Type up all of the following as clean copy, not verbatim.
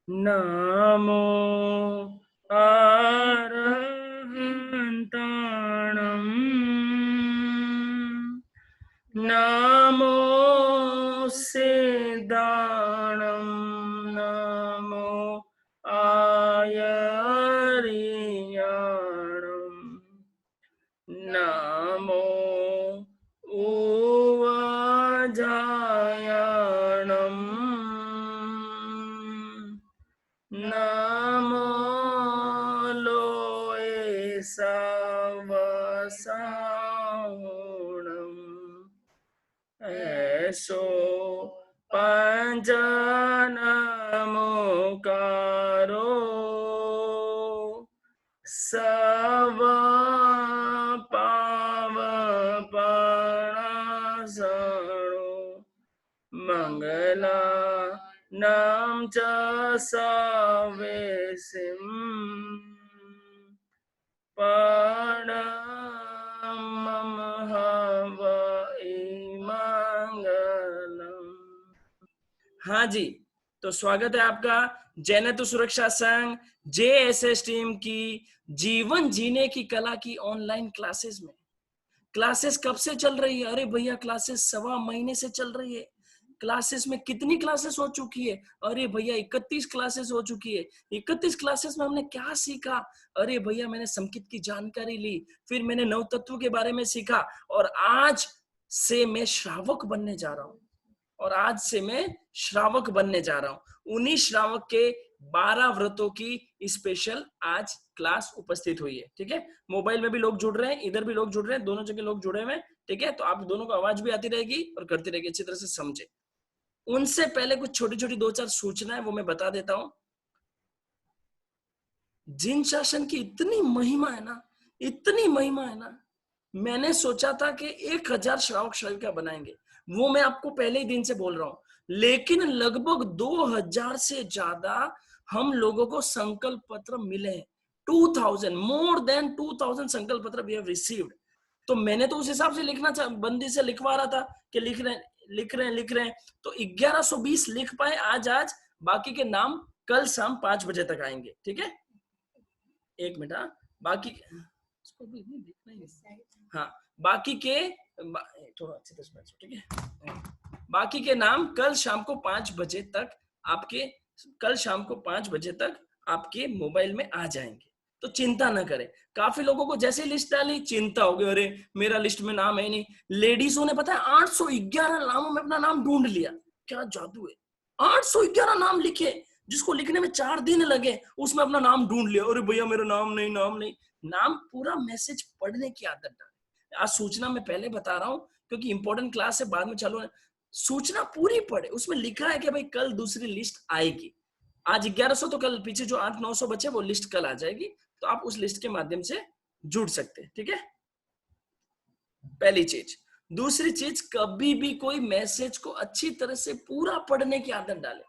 नमो अरहन्ताणं नमो सिद्धाणं नमो आयर्याणं नमो उवाजायाणं नमो लोए सवसाणं ऐसो पंजनमोकारो सव पावपणासणो मंगला नाम च सवेसिं परमं हवै मंगलम। हाँ जी, तो स्वागत है आपका जैनतु सुरक्षा संघ जेएसएस टीम की जीवन जीने की कला की ऑनलाइन क्लासेस में। क्लासेस कब से चल रही है? अरे भैया क्लासेस 1.25 महीने से चल रही है। क्लासेस में कितनी क्लासेस हो चुकी है? अरे भैया 31 क्लासेस हो चुकी है। 31 क्लासेस में हमने क्या सीखा? अरे भैया मैंने संकेत की जानकारी ली, फिर मैंने नव तत्व के बारे में सीखा, और आज से मैं श्रावक बनने जा रहा हूँ। उन्हीं श्रावक के 12 व्रतों की स्पेशल आज क्लास उपस्थित हुई है। ठीक है, मोबाइल में भी लोग जुड़ रहे हैं, इधर भी लोग जुड़ रहे हैं, दोनों जगह लोग जुड़े हुए हैं। ठीक है, तो आप दोनों को आवाज भी आती रहेगी और करती रहेगी, अच्छी तरह से समझे। उनसे पहले कुछ छोटी छोटी 2-4 सूचना है वो मैं बता देता हूं। जिन शासन की इतनी महिमा है ना, मैंने सोचा था कि 1000 श्रावक श्राविका बनाएंगे, वो मैं आपको पहले ही दिन से बोल रहा हूं, लेकिन लगभग 2000 से ज्यादा हम लोगों को संकल्प पत्र मिले। 2000, मोर देन 2000 संकल्प पत्र वी हैव रिसीव्ड। तो मैंने तो उस हिसाब से लिखना बंदी से लिखवा रहा था कि लिख रहे हैं। तो 1120 लिख पाए आज। बाकी के नाम कल शाम 5 बजे तक आएंगे। ठीक है, एक मिनट। बाकी इसको भी लिखना ही। हाँ, बाकी के थोड़ा अच्छे से समझो। ठीक है, बाकी के नाम कल शाम को 5 बजे तक आपके मोबाइल में आ जाएंगे। तो चिंता ना करें। काफी लोगों को जैसे लिस्ट डाली चिंता हो गई, अरे मेरा लिस्ट में नाम है नहीं। लेडीजों ने पता है 811 नामों में अपना नाम ढूंढ लिया। क्या जादू है! 811 नाम लिखे, जिसको लिखने में 4 दिन लगे, उसमें अपना नाम ढूंढ लिया। अरे भैया मेरा नाम नहीं। नाम पूरा मैसेज पढ़ने की आदत डालें। आज सूचना मैं पहले बता रहा हूं क्योंकि इंपॉर्टेंट क्लास है, बाद में चालू है। सूचना पूरी पढ़े, उसमें लिखा है कि भाई कल दूसरी लिस्ट आएगी। आज 1100, तो कल पीछे जो 800-900 बचे वो लिस्ट कल आ जाएगी। तो आप उस लिस्ट के माध्यम से जुड़ सकते हैं। ठीक है, पहली चीज। दूसरी चीज, कभी भी कोई मैसेज को अच्छी तरह से पूरा पढ़ने की आदत डालें।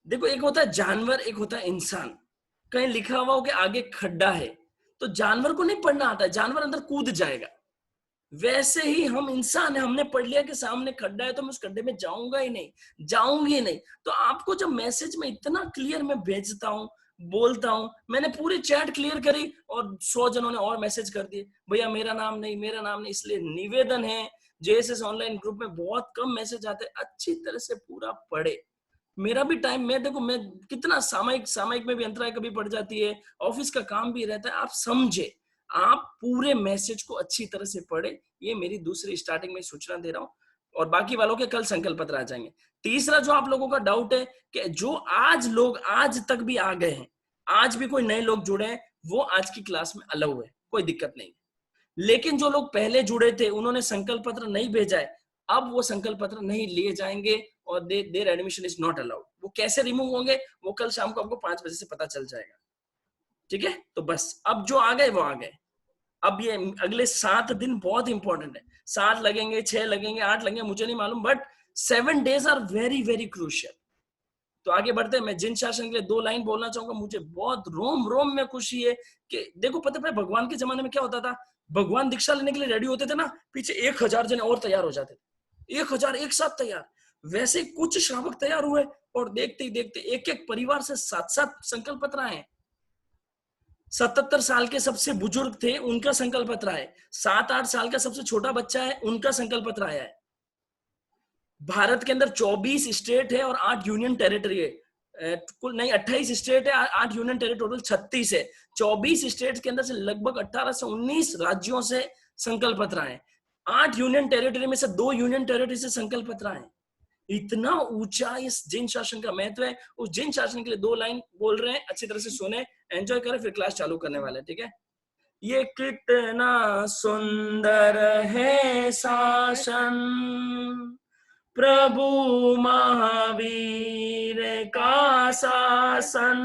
देखो, एक होता है जानवर, एक होता है इंसान। कहीं लिखा हुआ हो कि आगे खड्डा है, तो जानवर को नहीं पढ़ना आता है, जानवर अंदर कूद जाएगा। वैसे ही हम इंसान है, हमने पढ़ लिया कि सामने खड्डा है तो मैं उस खड्डे में जाऊंगी नहीं। तो आपको जब मैसेज में इतना क्लियर मैं भेजता हूं, बोलता हूं, मैंने पूरी चैट क्लियर करी और 100 जनों ने और मैसेज कर दिए, भैया मेरा नाम नहीं। इसलिए निवेदन है, जेएसएस ऑनलाइन ग्रुप में बहुत कम मैसेज आते हैं, अच्छी तरह से पूरा पढ़े। मेरा भी टाइम, मैं कितना सामयिक में भी अंतराय कभी पड़ जाती है, ऑफिस का काम भी रहता है। आप समझे, आप पूरे मैसेज को अच्छी तरह से पढ़े। ये मेरी दूसरी स्टार्टिंग में सूचना दे रहा हूं, और बाकी वालों के कल संकल्प पत्र आ जाएंगे। तीसरा, जो आप लोगों का डाउट है कि जो लोग आज तक भी आ गए हैं, आज भी कोई नए लोग जुड़े हैं, वो आज की क्लास में अलाउ है, कोई दिक्कत नहीं। लेकिन जो लोग पहले जुड़े थे, उन्होंने संकल्प पत्र नहीं भेजा है, अब वो संकल्प पत्र नहीं लिए जाएंगे और there admission is not allowed. वो कैसे रिमूव होंगे वो कल शाम को आपको 5 बजे से पता चल जाएगा। ठीक है, तो बस अब जो आ गए वो आ गए। अब ये अगले 7 दिन बहुत इंपॉर्टेंट है। 7 लगेंगे, 6 लगेंगे, 8 लगेंगे, मुझे नहीं मालूम, but 7 days are very very crucial. तो आगे बढ़ते हैं। मैं जिन शासन के लिए 2 लाइन बोलना चाहूंगा। मुझे बहुत रोम में खुशी है कि देखो, पता है भगवान के जमाने में क्या होता था, भगवान दीक्षा लेने के लिए रेडी होते थे ना, पीछे 1000 जने और तैयार हो जाते थे। 1000 एक साथ तैयार। वैसे कुछ श्रावक तैयार हुए और देखते ही देखते एक एक परिवार से 7-7 संकल्प पत्र आए। 77 साल के सबसे बुजुर्ग थे, उनका संकल्प पत्र आए। 7-8 साल का सबसे छोटा बच्चा है, उनका संकल्प पत्र आया है। भारत के अंदर 24 स्टेट है और 8 यूनियन टेरिटरी है। कुल नहीं 28 स्टेट है, 8 यूनियन टेरिटरी, टोटल 36 है। 24 स्टेट के अंदर से लगभग 18 से 19 राज्यों से संकल्प पत्र आए। 8 यूनियन टेरिटरी में से 2 यूनियन टेरिटरी से संकल्प पत्र आए। इतना ऊंचा इस जिन शासन का महत्व है। उस जिन शासन के लिए 2 लाइन बोल रहे हैं, अच्छी तरह से सुने, एंजॉय करें, फिर क्लास चालू करने वाले, ठीक है। ये कितना सुंदर है शासन, प्रभु महावीर का शासन।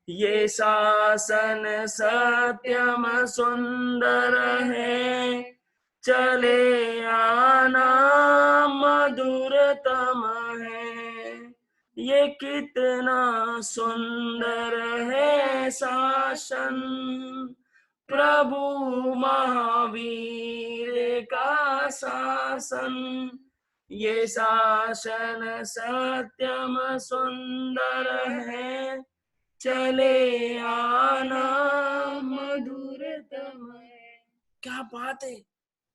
ये शासन सत्यम सुंदर है, चले आना मधुरतम है। ये कितना सुंदर है शासन, प्रभु महावीर का शासन। ये शासन सत्यम सुंदर है, चले आना मधुरतम है। क्या बात है,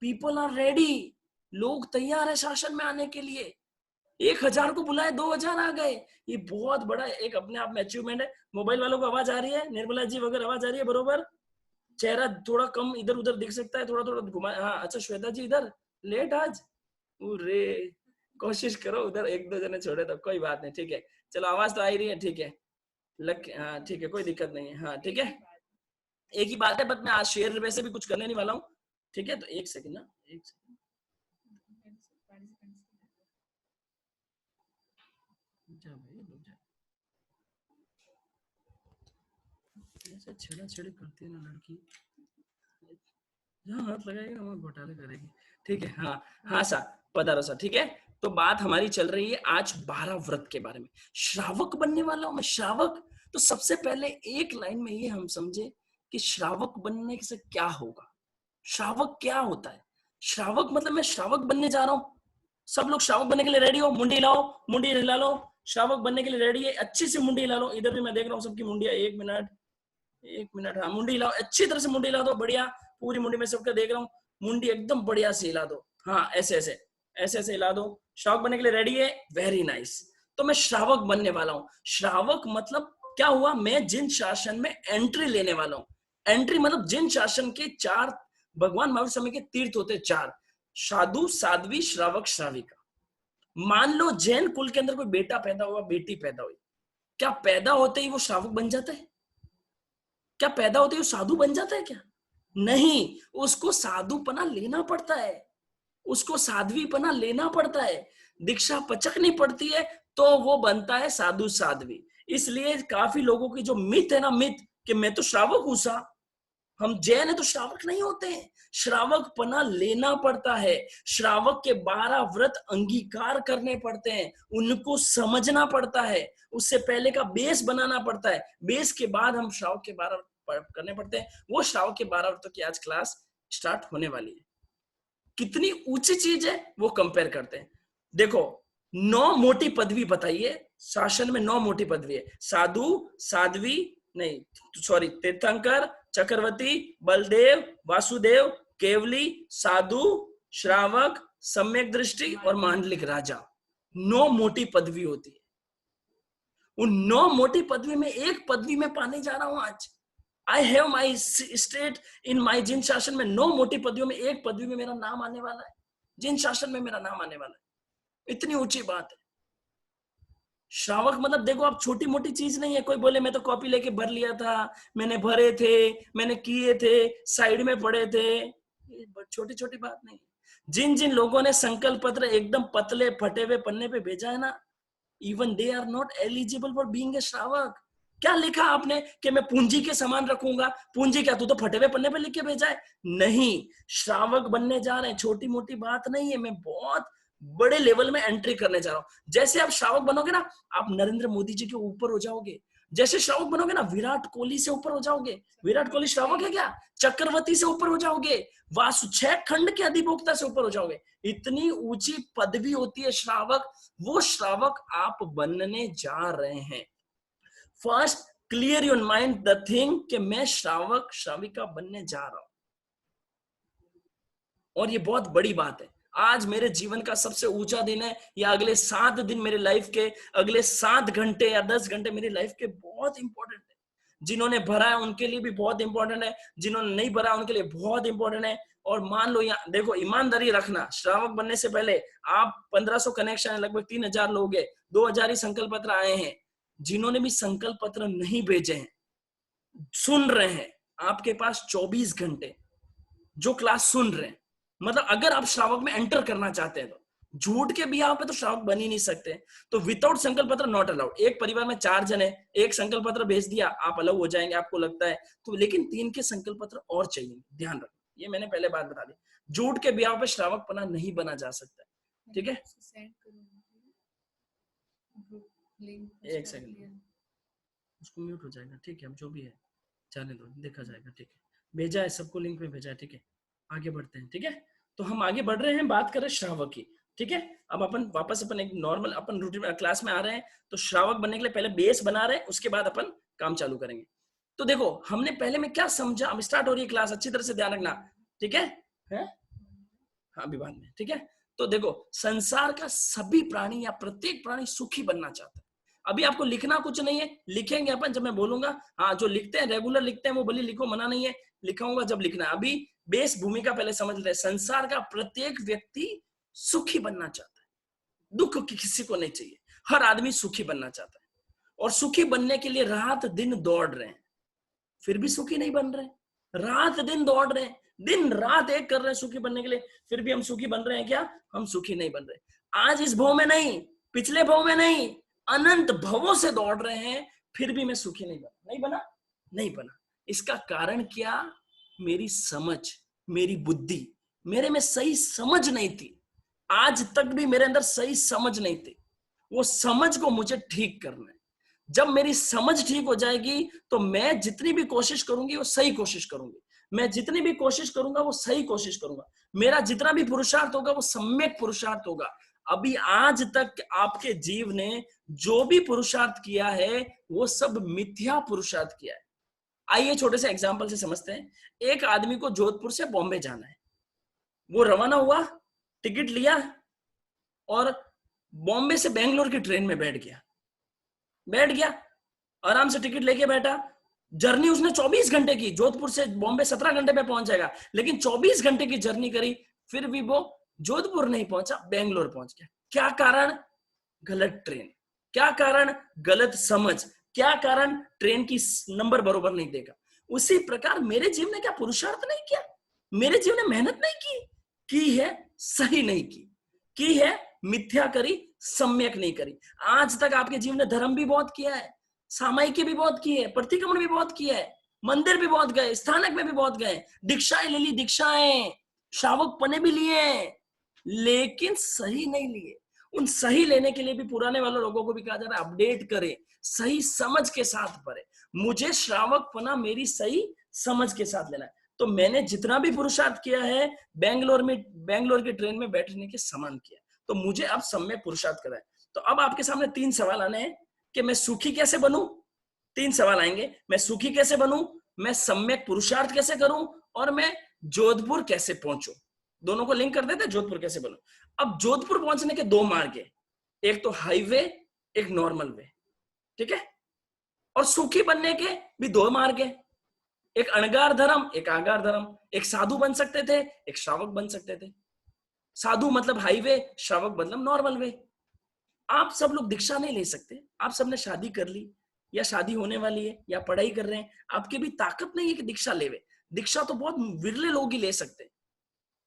पीपल आर रेडी, लोग तैयार है शासन में आने के लिए। 1000 को बुलाए, 2000 आ गए। ये बहुत बड़ा एक अपने आप में अचीवमेंट है। मोबाइल वालों को आवाज आ रही है, निर्मला जी वगैरह आवाज आ रही है बरोबर? चेहरा थोड़ा कम इधर उधर दिख सकता है, थोड़ा थोड़ा घुमा। हाँ अच्छा, श्वेता जी इधर लेट आज, अरे कोशिश करो उधर 1-2 जने छोड़े तो कोई बात नहीं, ठीक है। चलो आवाज तो आ ही रही है, ठीक है। हाँ ठीक है, कोई दिक्कत नहीं है। हाँ ठीक है, एक ही बात है, बट मैं आज शेयर वैसे भी कुछ करने नहीं वाला हूँ, ठीक है। तो 1 सेकंड ना, 1 सेकंड। ऐसे छेड़ा-छेड़ी करती है ना लड़की, जहाँ हाथ लगाएगी ना वहाँ घोटाले करेगी, ठीक है। हाँ हाँ सा पधारो सा, ठीक है। तो बात हमारी चल रही है आज 12 व्रत के बारे में। श्रावक बनने वाला हूं मैं, श्रावक। तो सबसे पहले एक लाइन में ये हम समझे कि श्रावक बनने से क्या होगा। श्रावक क्या होता है? श्रावक मतलब मैं श्रावक बनने जा रहा हूं। सब लोग श्रावक बनने के लिए रेडी हो? मुंडी हिलाओ, मुंडी हिला लो। श्रावक बनने के लिए रेडी है? अच्छी सी मुंडी हिला लो। इधर भी मैं देख रहा हूँ सबकी मुंडिया। 1 मिनट, हाँ मुंडी हिलाओ, अच्छी तरह से मुंडी हिला दो, बढ़िया। पूरी मुंडी में सबका देख रहा हूँ, मुंडी एकदम बढ़िया से हिला दो। हाँ ऐसे ऐसे ऐसे ऐसे हिला दो। श्रावक बनने के लिए रेडी है? Very nice. तो मैं श्रावक बनने वाला हूँ। श्रावक मतलब क्या हुआ, मैं जिन शासन में एंट्री लेने वाला हूँ। एंट्री मतलब जिन शासन के 4 भगवान महावीर स्वामी के तीर्थ होते 4, साधु, साध्वी, श्रावक, श्राविका। मान लो जैन कुल के अंदर कोई बेटा पैदा हुआ, बेटी पैदा हुई, क्या पैदा होते ही वो श्रावक बन जाता है? क्या पैदा होते ही वो साधु बन जाता है क्या? नहीं, उसको साधुपना लेना पड़ता है, उसको साध्वीपना लेना पड़ता है। दीक्षा पचकनी पड़ती है तो वो बनता है साधु साध्वी। इसलिए काफी लोगों की जो मिथ है ना, मिथ कि मैं तो श्रावक हूं सा, हम जैन है तो श्रावक नहीं होते हैं। श्रावक पना लेना पड़ता है। श्रावक के 12 व्रत अंगीकार करने पड़ते हैं, उनको समझना पड़ता है, उससे पहले का बेस बनाना पड़ता है। बेस के बाद हम श्रावक के 12 करने पड़ते हैं। वो श्रावक के 12 व्रतों की आज क्लास स्टार्ट होने वाली है। कितनी ऊंची चीज है वो कंपेयर करते हैं। देखो 9 मोटी पदवी बताइए, शासन में 9 मोटी पदवी है। साधु, साध्वी, नहीं सॉरी, तीर्थंकर, चक्रवर्ती, बलदेव, वासुदेव, केवली, साधु, श्रावक, सम्यक दृष्टि और मांडलिक राजा। 9 मोटी पदवी होती है। उन 9 मोटी पदवी में एक पदवी में पाने जा रहा हूं आज। I have my state in माई जिन शासन में 9 मोटी पदवियों में एक पदवी में मेरा नाम आने वाला है। जिन शासन में मेरा नाम आने वाला है, इतनी ऊंची बात है। श्रावक मतलब देखो आप छोटी मोटी चीज नहीं है। कोई बोले मैं तो कॉपी लेके भर लिया था, मैंने भरे थे, मैंने किए थे, साइड में पड़े थे, छोटी छोटी बात नहीं। जिन जिन लोगों ने संकल्प पत्र एकदम पतले फटे हुए पन्ने पे भेजा है ना, even they are not eligible for being a shravak. क्या लिखा आपने कि मैं पूंजी के समान रखूंगा? पूंजी क्या तू तो फटे हुए पन्ने पे लिख के भेजा है? नहीं, श्रावक बनने जा रहे हैं, छोटी मोटी बात नहीं है। मैं बहुत बड़े लेवल में एंट्री करने जा रहा हूं। जैसे आप श्रावक बनोगे ना, आप नरेंद्र मोदी जी के ऊपर हो जाओगे, जैसे श्रावक बनोगे ना, विराट कोहली से ऊपर हो जाओगे। विराट कोहली श्रावक है क्या? चक्रवर्ती से ऊपर हो जाओगे, वासु 6 खंड के अधिभोक्ता से ऊपर हो जाओगे। इतनी ऊंची पदवी होती है श्रावक। वो श्रावक आप बनने जा रहे हैं। First clear your mind the thing कि मैं श्रावक श्राविका बनने जा रहा हूं। और ये बहुत बड़ी बात है। आज मेरे जीवन का सबसे ऊंचा दिन है, या अगले 7 दिन मेरे लाइफ के, अगले 7 घंटे या 10 घंटे मेरी लाइफ के बहुत इंपॉर्टेंट है। जिन्होंने भरा है उनके लिए भी बहुत इंपॉर्टेंट है, जिन्होंने नहीं भरा उनके लिए बहुत इंपॉर्टेंट है। और मान लो, यहाँ देखो, ईमानदारी रखना, श्रावक बनने से पहले आप 1500 कनेक्शन है, लगभग 3000 लोग हैं, 2000 ही संकल्प पत्र आए हैं। जिन्होंने भी संकल्प पत्र नहीं भेजे हैं, सुन रहे हैं, आपके पास 24 घंटे, जो क्लास सुन रहे हैं, मतलब अगर आप श्रावक में एंटर करना चाहते हैं तो, झूठ के भी आप तो श्रावक बन ही नहीं सकते। तो विदाउट संकल्प पत्र नॉट अलाउड। एक परिवार में 4 जन है, एक संकल्प पत्र भेज दिया, आप अलग हो जाएंगे आपको लगता है तो, लेकिन 3 के संकल्प पत्र और चाहिए, ध्यान रखना। ये मैंने पहले बात बता दी, झूठ के ब्याह पे श्रावक पना नहीं बना जा सकता। ठीक है, एक सेकंड, उसको म्यूट हो जाएगा। ठीक है, अब जो भी है जाने दो, देखा जाएगा। ठीक है, भेजा है सबको, लिंक में भेजा है। ठीक है, आगे बढ़ते हैं। ठीक है, तो हम आगे बढ़ रहे हैं, बात कर रहे हैं श्रावक की। ठीक है, अब अपन वापस अपन एक नॉर्मल अपन रूटीन क्लास में आ रहे हैं। तो श्रावक बनने के लिए पहले बेस बना रहे हैं, उसके बाद अपन काम चालू करेंगे। तो देखो, हमने पहले में क्या समझा, अब स्टार्ट हो रही है क्लास, अच्छी तरह से ध्यान रखना। ठीक है, हाँ अभी बाद में। ठीक है, तो देखो, संसार का सभी प्राणी या प्रत्येक प्राणी सुखी बनना चाहता है। अभी आपको लिखना कुछ नहीं है, लिखेंगे अपन जब मैं बोलूंगा। हाँ, जो लिखते हैं रेगुलर लिखते हैं वो भले लिखो, मना नहीं है, लिखाऊंगा जब लिखना है। अभी बेस भूमिका पहले समझ लेते हैं। संसार का प्रत्येक व्यक्ति सुखी बनना चाहता है, दुख किसी को नहीं चाहिए। हर आदमी सुखी बनना चाहता है, और सुखी बनने के लिए रात दिन दौड़ रहे हैं, फिर भी सुखी नहीं बन रहे। रात दिन दौड़ रहे हैं, दिन रात एक कर रहे हैं सुखी बनने के लिए, फिर भी हम सुखी बन रहे हैं क्या? हम सुखी नहीं बन रहे। आज इस भव में नहीं, पिछले भव में नहीं, अनंत भवों से दौड़ रहे हैं, फिर भी मैं सुखी नहीं बना। इसका कारण क्या? मेरी समझ, मेरी बुद्धि, मेरे में सही समझ नहीं थी। आज तक भी मेरे अंदर सही समझ नहीं थी। वो समझ को मुझे ठीक करना है। जब मेरी समझ ठीक हो जाएगी तो मैं जितनी भी कोशिश करूंगी वो सही कोशिश करूंगी, मैं जितनी भी कोशिश करूंगा वो सही कोशिश करूंगा, मेरा जितना भी पुरुषार्थ होगा वो सम्यक पुरुषार्थ होगा। अभी आज तक आपके जीव ने जो भी पुरुषार्थ किया है वो सब मिथ्या पुरुषार्थ किया है। आइए छोटे से एग्जांपल से समझते हैं। एक आदमी को जोधपुर से बॉम्बे जाना है, वो रवाना हुआ, टिकट लिया और बॉम्बे से बेंगलोर की ट्रेन में बैठ गया, आराम से टिकट लेके बैठा। जर्नी उसने 24 घंटे की, जोधपुर से बॉम्बे 17 घंटे में पहुंच जाएगा, लेकिन 24 घंटे की जर्नी करी, फिर भी वो जोधपुर नहीं पहुंचा, बेंगलोर पहुंच गया। क्या कारण? गलत ट्रेन। क्या कारण? गलत समझ। क्या कारण? ट्रेन की नंबर बरोबर नहीं देखा। उसी प्रकार मेरे जीव ने क्या पुरुषार्थ नहीं किया? मेरे जीव ने मेहनत नहीं की है सही नहीं की है मिथ्या करी, सम्यक नहीं करी। आज तक आपके जीवन ने धर्म भी बहुत किया है, सामायिक भी बहुत की है, प्रतिक्रमण भी बहुत किया है, मंदिर भी बहुत गए, स्थानक में भी बहुत गए, दीक्षाएं ले ली, दीक्षाएं, श्रावक पने भी लिए, लेकिन सही नहीं लिए। उन सही लेने के लिए भी पुराने वाले लोगों को भी कहा जा रहा है अपडेट करें, सही समझ के साथ पढ़े। मुझे श्रावक पना मेरी सही समझ के साथ लेना है। तो मैंने जितना भी पुरुषार्थ किया है बेंगलोर की ट्रेन में बैठने के समान किया, तो मुझे अब सम्यक पुरुषार्थ करना है। तो अब आपके सामने 3 सवाल आने हैं कि मैं सुखी कैसे बनूं। 3 सवाल आएंगे, मैं सुखी कैसे बनूं, मैं सम्यक पुरुषार्थ कैसे करूं, और मैं जोधपुर कैसे पहुंचूं। दोनों को लिंक कर देते, जोधपुर कैसे बनूं। अब जोधपुर पहुंचने के 2 मार्ग है, एक तो हाईवे, एक नॉर्मल वे। ठीक है, और सुखी बनने के भी 2 मार्ग है, एक अणगार धर्म, एक आगार धर्म। एक साधु बन सकते थे, एक श्रावक बन सकते थे। साधु मतलब हाईवे, श्रावक मतलब नॉर्मल वे। आप सब लोग दीक्षा नहीं ले सकते, आप सबने शादी कर ली या शादी होने वाली है या पढ़ाई कर रहे हैं, आपकी भी ताकत नहीं है कि दीक्षा लेवे। दीक्षा तो बहुत विरले लोग ही ले सकते हैं,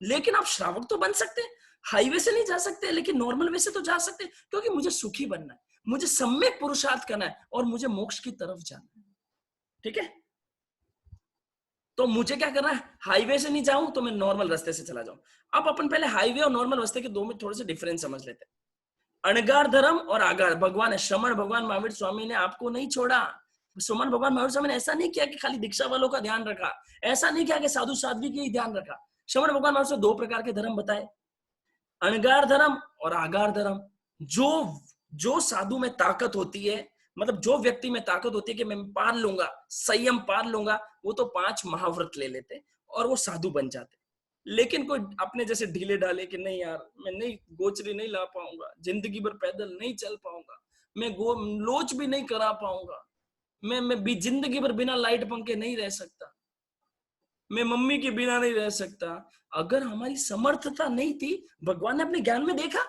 लेकिन आप श्रावक तो बन सकते हैं। हाईवे से नहीं जा सकते, लेकिन नॉर्मल वे से तो जा सकते हैं, क्योंकि मुझे सुखी बनना है, मुझे सम्यक पुरुषार्थ करना है और मुझे मोक्ष की तरफ जाना है। ठीक है, तो मुझे क्या करना है, हाईवे से नहीं जाऊं तो मैं नॉर्मल रास्ते से चला जाऊं। अब अपन पहले हाईवे और नॉर्मल रास्ते के 2 में थोड़े से डिफरेंस समझ लेते हैं। अणगार धर्म और आगार, भगवान है श्रमण भगवान महावीर स्वामी ने आपको नहीं छोड़ा, श्रीमान भगवान महावीर स्वामी ने ऐसा नहीं किया कि खाली दीक्षा वालों का ध्यान रखा, ऐसा नहीं किया कि साधु साध्वी का ही ध्यान रखा। श्रीमान भगवान महावीर स्वामी 2 प्रकार के धर्म बताए, अणगार धर्म और आगार धर्म। जो साधु में ताकत होती है, मतलब जो व्यक्ति में ताकत होती है कि मैं पार लूंगा, संयम पार लूंगा, वो तो 5 महाव्रत ले लेते और वो साधु बन जाते। लेकिन कोई अपने जैसे ढीले ढाले कि नहीं यार मैं नहीं गोचरी नहीं ला पाऊंगा, जिंदगी भर पैदल नहीं चल पाऊंगा, मैं लोच भी नहीं करा पाऊंगा, मैं भी जिंदगी भर बिना लाइट पंखे नहीं रह सकता, मैं मम्मी के बिना नहीं रह सकता। अगर हमारी समर्थता नहीं थी, भगवान ने अपने ज्ञान में देखा,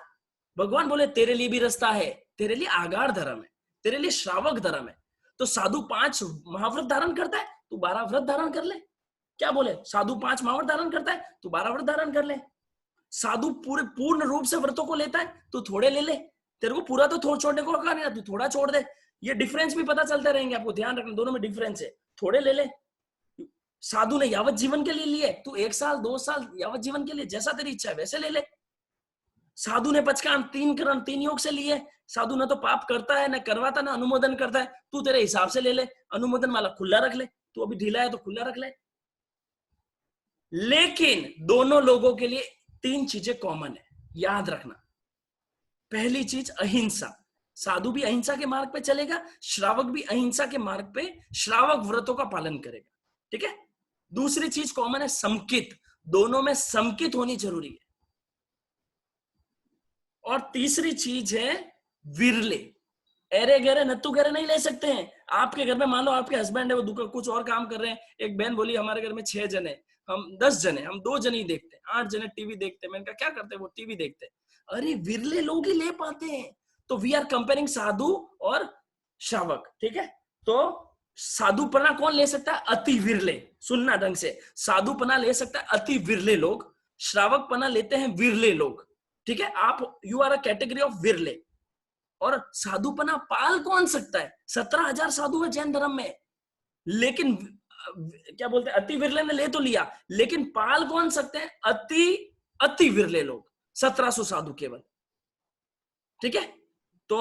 भगवान बोले तेरे लिए भी रास्ता है, तेरे लिए आगार धर्म है, तेरे लिए श्रावक धर्म है। तो साधु 5 महाव्रत धारण करता है, तू 12 व्रत धारण कर ले। क्या बोले? साधु 5 महाव्रत धारण करता है, तू 12 व्रत धारण कर ले। साधु पूर्ण रूप से व्रतों को लेता है, तू थोड़े ले ले। तेरे को पूरा तो छोड़ने को कहा नहीं, तू थोड़ा छोड़ दे। ये डिफरेंस भी पता चलते रहेंगे आपको, ध्यान रखना, दोनों में डिफरेंस है। थोड़े ले ले। साधु ने यावत जीवन के लिए लिए, तू 1 साल 2 साल यावत जीवन के लिए, जैसा तेरी इच्छा है वैसे ले ले। साधु ने पचकान 3 करण 3 योग से लिए। साधु न तो पाप करता है, न करवाता, न अनुमोदन करता है, तू तेरे हिसाब से ले ले। अनुमोदन वाला खुला रख ले, तू अभी ढीला है तो खुला रख ले। लेकिन दोनों लोगों के लिए 3 चीजें कॉमन है, याद रखना। पहली चीज अहिंसा, साधु भी अहिंसा के मार्ग पे चलेगा, श्रावक भी अहिंसा के मार्ग पे श्रावक व्रतों का पालन करेगा, ठीक है। दूसरी चीज कॉमन है समकित, दोनों में समकित होनी जरूरी है। और तीसरी चीज है विरले, अरे गहरे नत्तू गहरे नहीं ले सकते हैं। आपके घर में मान लो आपके हस्बैंड है, वो कुछ और काम कर रहे हैं। एक बहन बोली हमारे घर में 6 जने, हम 10 जने, हम 2 जने ही देखते हैं, 8 जने टीवी देखते हैं। मैंने कहा क्या करते हैं? वो टीवी देखते हैं। अरे विरले लोग ही ले पाते हैं। तो वी आर कंपेयरिंग साधु और श्रावक, ठीक है। तो साधुपना कौन ले सकता है? अति विरले। सुनना ढंग से, साधुपना ले सकता है अति विरले लोग, श्रावकपना लेते हैं विरले लोग, ठीक है। आप you are a category of virle. और साधुपना पाल कौन सकता है? 17,000 साधु है जैन धर्म में, लेकिन क्या बोलते हैं, अति विरले ने ले तो लिया, लेकिन पाल कौन सकते हैं? अति विरले लोग, 1700 साधु केवल, ठीक है। तो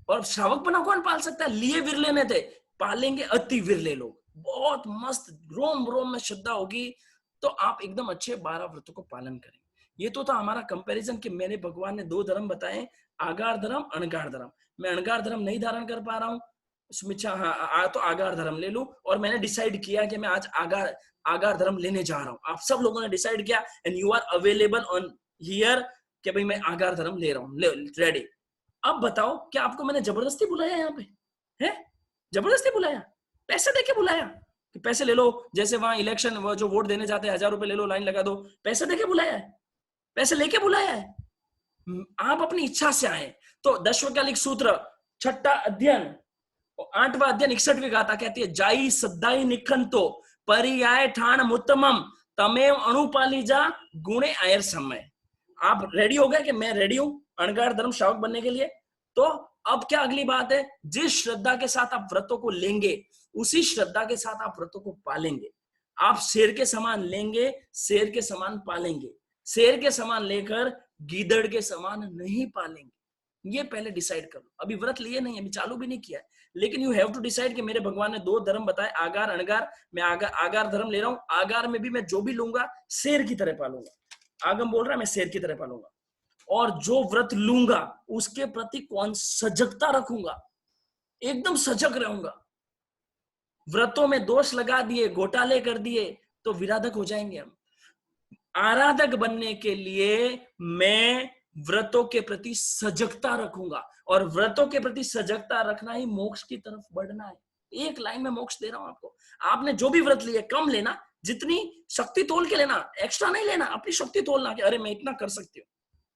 और श्रावकपना कौन पाल सकता है? लिए विरले ने थे, पालेंगे अति विरले लोग। बहुत मस्त, रोम रोम में श्रद्धा होगी तो आप एकदम अच्छे 12 व्रतों को पालन करेंगे। ये तो था हमारा कंपैरिजन कि मेरे भगवान ने 2 धर्म बताए, आगार धर्म, अणगार धर्म। मैं अणगार धर्म नहीं धारण कर पा रहा हूँ, उसमें तो आगार धर्म ले लूं। और मैंने डिसाइड किया कि मैं आज आगार धर्म लेने जा रहा हूँ। आप सब लोगों ने डिसाइड किया and you are available on here कि भाई मैं आगार धर्म ले रहा हूँ, रेडी। अब बताओ, क्या आपको मैंने जबरदस्ती बुलाया? यहाँ पे है जबरदस्ती बुलाया? पैसे देके बुलाया कि पैसे ले लो? जैसे वहां इलेक्शन, वो जो वोट देने जाते हैं 1000 रुपए ले लो, लाइन लगा दो, पैसे देके बुलाया है? पैसे लेके बुलाया है? आप अपनी इच्छा से आए। तो 10वां सूत्र 6ठा अध्ययन 8वां अध्ययन 61वीं गाथा कहती है, जाई सद्दाई निखंतो परियाय ठाण मुत्तमम तमेव अणुपाली जा गुणे आयर समय। आप रेडी हो गए कि मैं रेडी हूं अणगार धर्म श्रावक बनने के लिए? तो अब क्या अगली बात है? जिस श्रद्धा के साथ आप व्रतों को लेंगे, उसी श्रद्धा के साथ आप व्रतों को पालेंगे। आप शेर के समान लेंगे, शेर के समान पालेंगे। शेर के समान लेकर गीदड़ के समान नहीं पालेंगे। ये पहले डिसाइड कर लो। अभी व्रत लिए नहीं, अभी चालू भी नहीं किया है, लेकिन यू हैव टू डिसाइड कि मेरे भगवान ने 2 धर्म बताए, आगार अणगार। मैं आगार धर्म ले रहा हूं। आगार में भी मैं जो भी लूंगा शेर की तरह पालूंगा। आगम बोल रहा है मैं शेर की तरह पालूंगा। और जो व्रत लूंगा उसके प्रति कौन सजगता रखूंगा, एकदम सजग रहूंगा। व्रतों में दोष लगा दिए, घोटाले कर दिए तो विराधक हो जाएंगे हम। आराधक बनने के लिए मैं व्रतों के प्रति सजगता रखूंगा, और व्रतों के प्रति सजगता रखना ही मोक्ष की तरफ बढ़ना है। एक लाइन में मोक्ष दे रहा हूं आपको। आपने जो भी व्रत लिए कम लेना, जितनी शक्ति तोल के लेना, एक्स्ट्रा नहीं लेना। अपनी शक्ति तोलना कि अरे मैं इतना कर सकती हूँ,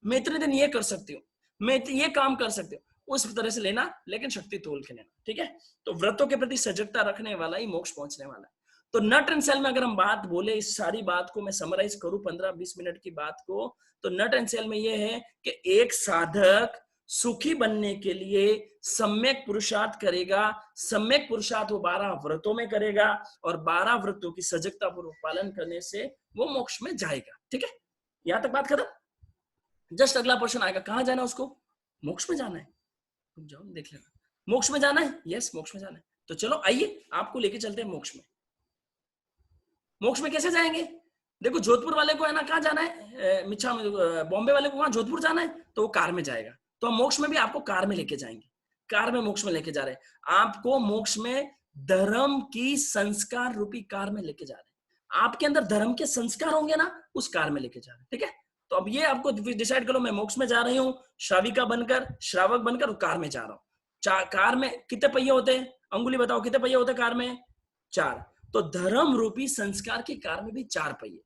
मैं इतने दिन ये कर सकती हूँ, मैं ये काम कर सकती हूँ, उस तरह से लेना, लेकिन शक्ति तोल के लेना, ठीक है। तो व्रतों के प्रति सजगता रखने वाला ही मोक्ष पहुंचने वाला है। तो नट एंड सेल में अगर हम बात बोले, इस सारी बात को मैं समराइज करूं 15-20 मिनट की बात को, तो नट एंड सेल में यह है कि एक साधक सुखी बनने के लिए सम्यक पुरुषार्थ करेगा। सम्यक पुरुषार्थ वो 12 व्रतों में करेगा, और 12 व्रतों की सजगता पूर्वक पालन करने से वो मोक्ष में जाएगा, ठीक है। यहां तक बात खत्म। जस्ट अगला प्रश्न आएगा, कहां जाना है उसको? मोक्ष में जाना है। जाओ देख लेना। मोक्ष में जाना है? यस, मोक्ष में जाना है। तो चलो आइए आपको लेके चलते हैं मोक्ष में। मोक्ष में कैसे जाएंगे? देखो जोधपुर वाले को है ना कहाँ जाना है, मिच्छा बॉम्बे वाले को वहां जोधपुर जाना है, तो वो कार में जाएगा। तो हम मोक्ष में भी आपको कार में लेके जाएंगे, कार में मोक्ष में लेके जा रहे हैं आपको। मोक्ष में धर्म की संस्कार रूपी कार में लेके जा रहे हैं। आपके अंदर धर्म के संस्कार होंगे ना, उस कार में लेके जा रहे हैं। ठीक है, तो अब ये आपको डिसाइड करो, मैं मोक्ष में जा रही हूँ श्राविका बनकर, श्रावक बनकर, कार में जा रहा हूँ। कार में कितने पहिए होते हैं? अंगुली बताओ कितने पहिए होते हैं कार में? 4। तो धर्म रूपी संस्कार की कार में भी 4 पहिए।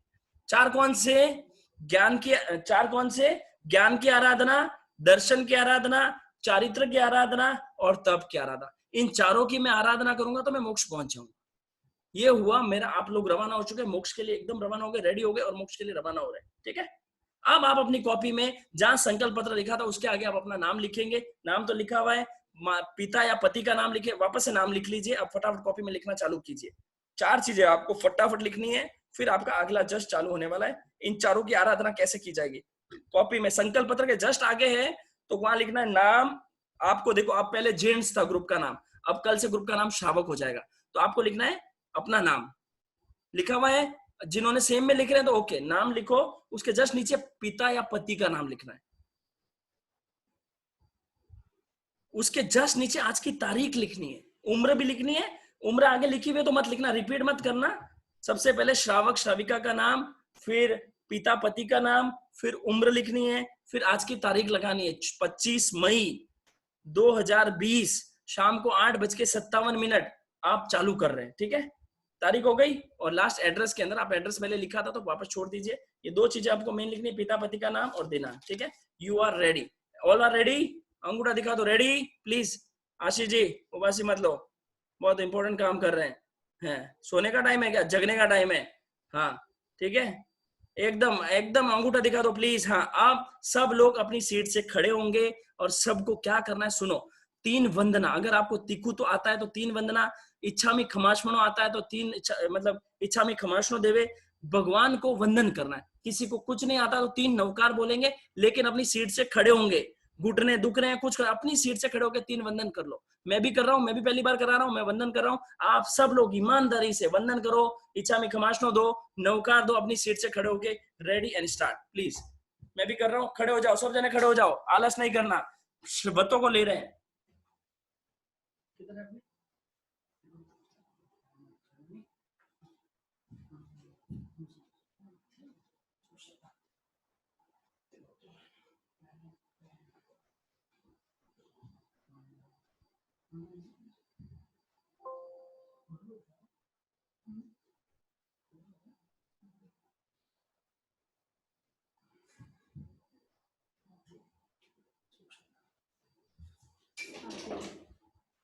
4 कौन से? ज्ञान की 4 कौन से? ज्ञान की आराधना, दर्शन की आराधना, चारित्र की आराधना और तप की आराधना। इन चारों की मैं आराधना करूंगा तो मैं मोक्ष पहुंच जाऊंगा। ये हुआ मेरा। आप लोग रवाना हो चुके, मोक्ष के लिए एकदम रवाना हो गए, रेडी हो गए और मोक्ष के लिए रवाना हो रहे हैं। ठीक है, अब आप अपनी कॉपी में जहां संकल्प पत्र लिखा था उसके आगे आप अपना नाम लिखेंगे। नाम तो लिखा हुआ है, पिता या पति का नाम लिखे, वापस से नाम लिख लीजिए। अब फटाफट कॉपी में लिखना चालू कीजिए। 4 चीजें आपको फटाफट लिखनी है, फिर आपका अगला जस्ट चालू होने वाला है। इन चारों की आराधना कैसे की जाएगी? कॉपी में संकल्प पत्र के जस्ट आगे है, तो वहां लिखना है नाम। आपको देखो, आप पहले जेंट्स था ग्रुप का नाम, अब कल से ग्रुप का नाम श्रावक हो जाएगा। तो आपको लिखना है अपना नाम, लिखा हुआ है। जिन्होंने सेम में लिख रहे हैं तो ओके, नाम लिखो। उसके जस्ट नीचे पिता या पति का नाम लिखना है। उसके जस्ट नीचे आज की तारीख लिखनी है, उम्र भी लिखनी है। उम्र आगे लिखी हुई है तो मत लिखना, रिपीट मत करना। सबसे पहले श्रावक श्राविका का नाम, फिर पिता पति का नाम, फिर उम्र लिखनी है, फिर आज की तारीख लगानी है 25 मई 2020 शाम को 8:57 आप चालू कर रहे हैं। ठीक है, तारीख हो गई। और लास्ट एड्रेस के अंदर, आप एड्रेस पहले लिखा था तो वापस छोड़ दीजिए। ये 2 चीजें आपको मेन लिखनी है, पिता पति का नाम और दिनांक। ठीक है, you are ready, all are ready. अंगूठा दिखा दो, रेडी प्लीज। आशीष जी उबासी मत लो, बहुत इंपॉर्टेंट काम कर रहे हैं। सोने का टाइम है क्या? जगने का टाइम है। हाँ ठीक है, एकदम एकदम अंगूठा दिखा दो प्लीज। हाँ, आप सब लोग अपनी सीट से खड़े होंगे और सबको क्या करना है सुनो। 3 वंदना, अगर आपको तिक्कू तो आता है तो 3 वंदना, इच्छा में खमाशमनो आता है तो 3 मतलब इच्छा में खमाशनो देवे, भगवान को वंदन करना है। किसी को कुछ नहीं आता तो 3 नवकार बोलेंगे, लेकिन अपनी सीट से खड़े होंगे। घुटने दुख रहे हैं कुछ अपनी सीट से खड़े होकर 3 वंदन कर लो। मैं भी कर रहा हूं, मैं भी पहली बार करा रहा हूं, मैं वंदन कर रहा हूं। आप सब लोग ईमानदारी से वंदन करो, इच्छा में खमाशनो दो, नवकार दो, अपनी सीट से खड़े होके। Ready and start please. मैं भी कर रहा हूं, खड़े हो जाओ, सब जने खड़े हो जाओ, आलस नहीं करना। बत्तों को ले रहे हैं।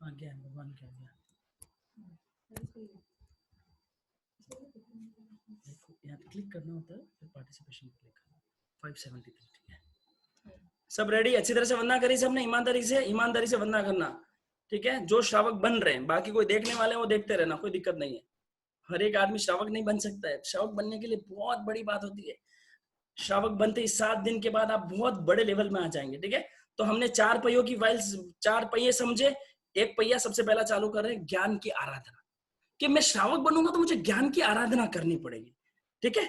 आज्ञा है, भगवान की आज्ञा। यहाँ पे क्लिक करना होता है, फिर पार्टिसिपेशन क्लिक करना। 573। ठीक है, सब रेडी? अच्छी तरह से वंदना करी सबने, ईमानदारी से वंदना करना। ठीक है, जो श्रावक बन रहे हैं, बाकी कोई देखने वाले हैं वो देखते रहना, कोई दिक्कत नहीं है। हर एक आदमी श्रावक नहीं बन सकता है। श्रावक बनने के लिए बहुत बड़ी बात होती है। श्रावक बनते ही 7 दिन के बाद आप बहुत बड़े लेवल में आ जाएंगे। ठीक है, तो हमने 4 पहियों की वाइल्स, 4 पहिए समझे। एक पहिया सबसे पहला चालू कर रहे हैं, ज्ञान की आराधना। कि मैं श्रावक बनूंगा तो मुझे ज्ञान की आराधना करनी पड़ेगी। ठीक है,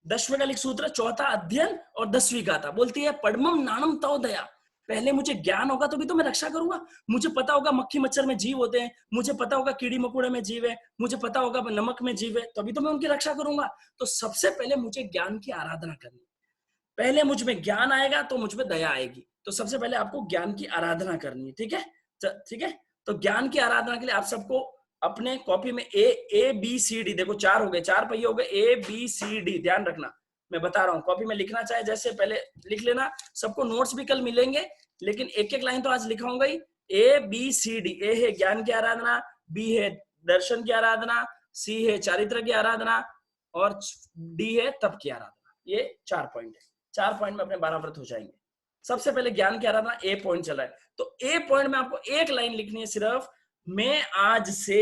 10वें का लिख सूत्र, 4था अध्ययन और 10वीं गाथा बोलती है पद्मम नानम तव दया। पहले मुझे ज्ञान होगा तो भी तो मैं रक्षा करूंगा। मुझे पता होगा मक्खी मच्छर में जीव होते हैं, मुझे पता होगा कीड़ी मकोड़े में जीव है, मुझे पता होगा नमक में जीव है, तभी तो मैं उनकी रक्षा करूंगा। तो सबसे पहले मुझे ज्ञान की आराधना करनी। पहले मुझ में ज्ञान आएगा तो मुझ में दया आएगी। तो सबसे पहले आपको ज्ञान की आराधना करनी है। ठीक है, ठीक है, तो ज्ञान की आराधना के लिए आप सबको अपने कॉपी में ए बी सी डी, देखो 4 हो गए, 4 पहिए हो गए, ए बी सी डी। ध्यान रखना, मैं बता रहा हूँ, कॉपी में लिखना चाहे जैसे पहले लिख लेना। सबको नोट्स भी कल मिलेंगे, लेकिन एक एक लाइन तो आज लिखाऊंगा ही। ए बी सी डी, ए है ज्ञान की आराधना, बी है दर्शन की आराधना, सी है चारित्र की आराधना और डी है तप की आराधना। ये 4 पॉइंट है। 4 पॉइंट में अपने 12 व्रत हो जाएंगे। सबसे पहले ज्ञान की आराधना, ए पॉइंट चला है, तो ए पॉइंट में आपको एक लाइन लिखनी है सिर्फ, मैं आज से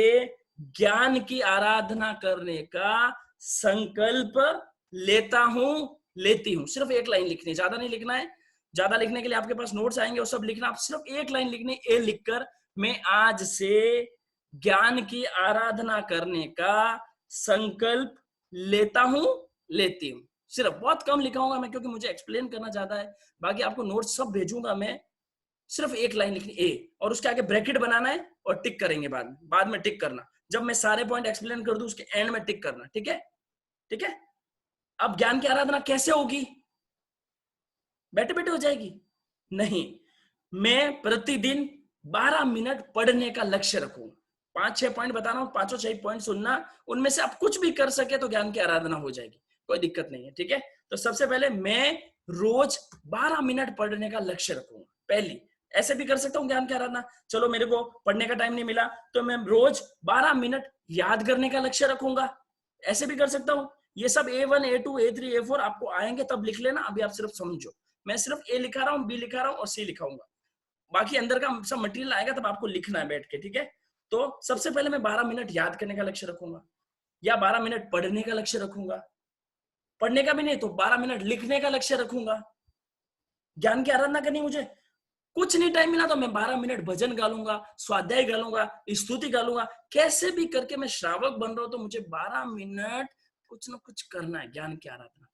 ज्ञान की आराधना करने का संकल्प लेता हूं, लेती हूं। सिर्फ एक लाइन लिखनी है, ज्यादा नहीं लिखना है। ज्यादा लिखने के लिए आपके पास नोट्स आएंगे, वो सब लिखना। आप सिर्फ एक लाइन लिखनी, ए लिखकर मैं आज से ज्ञान की आराधना करने का संकल्प लेता हूं, लेती हूं। सिर्फ बहुत कम लिखाऊंगा मैं, क्योंकि मुझे एक्सप्लेन करना चाहता है। बाकी आपको नोट्स सब भेजूंगा मैं। सिर्फ एक लाइन लिखनी ए, और उसके आगे ब्रैकेट बनाना है और टिक करेंगे बाद में टिक करना। जब मैं सारे पॉइंट एक्सप्लेन कर दूं उसके एंड में टिक करना। ठीक है, ठीक है। अब ज्ञान की आराधना कैसे होगी? बैठे बैठे हो जाएगी? नहीं, मैं प्रतिदिन 12 मिनट पढ़ने का लक्ष्य रखूंगा। 5-6 पॉइंट बता रहा हूं, पांचों 6 पॉइंट सुनना। उनमें से आप कुछ भी कर सके तो ज्ञान की आराधना हो जाएगी, कोई दिक्कत नहीं है। ठीक है, तो सबसे पहले मैं रोज 12 मिनट पढ़ने का लक्ष्य रखूंगा। पहली, ऐसे भी कर सकता हूं ज्ञान की आराधना। चलो मेरे को पढ़ने का टाइम नहीं मिला तो मैं रोज 12 मिनट याद करने का लक्ष्य रखूंगा, ऐसे भी कर सकता हूं। ये सब A1 A2 A3 A4 आपको आएंगे तब लिख लेना, अभी आप सिर्फ समझो। मैं सिर्फ ए लिखा रहा हूँ, बी लिखा रहा हूँ और सी लिखाऊंगा। बाकी अंदर का सब मटेरियल आएगा तब आपको लिखना है बैठ के। ठीक है, तो सबसे पहले मैं 12 मिनट याद करने का लक्ष्य रखूंगा, या 12 मिनट पढ़ने का लक्ष्य रखूंगा। पढ़ने का भी नहीं तो 12 मिनट लिखने का लक्ष्य रखूंगा। ज्ञान की आराधना करनी मुझे, कुछ नहीं टाइम मिला तो मैं 12 मिनट भजन गा लूंगा, स्वाध्याय गा लूंगा, स्तुति गा लूंगा। कैसे भी करके मैं श्रावक बन रहा हूं तो मुझे 12 मिनट कुछ ना कुछ करना है ज्ञान की आराधना।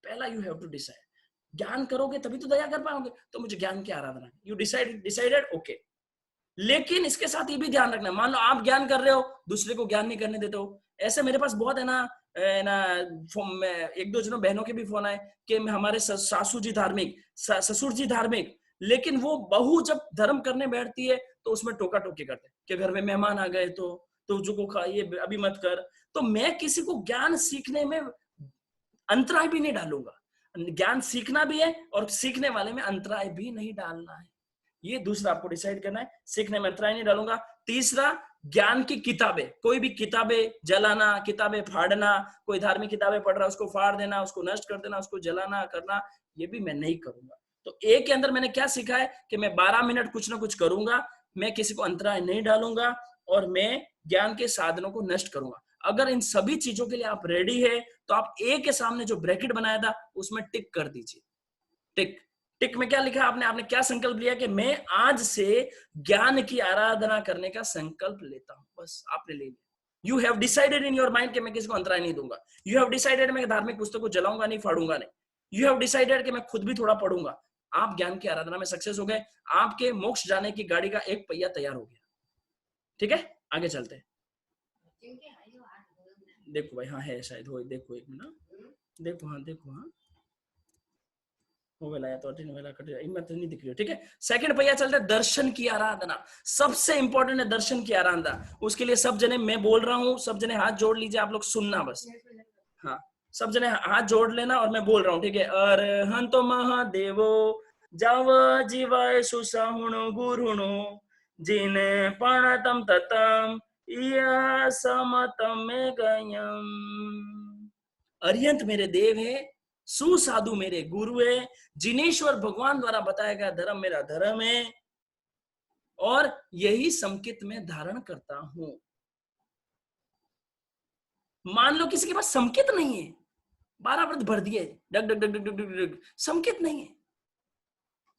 पहला यू हैव टू डिसाइड। ज्ञान करोगे तभी तो दया कर पाओगे, तो मुझे ज्ञान की आराधना। You decided, okay. लेकिन इसके साथ ये भी ध्यान रखना, मान लो आप ज्ञान कर रहे हो, दूसरे को ज्ञान नहीं करने देते हो। ऐसे मेरे पास बहुत है ना, एक दो जनों बहनों के भी फोन आए कि हमारे सासू जी धार्मिक, ससुर जी धार्मिक, लेकिन वो बहू जब धर्म करने बैठती है तो उसमें टोका टोकी करते कि घर में मेहमान आ गए तो तुझको को खाइए, अभी मत कर। तो मैं किसी को ज्ञान सीखने में अंतराय भी नहीं डालूंगा। ज्ञान सीखना भी है और सीखने वाले में अंतराय भी नहीं डालना है। ये दूसरा आपको डिसाइड करना है, सीखने में अंतराय नहीं डालूंगा। तीसरा, ज्ञान की किताबें, कोई भी किताबें जलाना, किताबें फाड़ना, कोई धार्मिक किताबें पढ़ रहा है उसको फाड़ देना, उसको नष्ट कर देना, उसको जलाना करना, ये भी मैं नहीं करूंगा। तो एक के अंदर मैंने क्या सीखा है कि मैं 12 मिनट कुछ ना कुछ करूंगा, मैं किसी को अंतराय नहीं डालूंगा और मैं ज्ञान के साधनों को नष्ट करूंगा। अगर इन सभी चीजों के लिए आप रेडी है तो आप ए के सामने जो ब्रैकेट बनाया था उसमें टिक कर दीजिए। टिक, टिक में क्या लिखा आपने? आपने क्या संकल्प लिया कि मैं आज से ज्ञान की आराधना करने का संकल्प लेता हूं। बस आपने ले लिया। You have decided in your mind कि मैं किसी को अंतराय नहीं दूंगा। यू हैव डिसाइडेड मैं धार्मिक पुस्तक को जलाऊंगा नहीं, फाड़ूंगा नहीं। यू हैव डिसाइडेड कि मैं खुद भी थोड़ा पढ़ूंगा। आप ज्ञान की आराधना में सक्सेस हो गए, आपके मोक्ष जाने की गाड़ी का एक पहिया तैयार हो गया। ठीक है, आगे चलते हैं। देखो भाई, हाँ है शायद, हो देखो एक मिनट, देखो हाँ, देखो हाँ, हो गया तो हिम्मत नहीं दिख रही। ठीक है, सेकंड पहिया चलते हैं, दर्शन की आराधना। सबसे इंपॉर्टेंट है दर्शन की आराधना। उसके लिए सब जने, मैं बोल रहा हूँ, सब जने हाथ जोड़ लीजिए, आप लोग सुनना बस। हाँ, सब जने हाथ जोड़ लेना और मैं बोल रहा हूँ। ठीक है, अरहंतो महादेवो जव जीवाय सुसहुणो गुरुणो जिन पणतम ततम या समतम में गयम। अरिहंत मेरे देव है, सुसाधु मेरे गुरु है, जिनेश्वर भगवान द्वारा बताया गया धर्म मेरा धर्म है और यही संकित में धारण करता हूं। मान लो किसी के पास संकित नहीं है, 12 व्रत भर दिए, डग डग डग डग डग डग, संकित नहीं है।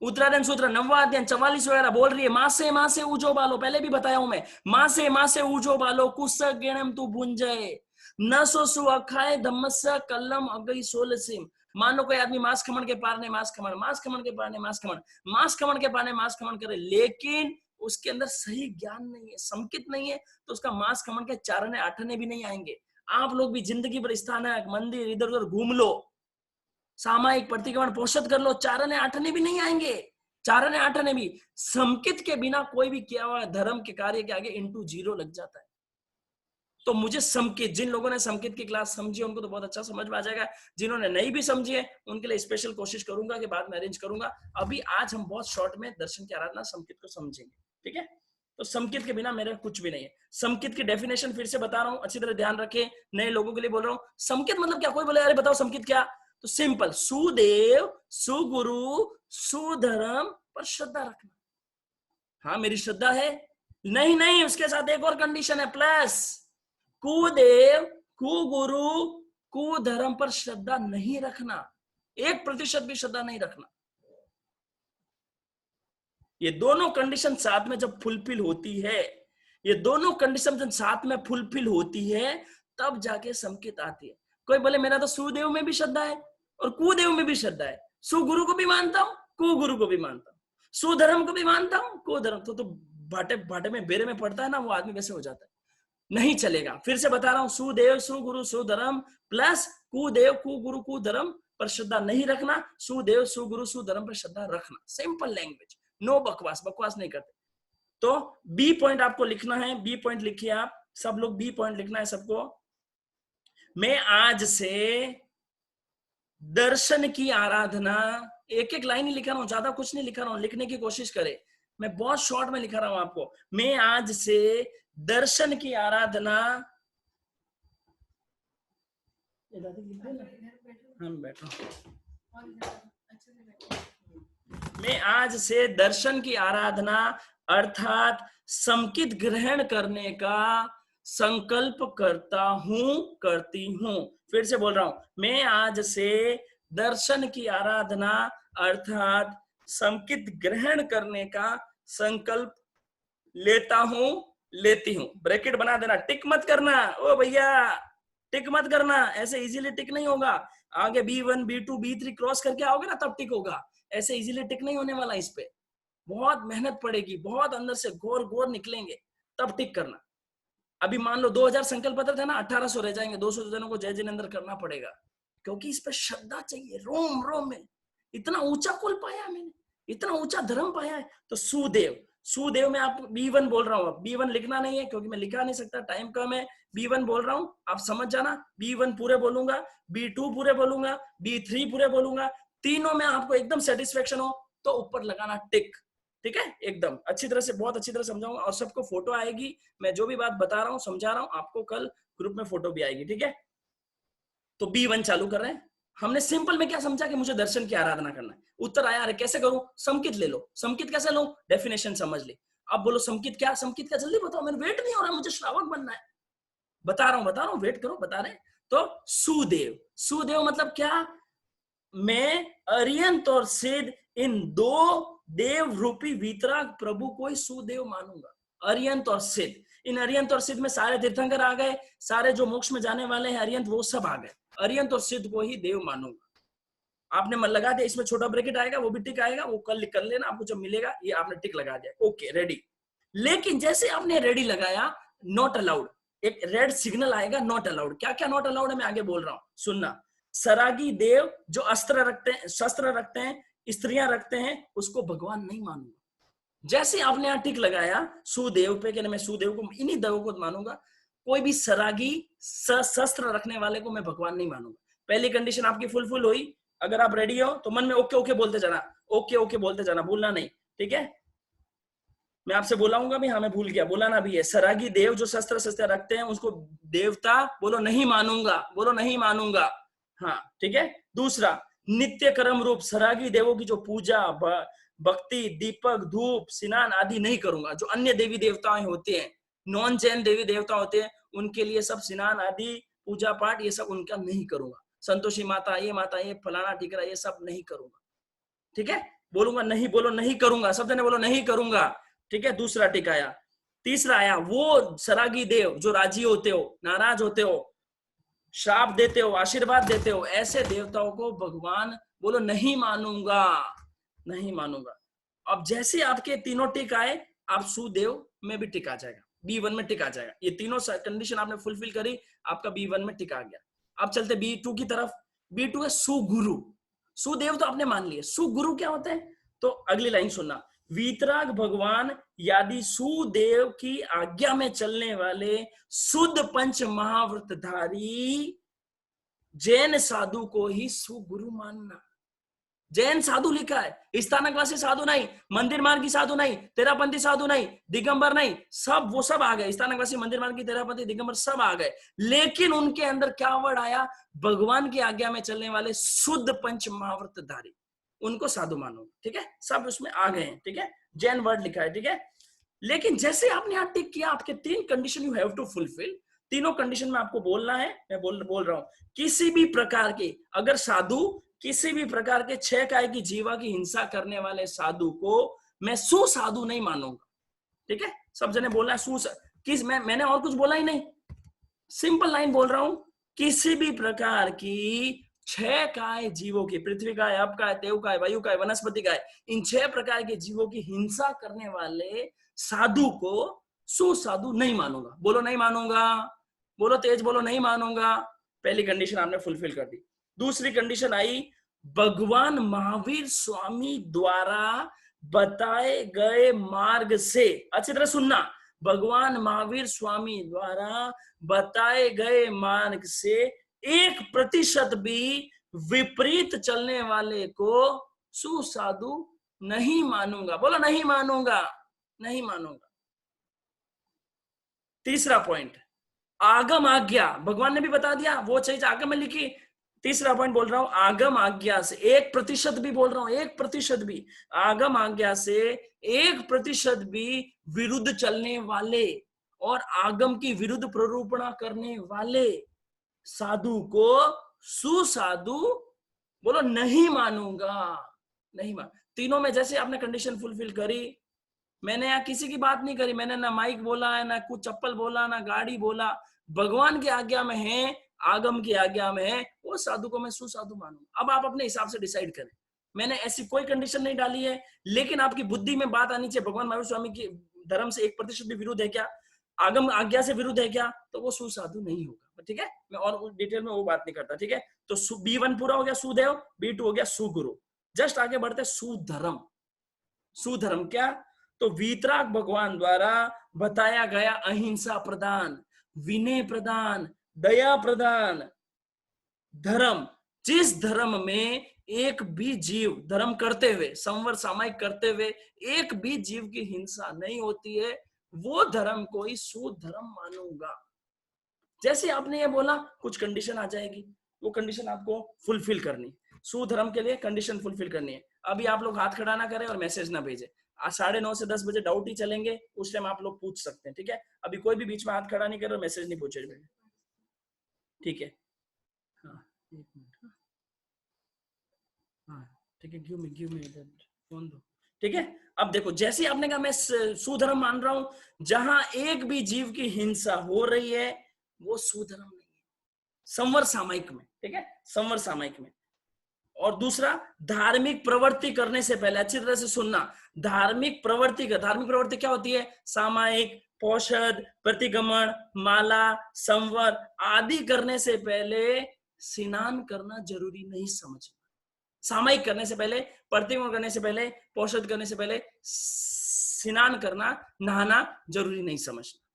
उत्तरायण सूत्र 9वां अध्याय 44 वगैरह बोल रही है, माँ से ऊजो बालो, पहले भी बताया हूं मैं, माँ से ऊजो बालो कुस गेणम तू भुंजय न सो सु अखाए धम्मस कलम अगई सोल सिम। मान लो कोई आदमी मांस खमण के पारने मांस खमण, मांस खमण के पारने मांस खमण, मांस खमण के पारने मांस खमण करे, लेकिन उसके अंदर सही ज्ञान नहीं है, संकित नहीं है, तो उसका मांस खमण के चारने आठने भी नहीं आएंगे। आप लोग भी जिंदगी भर स्थान मंदिर इधर उधर घूम लो, सामायिक प्रतिक्रमण पोषित कर लो, चारने आठने भी नहीं आएंगे। चारने आठने भी संकित के बिना कोई भी किया हुआ धर्म के कार्य के आगे इंटू जीरो लग जाता है। तो मुझे संकित, जिन लोगों ने संकित की क्लास समझी उनको तो बहुत अच्छा समझ में आ जाएगा, जिन्होंने नहीं भी समझी है उनके लिए स्पेशल कोशिश करूंगा कि बाद में अरेंज करूंगा। अभी आज हम बहुत शॉर्ट में दर्शन की आराधना संकित को समझेंगे। ठीक है, तो संकित के बिना मेरा कुछ भी नहीं है। संकित की डेफिनेशन फिर से बता रहा हूं, अच्छी तरह ध्यान रखें, नए लोगों के लिए बोल रहा हूं। संकित मतलब क्या? कोई बोले अरे बताओ संकित क्या, तो सिंपल, सुदेव सुगुरु सुधर्म पर श्रद्धा रखना। हाँ मेरी श्रद्धा है, नहीं नहीं, उसके साथ एक और कंडीशन है प्लस, कुदेव कुगुरु कुधर्म पर श्रद्धा नहीं रखना, 1% भी श्रद्धा नहीं रखना। ये दोनों कंडीशन साथ में जब फुलफिल होती है, ये दोनों कंडीशन जब साथ में फुलफिल होती है तब जाके संकेत आती है। कोई बोले मेरा तो सुदेव में भी श्रद्धा है और कुदेव में भी श्रद्धा है, सुगुरु को भी मानता हूँ, कुगुरु को भी मानता हूँ, सुधर्म को भी मानता हूँ, कुधर्म तो भाटे भाटे में बेरे में पड़ता है ना, वो आदमी वैसे हो जाता है। नहीं चलेगा। फिर से बता रहा हूं, सुदेव सुगुरु सुधर्म प्लस कुदेव कुगुरु कुधर्म पर श्रद्धा नहीं रखना, सुदेव सुगुरु सुधर्म पर श्रद्धा रखना। सिंपल लैंग्वेज, नो बकवास, बकवास नहीं करते। तो बी पॉइंट आपको लिखना है, बी पॉइंट लिखिए आप सब लोग, बी पॉइंट लिखना है सबको। मैं आज से दर्शन की आराधना, एक एक लाइन ही लिखा रहा हूं, ज्यादा कुछ नहीं लिखा रहा हूं, लिखने की कोशिश करें, मैं बहुत शॉर्ट में लिखा रहा हूं आपको। मैं आज से दर्शन की आराधना, हम बैठो, मैं आज से दर्शन की आराधना अर्थात संकित ग्रहण करने का संकल्प करता हूं, करती हूं। फिर से बोल रहा हूं, मैं आज से दर्शन की आराधना अर्थात संकित ग्रहण करने का संकल्प लेता हूं, लेती हूं। ब्रैकेट बना देना, टिक मत करना ओ भैया, टिक मत करना, ऐसे इजीली टिक नहीं होगा। आगे B1 B2 B3 क्रॉस करके आओगे ना तब टिक होगा, ऐसे इजीली टिक नहीं होने वाला। इस पे बहुत मेहनत पड़ेगी, बहुत अंदर से गोर गोर निकलेंगे तब टिक करना। अभी मान लो 2000 संकल्प पत्र थे ना, 1800 रह जाएंगे, 200 जनों को जय जिनेंद्र करना पड़ेगा, क्योंकि इस पे श्रद्धा चाहिए। रोम रोम में इतना ऊंचा कुल पाया है मैंने, इतना ऊंचा धर्म पाया है। तो सुदेव, सुदेव में आप B1 बोल रहा हूं, B1 लिखना नहीं है क्योंकि मैं लिखा नहीं सकता, टाइम कम है। B1 बोल रहा हूं, आप समझ जाना। B1 पूरे बोलूंगा, B2 पूरे बोलूंगा, B3 पूरे बोलूंगा। तीनों में आपको एकदम सेटिस्फेक्शन हो तो ऊपर लगाना टिक, ठीक है? एकदम अच्छी तरह से, बहुत अच्छी तरह समझाऊंगा और सबको फोटो आएगी। मैं जो भी बात बता रहा हूँ, समझा रहा हूँ, आपको कल ग्रुप में फोटो भी आएगी, ठीक है? तो B1 चालू कर रहे हैं। हमने सिंपल में क्या समझा कि मुझे दर्शन की आराधना करना है। उत्तर आया, अरे कैसे करूं? संकित ले लो। संकित कैसे लो? डेफिनेशन समझ ली। अब बोलो संकित क्या, संकित क्या, जल्दी बताओ, मैंने वेट नहीं हो रहा, मुझे श्रावक बनना है। बता रहा हूं, वेट करो, बता रहे हैं। तो सुदेव, सुदेव मतलब क्या? मैं अरियंत और सिद्ध इन दो देव रूपी वीतराग प्रभु को ही सुदेव मानूंगा। अरियंत और सिद्ध, इन अरियंत और सिद्ध में सारे तीर्थंकर आ गए, सारे जो मोक्ष में जाने वाले हैं अरियंत, वो सब आ गए। अरियंत और सिद्ध को ही देव मानूंगा। आपने मन लगा दिया, इसमें छोटा ब्रैकेट आएगा, वो भी टिक आएगा, वो कल कर लेना, आपको जब मिलेगा ये आपने टिक लगा दिया, ओके रेडी। लेकिन जैसे आपने रेडी लगाया, नॉट अलाउड, एक रेड सिग्नल आएगा, नॉट अलाउड। क्या क्या नॉट अलाउड है मैं आगे बोल रहा हूं, सुनना। सरागी देव जो अस्त्र रखते हैं, शस्त्र रखते हैं, स्त्रियां रखते हैं, उसको भगवान नहीं मानूंगा। जैसे आपने यहां टिक लगाया सुदेव पे कि मैं सुदेव को, इन्हीं देवों को मानूंगा, कोई भी सरागी शस्त्र रखने वाले को मैं भगवान नहीं मानूंगा। पहली कंडीशन आपकी फुलफिल हुई। अगर आप रेडी हो तो मन में ओके ओके बोलते जाना, ओके ओके बोलते जाना, भूलना नहीं, ठीक है? मैं आपसे बोलाऊंगा भी, हाँ मैं भूल गया, बोलाना भी है। सरागी देव जो शस्त्र शस्त्र रखते हैं उसको देवता बोलो नहीं मानूंगा, बोलो नहीं मानूंगा, हाँ ठीक है। दूसरा, नित्य कर्म रूप सरागी देवों की जो पूजा भक्ति, दीपक, धूप, स्नान आदि नहीं करूंगा। जो अन्य देवी देवताएं होते हैं, नॉन जैन देवी देवता होते हैं, उनके लिए सब स्नान आदि, पूजा पाठ, ये सब उनका नहीं करूंगा। संतोषी माता, ये फलाना ठिकरा, ये सब नहीं करूंगा, ठीक है? बोलूंगा नहीं, बोलो नहीं करूंगा, सब जने बोलो नहीं करूंगा, ठीक है? दूसरा टिक आया। तीसरा आया, वो सरागी देव जो राजी होते हो, नाराज होते हो, श्राप देते हो, आशीर्वाद देते हो, ऐसे देवताओं को भगवान बोलो नहीं मानूंगा, नहीं मानूंगा। अब जैसे आपके तीनों टिक आए, आप सुदेव में भी टिक आ जाएगा, B1 में टिक आ जाएगा। ये तीनों कंडीशन आपने फुलफिल करी, आपका B1 में टिक आ गया। अब चलते B2 की तरफ। B2 है सुगुरु। सुदेव तो आपने मान लिया, सुगुरु क्या होता है? तो अगली लाइन सुनना, वीतराग भगवान यदि सुदेव की आज्ञा में चलने वाले शुद्ध पंच महाव्रतधारी जैन साधु को ही सुगुरु मानना। जैन साधु लिखा है, स्थानकवासी साधु नहीं, मंदिर मार्गी साधु नहीं, तेरापंथी साधु नहीं, दिगंबर नहीं, सब वो सब आ गए। स्थानकवासी, मंदिर मार्गी, तेरापंथी, दिगंबर सब आ गए। लेकिन उनके अंदर क्या वर्ड आया? भगवान की आज्ञा में चलने वाले शुद्ध पंच महाव्रतधारी, उनको साधु मानो, ठीक है? सब उसमें आ गए हैं, ठीक है? जैन वर्ड लिखा है, ठीक है? लेकिन जैसे आपने यहां टिक किया, आपके 3 condition you have to fulfil. तीनों कंडीशन में आपको बोलना है, मैं बोल रहा हूं, किसी भी प्रकार के, अगर साधु किसी भी प्रकार के 6 काय की जीवा की हिंसा करने वाले साधु को मैं सुसाधु नहीं मानूंगा, ठीक है? सब जने बोलना है मैंने और कुछ बोला ही नहीं, सिंपल लाइन बोल रहा हूं, किसी भी प्रकार की 6 काय जीवों की, पृथ्वी का है, अप का है, तेव का है, वायु का है, वनस्पति का है, इन 6 प्रकार के जीवों की हिंसा करने वाले साधु को सुसाधु नहीं मानूंगा। बोलो नहीं मानूंगा, बोलो तेज बोलो, नहीं मानूंगा। पहली कंडीशन आपने फुलफिल कर दी। दूसरी कंडीशन आई, भगवान महावीर स्वामी द्वारा बताए गए मार्ग से, अच्छी तरह सुनना, भगवान महावीर स्वामी द्वारा बताए गए मार्ग से 1% भी विपरीत चलने वाले को सुसाधु नहीं मानूंगा। बोलो नहीं मानूंगा, नहीं मानूंगा। तीसरा पॉइंट, आगम आज्ञा, भगवान ने भी बता दिया, वो चीज आगम में लिखी। तीसरा पॉइंट बोल रहा हूं, आगम आज्ञा से 1% भी, बोल रहा हूं 1% भी, आगम आज्ञा से 1% भी विरुद्ध चलने वाले और आगम की विरुद्ध प्ररूपणा करने वाले साधु को सुसाधु, बोलो नहीं मानूंगा, नहीं मान। तीनों में जैसे आपने कंडीशन फुलफिल करी, मैंने यहाँ किसी की बात नहीं करी, मैंने ना माइक बोला है, ना कुछ चप्पल बोला, ना गाड़ी बोला, भगवान की आज्ञा में है, आगम की आज्ञा में है, वो साधु को मैं सुसाधु मानूंगा। अब आप अपने हिसाब से डिसाइड करें, मैंने ऐसी कोई कंडीशन नहीं डाली है, लेकिन आपकी बुद्धि में बात आनी चाहिए, भगवान महावीर स्वामी की धर्म से 1% भी विरुद्ध है क्या, आगम आज्ञा से विरुद्ध है क्या, तो वो सुसाधु नहीं होगा। ठीक है, मैं और डिटेल में वो बात नहीं करता। ठीक है, तो B1 पूरा हो गया, सुदेव, B2 हो गया सुगुरु। जस्ट आगे बढ़ते सुधर्म। सुधर्म क्या, तो वीतराग भगवान द्वारा बताया गया अहिंसा प्रदान, विनय प्रदान, दया प्रदान धर्म, जिस धर्म में एक भी जीव धर्म करते हुए, संवर सामायिक करते हुए एक भी जीव की हिंसा नहीं होती है, वो धर्म को ही सुधर्म मानूंगा। जैसे आपने ये बोला, कुछ कंडीशन आ जाएगी, वो कंडीशन आपको फुलफिल करनी, सुधर्म के लिए कंडीशन फुलफिल करनी है। अभी आप लोग हाथ खड़ा ना करें और मैसेज ना भेजे, 9:30 से 10 बजे डाउट ही चलेंगे, उस टाइम आप लोग पूछ सकते हैं। ठीक है, अभी कोई भी बीच में हाथ खड़ा नहीं करे और मैसेज नहीं पूछे। ठीक है, हाँ एक मिनट, हाँ ठीक है, गिव मी दैट फोन दो। ठीक है, अब देखो, जैसे आपने कहा मैं सुधर्म मान रहा हूं, जहां एक भी जीव की हिंसा हो रही है वो सुधर्म नहीं है, संवर सामायिक में। ठीक है, संवर सामायिक में। और दूसरा, धार्मिक प्रवृत्ति करने से पहले अच्छी तरह से सुनना, धार्मिक प्रवृत्ति क्या होती है, सामायिक, पौषध, प्रतिगमन, माला, संवर आदि करने से पहले स्नान करना जरूरी नहीं समझना। सामायिक करने से पहले, प्रतिगमन करने से पहले, पौषध करने से पहले स्नान करना, नहाना जरूरी नहीं समझना।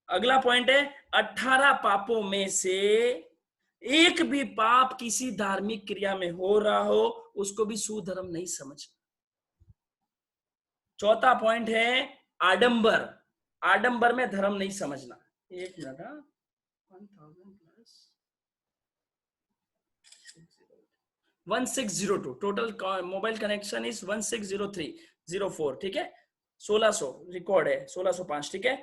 अगला पॉइंट है, 18 पापों में से एक भी पाप किसी धार्मिक क्रिया में हो रहा हो उसको भी सुधर्म नहीं समझना। चौथा पॉइंट है आडंबर, आडंबर में धर्म नहीं समझना। एक minute, 1602 total mobile connection is 160304। ठीक है, 1600 रिकॉर्ड है, 1605। ठीक है,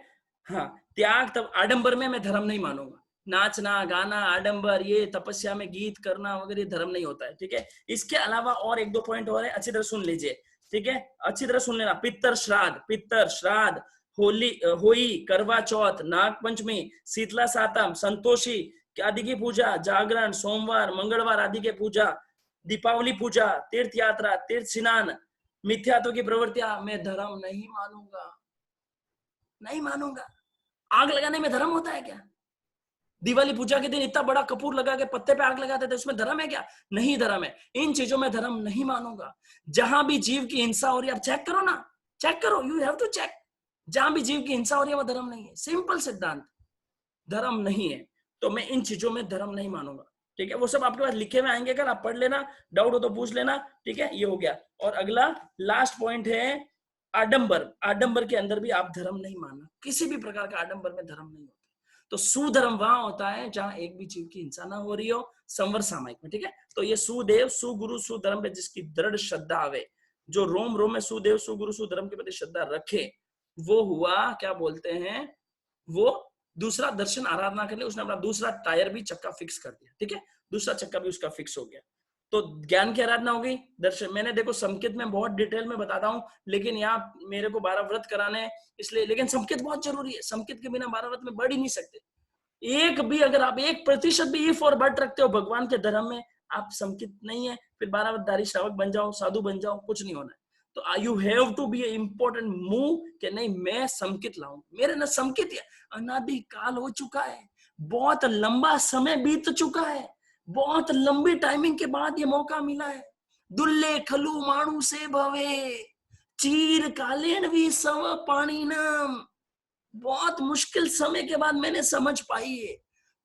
हाँ, त्याग तब आडंबर में मैं धर्म नहीं मानूंगा, नाचना गाना आडंबर, ये तपस्या में गीत करना वगैरह धर्म नहीं होता है। ठीक है, इसके अलावा और 1-2 पॉइंट और है, अच्छी तरह सुन लीजिए। ठीक है, अच्छी तरह सुन लेना, पितर श्राद्ध, होली, होई, करवा चौथ, नाग पंचमी, शीतला सातम, संतोषी आदि की पूजा, जागरण, सोमवार, मंगलवार आदि के पूजा, दीपावली पूजा, तीर्थ यात्रा, तीर्थ स्नान, मिथ्यात्व की प्रवृत्तियां मैं धर्म नहीं मानूंगा, नहीं मानूंगा। आग लगाने में धर्म होता है क्या? दिवाली पूजा के दिन इतना बड़ा कपूर लगा के पत्ते पे आग लगाते थे, उसमें धर्म है क्या? नहीं धर्म है। इन चीजों में धर्म नहीं मानूंगा। जहां भी जीव की हिंसा हो रही है, आप चेक करो ना, चेक करो, यू हैव टू चेक। जहां भी जीव की हिंसा हो रही है वो धर्म नहीं है, सिंपल सिद्धांत, धर्म नहीं है। तो मैं इन चीजों में धर्म नहीं मानूंगा। ठीक है, वो सब आपके पास लिखे में आएंगे, अगर आप पढ़ लेना, डाउट हो तो पूछ लेना। ठीक है, ये हो गया। और अगला लास्ट पॉइंट है आडंबर, आडंबर के अंदर भी आप धर्म नहीं मानना, किसी भी प्रकार का आडंबर में धर्म नहीं होता। तो सुधर्म वहां होता है जहां एक भी जीव की हिंसा ना हो रही हो, संवर सामायिक में। ठीक है, तो ये सुदेव, सुगुरु, सुधर्म पे जिसकी दृढ़ श्रद्धा आवे, जो रोम रोम में सुदेव, सुगुरु, सुधर्म के प्रति श्रद्धा रखे, वो हुआ, क्या बोलते हैं, वो दूसरा दर्शन आराधना करने, उसने अपना दूसरा टायर भी चक्का फिक्स कर दिया। ठीक है, दूसरा चक्का भी उसका फिक्स हो गया। तो ज्ञान की आराधना हो गई। दर्शन, मैंने देखो संकेत में बहुत डिटेल में बताता हूँ, लेकिन यहाँ मेरे को 12 व्रत कराने हैं इसलिए, लेकिन संकेत बहुत जरूरी है, संकेत के बिना 12 व्रत में बढ़ ही नहीं सकते। एक भी अगर आप 1% भी इफ और बट रखते हो भगवान के धर्म में, आप संकेत नहीं है, फिर 12 व्रतधारी श्रावक बन जाओ, साधु बन जाओ, कुछ नहीं होना है। तो you have to be important move कि नहीं मैं संकेत लाऊं। मेरे ना संकेत अनादि काल हो चुका है, बहुत लंबा समय बीत चुका है, बहुत लंबी टाइमिंग के बाद ये मौका मिला है। दुल्ले खलु माणु से भवे चीर कालेन भी सव पानी नाम। बहुत मुश्किल समय के बाद मैंने समझ पाई है।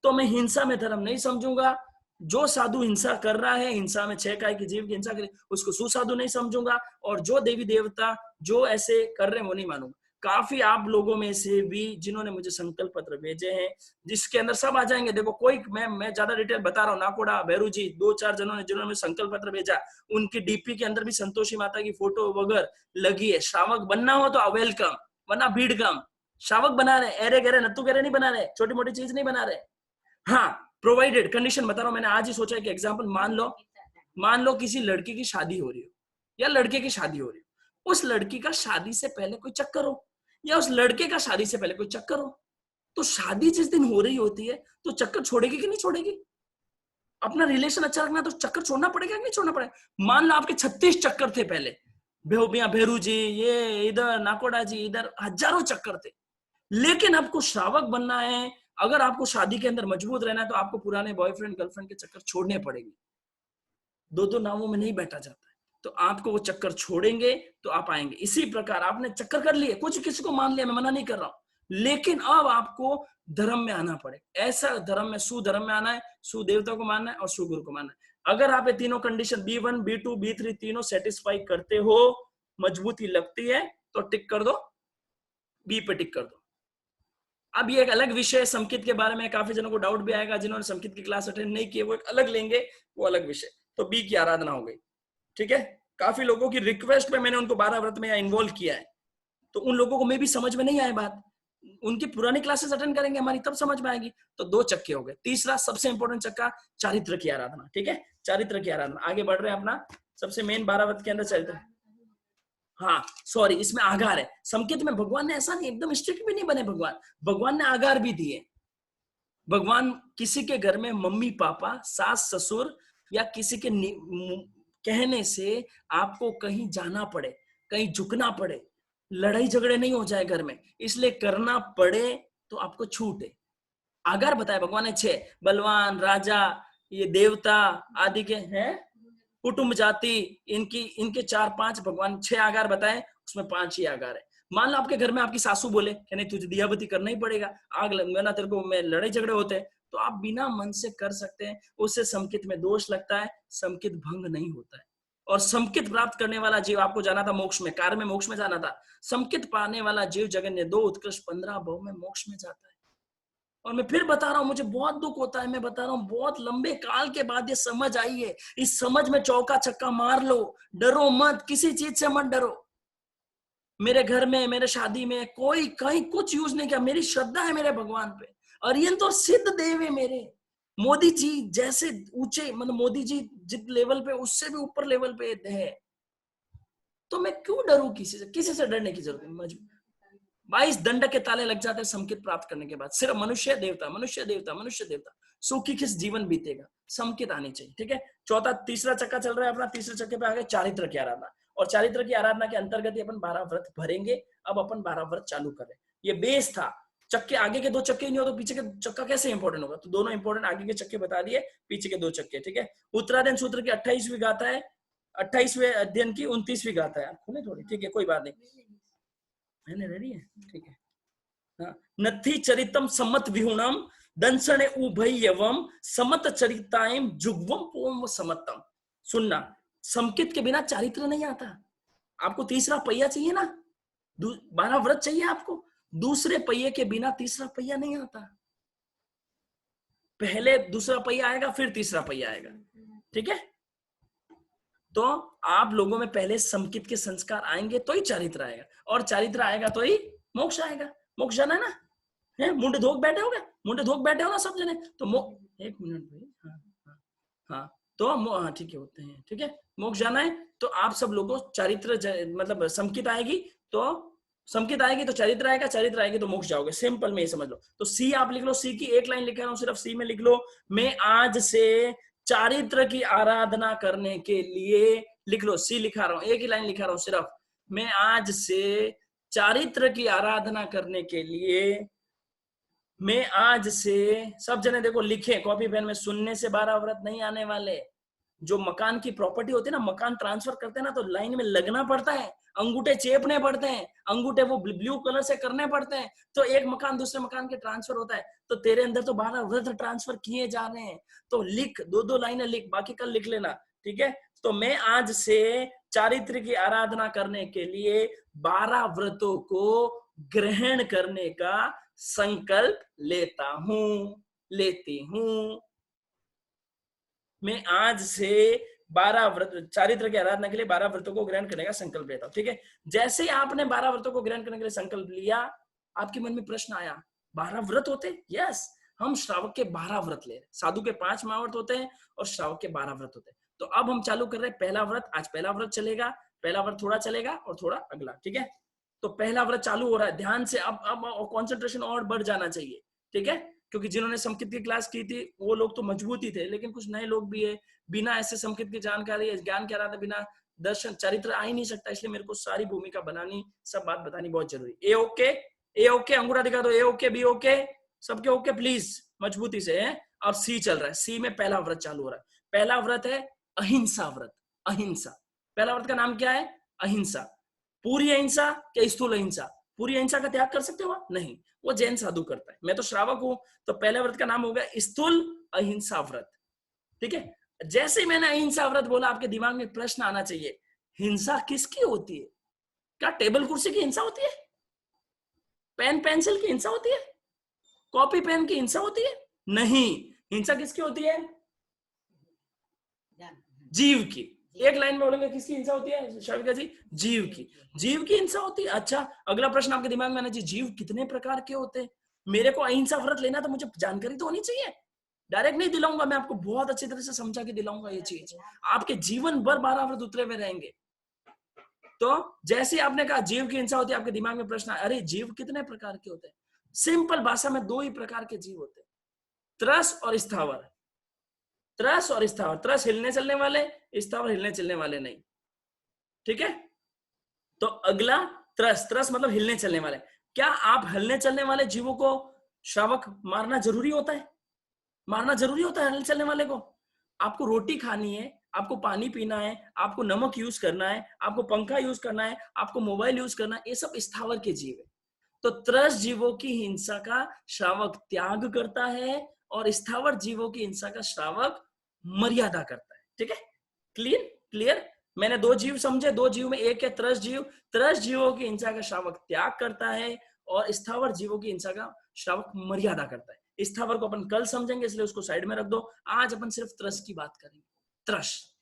तो मैं हिंसा में धर्म नहीं समझूंगा। जो साधु हिंसा कर रहा है, हिंसा में 6 काय की जीव की हिंसा करे, उसको सुसाधु नहीं समझूंगा। और जो देवी देवता जो ऐसे कर रहे हैं वो नहीं मानूंगा। काफी आप लोगों में से भी जिन्होंने मुझे संकल्प पत्र भेजे हैं, जिसके अंदर सब आ जाएंगे। देखो कोई मैं ज्यादा डिटेल बता रहा हूँ, नाकोड़ा भैरू जी 2-4 जनों ने जिन्होंने संकल्प पत्र भेजा, उनकी डीपी के अंदर भी संतोषी माता की फोटो वगैरह लगी है। श्रावक बनना हो तो वेलकम, वरना भीड़ कम। श्रावक बना रहे, एरे गहरे नत्तू गहरे नहीं बना रहे, छोटी मोटी चीज नहीं बना रहे। हाँ, प्रोवाइडेड कंडीशन बता रहा हूं। मैंने आज ही सोचा है कि एग्जांपल मान लो किसी लड़की की शादी हो रही हो या लड़के की शादी हो रही हो, उस लड़की का शादी से पहले कोई चक्कर हो या उस लड़के का शादी से पहले कोई चक्कर हो, तो शादी जिस दिन हो रही होती है तो चक्कर छोड़ेगी कि नहीं छोड़ेगी? अपना रिलेशन अच्छा रखना तो चक्कर छोड़ना पड़ेगा कि नहीं छोड़ना पड़ेगा? मान लो आपके 36 चक्कर थे पहले, भैरू जी, ये इधर नाकोड़ा जी, इधर हजारों चक्कर थे, लेकिन आपको श्रावक बनना है, अगर आपको शादी के अंदर मजबूत रहना है, तो आपको पुराने बॉयफ्रेंड गर्लफ्रेंड के चक्कर छोड़ने पड़ेंगे। 2-2 नावों में नहीं बैठा जाता है, तो आपको वो चक्कर छोड़ेंगे तो आप आएंगे। इसी प्रकार आपने चक्कर कर लिए, कुछ किसी को मान लिया, मैं मना नहीं कर रहा हूं, लेकिन अब आपको धर्म में आना पड़े। ऐसा धर्म में, सुधर्म में आना है, सुदेवता को मानना है और सुगुरु को मानना है। अगर आप ये तीनों कंडीशन B1 B2 B3 तीनों सेटिस्फाई करते हो, मजबूती लगती है, तो टिक कर दो, बी पे टिक कर दो। अब ये एक अलग विषय है, संकेत के बारे में काफी जनों को डाउट भी आएगा, जिन्होंने संकेत की क्लास अटेंड नहीं की वो एक अलग लेंगे, वो अलग विषय। तो बी की आराधना हो गई, ठीक है। काफी लोगों की रिक्वेस्ट पे मैंने उनको 12 व्रत में इन्वॉल्व किया है, तो उन लोगों को मे भी समझ में नहीं आए बात, उनकी पुरानी क्लासेस अटेंड करेंगे हमारी, तब समझ में आएगी। तो 2 चक्के हो गए। तीसरा सबसे इंपॉर्टेंट चक्का, चारित्र की आराधना, ठीक है। चारित्र की आराधना, आगे बढ़ रहे हैं अपना सबसे मेन 12 व्रत के अंदर चलते हैं। हाँ सॉरी, इसमें आगार है। संकेत में भगवान ने ऐसा नहीं, एकदम स्ट्रिक्ट भी नहीं बने भगवान, भगवान ने आगार भी दिए। भगवान किसी के घर में मम्मी पापा सास ससुर या किसी के कहने से आपको कहीं जाना पड़े, कहीं झुकना पड़े, लड़ाई झगड़े नहीं हो जाए घर में, इसलिए करना पड़े तो आपको छूट है। आगार बताया भगवान ने 6, बलवान, राजा, ये देवता आदि के हैं, कुटुंब जाति, इनके 4-5 भगवान 6 आगार बताए, उसमें 5 ही आगार है। मान लो आपके घर में आपकी सासू बोले कि नहीं तुझे दियाबती करना ही पड़ेगा, आग लगना तेरे को, में लड़ाई झगड़े होते हैं, तो आप बिना मन से कर सकते हैं, उससे संकेत में दोष लगता है, संकेत भंग नहीं होता है। और संकेत प्राप्त करने वाला जीव, आपको जाना था मोक्ष में, कार में मोक्ष में जाना था, संकेत पाने वाला जीव जगन ने 2 उत्कृष्ट 15 भव में मोक्ष में जाता है। और मैं फिर बता रहा हूं, मुझे बहुत दुख होता है, मैं बता रहा हूं, बहुत लंबे काल के बाद ये समझ आई है। इस समझ में चौका छक्का मार लो, डरो मत, किसी चीज से मत डरो। मेरे घर में, मेरे शादी में कोई कहीं कुछ यूज नहीं किया, मेरी श्रद्धा है मेरे भगवान पे। अरियंत तो सिद्ध देव है मेरे। मोदी जी जैसे ऊंचे, मतलब मोदी जी जिस लेवल पे, उससे भी ऊपर लेवल पे है, तो मैं क्यों डरूं किसी से? किसी से डरने की जरूरत नहीं। 22 दंड के ताले लग जाते हैं संकेत प्राप्त करने के बाद। सिर्फ मनुष्य देवता, मनुष्य देवता, मनुष्य देवता, सुखी किस जीवन बीतेगा, संकेत आनी चाहिए, ठीक है। तीसरा चक्का चल रहा है अपना, तीसरे चक्के पे आ गए चारित्र की आराधना। और चारित्र की आराधना के अंतर्गत अपन 12 व्रत भरेंगे। अब अपन 12 व्रत चालू करें, ये बेस था। चक्के आगे के 2 चक्के नहीं हो तो पीछे के चक्का कैसे इंपॉर्टेंट होगा? तो दोनों इंपॉर्टेंट आगे के चक्के बता दिए, पीछे के 2 चक्के, ठीक है। उत्तरायण सूत्र की 28वीं गाथा है, 28वें अध्ययन की 29वीं गाथा है। खुले थोड़ी, ठीक है, कोई बात नहीं, मैंने रेडी है, ठीक है। हाँ, नथी चरितम समत विहुणम दंसने उभयवम समत चरितायम जुगवम पोम समतम। सुनना, संकेत के बिना चारित्र नहीं आता। आपको तीसरा पहिया चाहिए ना, 12 व्रत चाहिए आपको, दूसरे पहिए के बिना तीसरा पहिया नहीं आता। पहले दूसरा पहिया आएगा, फिर तीसरा पहिया आएगा, ठीक है। तो आप लोगों में पहले संकेत के संस्कार आएंगे तो ही चारित्र आएगा, और चारित्र आएगा तो ही मोक्ष आएगा। मोक्ष जाना है ना, है मुंडे धोक बैठे हो गए, मुंडे धोक बैठे हो ना सब जने, तो एक मिनट भाई, हाँ, हाँ, हाँ, तो हाँ ठीक है होते हैं, ठीक है। मोक्ष जाना है तो आप सब लोगों को चारित्र मतलब समकित आएगी तो समकित आएगी तो चरित्र आएगा, चरित्र आएगी तो मोक्ष जाओगे। सिंपल में ये समझ लो। तो सी आप लिख लो, सी की एक लाइन लिख रहा हूं, सिर्फ सी में लिख लो, मैं आज से चारित्र की आराधना करने के लिए, लिख लो सी लिखा रहा हूं, एक ही लाइन लिखा रहा हूं सिर्फ, मैं आज से चारित्र की आराधना करने के लिए, मैं आज से, सब जने देखो लिखे कॉपी पेन में, सुनने से 12 व्रत नहीं आने वाले। जो मकान की प्रॉपर्टी होती है ना, मकान ट्रांसफर करते हैं ना तो लाइन में लगना पड़ता है, अंगूठे चेपने पड़ते हैं, अंगूठे वो ब्लू कलर से करने पड़ते हैं, तो एक मकान दूसरे मकान के ट्रांसफर होता है। तो तेरे अंदर तो 12 व्रत ट्रांसफर किए जा रहे हैं, तो लिख, दो दो लाइनें लिख, बाकी कल लिख लेना, ठीक है। तो मैं आज से चारित्र की आराधना करने के लिए 12 व्रतों को ग्रहण करने का संकल्प लेता हूं, लेती हूं। मैं आज से 12 व्रत, चारित्र की आराधना के लिए 12 व्रतों को ग्रहण करने का संकल्प लेता हूं, ठीक है। जैसे ही आपने 12 व्रतों को ग्रहण करने के लिए संकल्प लिया, आपके मन में प्रश्न आया 12 व्रत होते? यस, हम श्रावक के 12 व्रत ले रहे, साधु के 5 महाव्रत होते हैं और श्रावक के 12 व्रत होते हैं। तो अब हम चालू कर रहे हैं पहला व्रत। आज पहला व्रत चलेगा, पहला व्रत थोड़ा चलेगा और थोड़ा अगला, ठीक है। तो पहला व्रत चालू हो रहा है, ध्यान से। अब कॉन्सेंट्रेशन और बढ़ जाना चाहिए, ठीक है, क्योंकि जिन्होंने संस्कृत की क्लास की थी वो लोग तो मजबूत ही थे, लेकिन कुछ नए लोग भी है, बिना ऐसे संस्कृत की जानकारी, ज्ञान के आधार बिना दर्शन चरित्र आ ही नहीं सकता, इसलिए मेरे को सारी भूमिका बनानी, सब बात बतानी बहुत जरूरी। ए ओके, ए ओके, अंगूठा दिखा दो, ए ओके, बी ओके, सबके ओके प्लीज, मजबूती से है। अब सी चल रहा है, सी में पहला व्रत चालू हो रहा है। पहला व्रत है अहिंसा व्रत, अहिंसा। पहला व्रत का नाम क्या है? अहिंसा। पूरी अहिंसा क्या स्थूल अहिंसा? पूरी अहिंसा का त्याग कर सकते हो? नहीं, वो जैन साधु करता है, मैं तो श्रावक हूं। तो पहले व्रत का नाम होगा स्थूल अहिंसा व्रत, ठीक है। जैसे ही मैंने अहिंसा व्रत बोला, आपके दिमाग में प्रश्न आना चाहिए, हिंसा किसकी होती है? क्या टेबल कुर्सी की हिंसा होती है? पेन पेंसिल की हिंसा होती है? कॉपी पेन की हिंसा होती है? नहीं, हिंसा किसकी होती है? जीव की। एक लाइन में बोलेंगे किसकी हिंसा होती है शाविका जी? जीव की, जीव की हिंसा होती है। अच्छा, अगला प्रश्न आपके दिमाग में आना चाहिए, जीव कितने प्रकार के होते हैं? मेरे को अहिंसा व्रत लेना तो मुझे जानकारी तो होनी चाहिए, डायरेक्ट नहीं दिलाऊंगा, मैं आपको बहुत अच्छी तरह से समझा के दिलाऊंगा ये चीज, आपके जीवन भर 12 व्रत उतरे हुए रहेंगे। तो जैसे आपने कहा जीव की हिंसा होती है, आपके दिमाग में प्रश्न, अरे जीव कितने प्रकार के होते हैं? सिंपल भाषा में 2 ही प्रकार के जीव होते हैं, त्रस और स्थावर। त्रस और स्थावर, त्रस हिलने चलने वाले, स्थावर हिलने चलने वाले नहीं, ठीक है। तो अगला त्रस, त्रस मतलब हिलने चलने वाले। क्या आप हिलने चलने वाले जीवों को श्रावक मारना जरूरी होता है? मारना जरूरी होता है हिलने चलने वाले को? आपको रोटी खानी है, आपको पानी पीना है, आपको नमक यूज करना है, आपको पंखा यूज करना है, आपको मोबाइल यूज करना है, ये सब स्थावर के जीव है। तो त्रस जीवों की हिंसा का श्रावक त्याग करता है और स्थावर जीवों की हिंसा का श्रावक मर्यादा करता है, ठीक है। क्लियर? क्लियर? मैंने 2 जीव समझे, 2 जीव में एक है त्रस जीव, त्रस जीवों की हिंसा का श्रावक त्याग करता है और स्थावर जीवों की हिंसा का श्रावक मर्यादा करता है। स्थावर को अपन कल समझेंगे, इसलिए उसको साइड में रख दो। आज अपन सिर्फ त्रस की बात करेंगे। त्रस,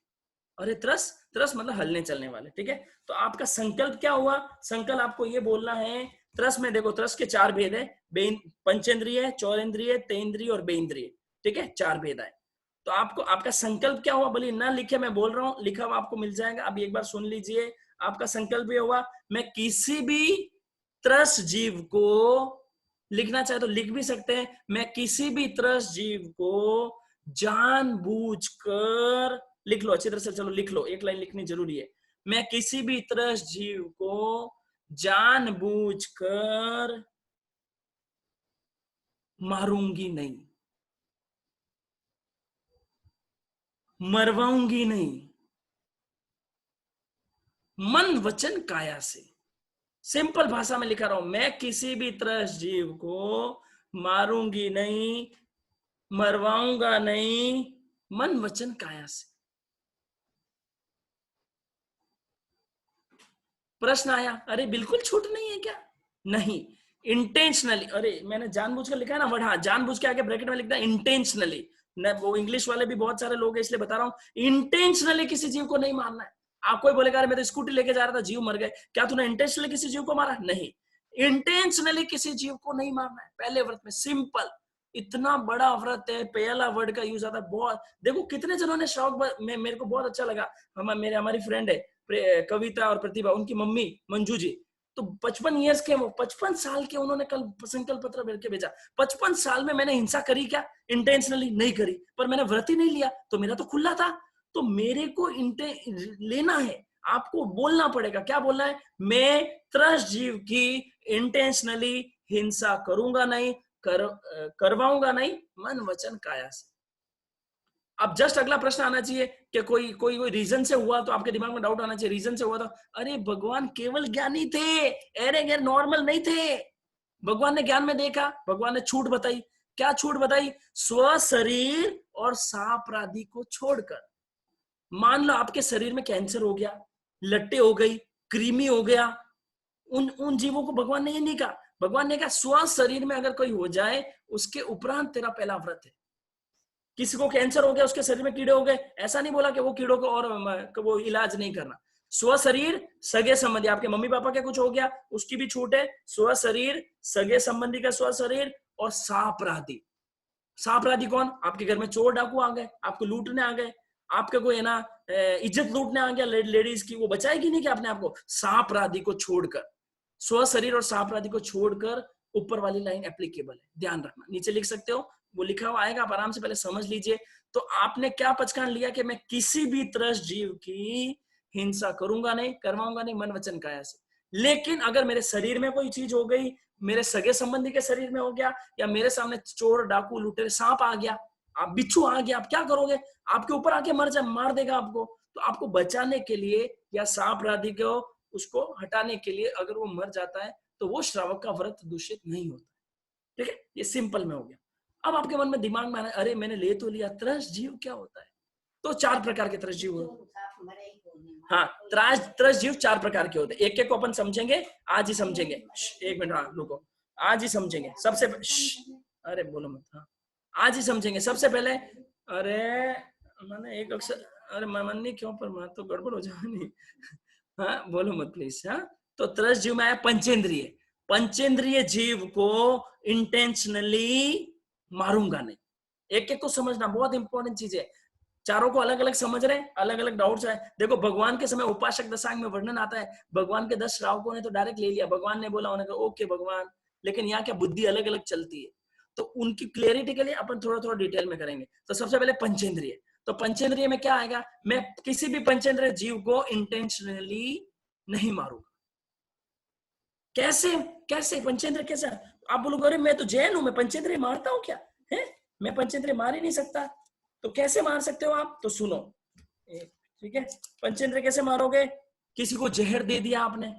अरे त्रस, त्रस मतलब हलने चलने वाले, ठीक है। तो आपका संकल्प क्या हुआ? संकल्प आपको ये बोलना है, त्रस में देखो, त्रस के 4 भेद है, पंचेंद्रिय, चौरेंद्रिय, तेंद्रिय और बेंद्रिय, ठीक है, 4 भेद है। तो आपको, आपका संकल्प क्या हुआ? भले ना लिखे, मैं बोल रहा हूं, लिखा हुआ आपको मिल जाएगा, अब एक बार सुन लीजिए। आपका संकल्प ये हुआ, मैं किसी भी त्रस जीव को, लिखना चाहे तो लिख भी सकते हैं, मैं किसी भी त्रस जीव को जानबूझकर, लिख लो अच्छी तरह से, चलो लिख लो, एक लाइन लिखनी जरूरी है। मैं किसी भी त्रस जीव को जानबूझकर मारूंगी नहीं, मरवाऊंगी नहीं, मन वचन काया से। सिंपल भाषा में लिखा रहा हूं, मैं किसी भी त्रस जीव को मारूंगी नहीं, मरवाऊंगा नहीं, मन वचन काया से। प्रश्न आया, अरे बिल्कुल छूट नहीं है क्या? नहीं, इंटेंशनली, अरे मैंने जानबूझकर लिखा है ना वर्ड, हाँ जानबूझ के आगे ब्रैकेट में लिखना इंटेंशनली, न वो इंग्लिश वाले भी बहुत सारे लोग हैं इसलिए बता रहा हूं, इंटेंशनली किसी जीव को नहीं मारना है। आप कोई बोलेगा, अरे मैं तो स्कूटी लेके जा रहा था, जीव मर गए, क्या तूने इंटेंशनली किसी जीव को मारा? नहीं, इंटेंशनली किसी जीव को नहीं मारना है पहले व्रत में, सिंपल। इतना बड़ा व्रत है, पहला वर्ड का यूज आता है बहुत। देखो कितने जनों ने श्रावक में, मेरे को बहुत अच्छा लगा। हमारी फ्रेंड है कविता और प्रतिभा, उनकी मम्मी मंजू जी, तो 55 ईयर्स के, वो 55 साल के, उन्होंने कल संकल्प पत्र भर के भेजा। 55 साल में मैंने हिंसा करी क्या? इंटेंशनली नहीं करी, पर मैंने व्रत ही नहीं लिया, तो मेरा तो खुला था। तो मेरे को लेना है, आपको बोलना पड़ेगा। क्या बोलना है? मैं त्रस्त जीव की इंटेंशनली हिंसा करूंगा नहीं, करवाऊंगा नहीं, मन वचन काया से। अब जस्ट अगला प्रश्न आना चाहिए कि कोई कोई कोई रीजन से हुआ, तो आपके दिमाग में डाउट आना चाहिए, रीजन से हुआ तो अरे भगवान केवल ज्ञानी थे, अरे गैर नॉर्मल नहीं थे। भगवान ने ज्ञान में देखा, भगवान ने छूट बताई। क्या छूट बताई? स्व शरीर और सापराधी को छोड़कर। मान लो आपके शरीर में कैंसर हो गया, लट्टे हो गई, कृमि हो गया, उन उन जीवों को भगवान ने ये नहीं कहा। भगवान ने कहा स्व शरीर में अगर कोई हो जाए, उसके उपरांत तेरा पहला व्रत है। किसी को कैंसर हो गया, उसके शरीर में कीड़े हो गए, ऐसा नहीं बोला कि वो कीड़ों को और वो इलाज नहीं करना। स्व शरीर, सगे संबंधी, आपके मम्मी पापा के कुछ हो गया, उसकी भी छूट है। स्व शरीर, सगे संबंधी का स्व शरीर, और सापराधी। सापराधी कौन? आपके घर में चोर डाकू आ गए, आपको लूटने आ गए, आपके कोई है ना इज्जत लूटने आ गया लेडीज की, वो बचाएगी नहीं कि आपने आपको? सापराधी को छोड़कर, स्व शरीर और सापराधी को छोड़कर ऊपर वाली लाइन एप्लीकेबल है, ध्यान रखना। नीचे लिख सकते हो, वो लिखा हुआ आएगा, आप आराम से पहले समझ लीजिए। तो आपने क्या पचकान लिया कि मैं किसी भी त्रस्त जीव की हिंसा करूंगा नहीं, करवाऊंगा नहीं, मन वचन काया से। लेकिन अगर मेरे शरीर में कोई चीज हो गई, मेरे सगे संबंधी के शरीर में हो गया, या मेरे सामने चोर डाकू लुटेरे सांप आ गया, आप बिच्छू आ गया, आप क्या करोगे? आपके ऊपर आके मार देगा आपको। तो आपको बचाने के लिए या सापराधी को उसको हटाने के लिए, अगर वो मर जाता है तो वो श्रावक का व्रत दूषित नहीं होता। ठीक है, ये सिंपल में हो गया। अब आपके मन में दिमाग में आना, अरे मैंने ले तो लिया, त्रस्त जीव क्या होता है? तो 4 प्रकार के त्रस्त जीव होते। हाँ, त्रस्त जीव 4 प्रकार के होते हैं। एक एक को अपन समझेंगे, आज ही समझेंगे। एक मिनट, हाँ रुको, आज ही समझेंगे। सबसे अरे बोलो मत, हाँ आज ही समझेंगे। सबसे पहले, अरे मैंने एक अक्षर, अरे मन नहीं क्यों, पर मैं तो गड़बड़ हो जाएगी। हाँ बोलो मत प्लीज। हाँ, तो त्रस्त जीव में आया पंचेंद्रिय। पंचेंद्रिय जीव को इंटेंशनली मारूंगा नहीं। एक एक को समझना बहुत इंपॉर्टेंट चीज है। चारों को अलग अलग समझ रहे, अलग अलग डाउट्स है। देखो भगवान के समय उपासक दशांग में वर्णन आता है, भगवान के 10 श्रावकों ने तो डायरेक्ट ले लिया, भगवान ने बोला, उन्होंने कहा ओके भगवान, लेकिन यहाँ क्या बुद्धि अलग अलग चलती है, तो उनकी क्लियरिटी के लिए अपन थोड़ा थोड़ा डिटेल में करेंगे। तो सबसे पहले पंचेंद्रिय। तो पंचेंद्रिय में क्या आएगा? मैं किसी भी पंचेंद्रिय जीव को इंटेंशनली नहीं मारूंगा। कैसे? कैसे पंचेंद्रिय कैसे? आप बोलोगे अरे मैं तो जैन हूं, मैं पंचेंद्रिय मारता हूं क्या? है, मैं पंचेंद्रिय मार ही नहीं सकता। तो कैसे मार सकते हो आप? तो सुनो, ठीक है, पंचेंद्रिय कैसे मारोगे? किसी को जहर दे दिया आपने,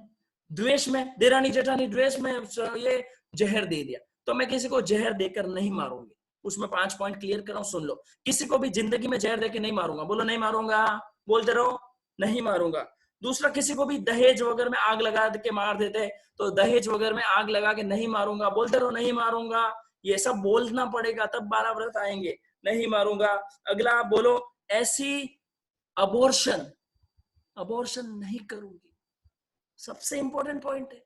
द्वेष में, देरानी जेठानी द्वेष में ये जहर दे दिया, तो मैं किसी को जहर देकर नहीं मारूंगी। उसमें 5 पॉइंट क्लियर कर रहा हूं, सुन लो। किसी को भी जिंदगी में जहर देकर नहीं मारूंगा। बोलो नहीं मारूंगा, बोलते रहो, नहीं मारूंगा। दूसरा, किसी को भी दहेज वगैरह में आग लगा के मार देते, तो दहेज वगैरह में आग लगा के नहीं मारूंगा। बोलते रहो नहीं मारूंगा, ये सब बोलना पड़ेगा, तब 12 व्रत आएंगे। नहीं मारूंगा। अगला आप बोलो, ऐसी अबॉर्शन, अबॉर्शन नहीं करूंगी। सबसे इंपॉर्टेंट पॉइंट है,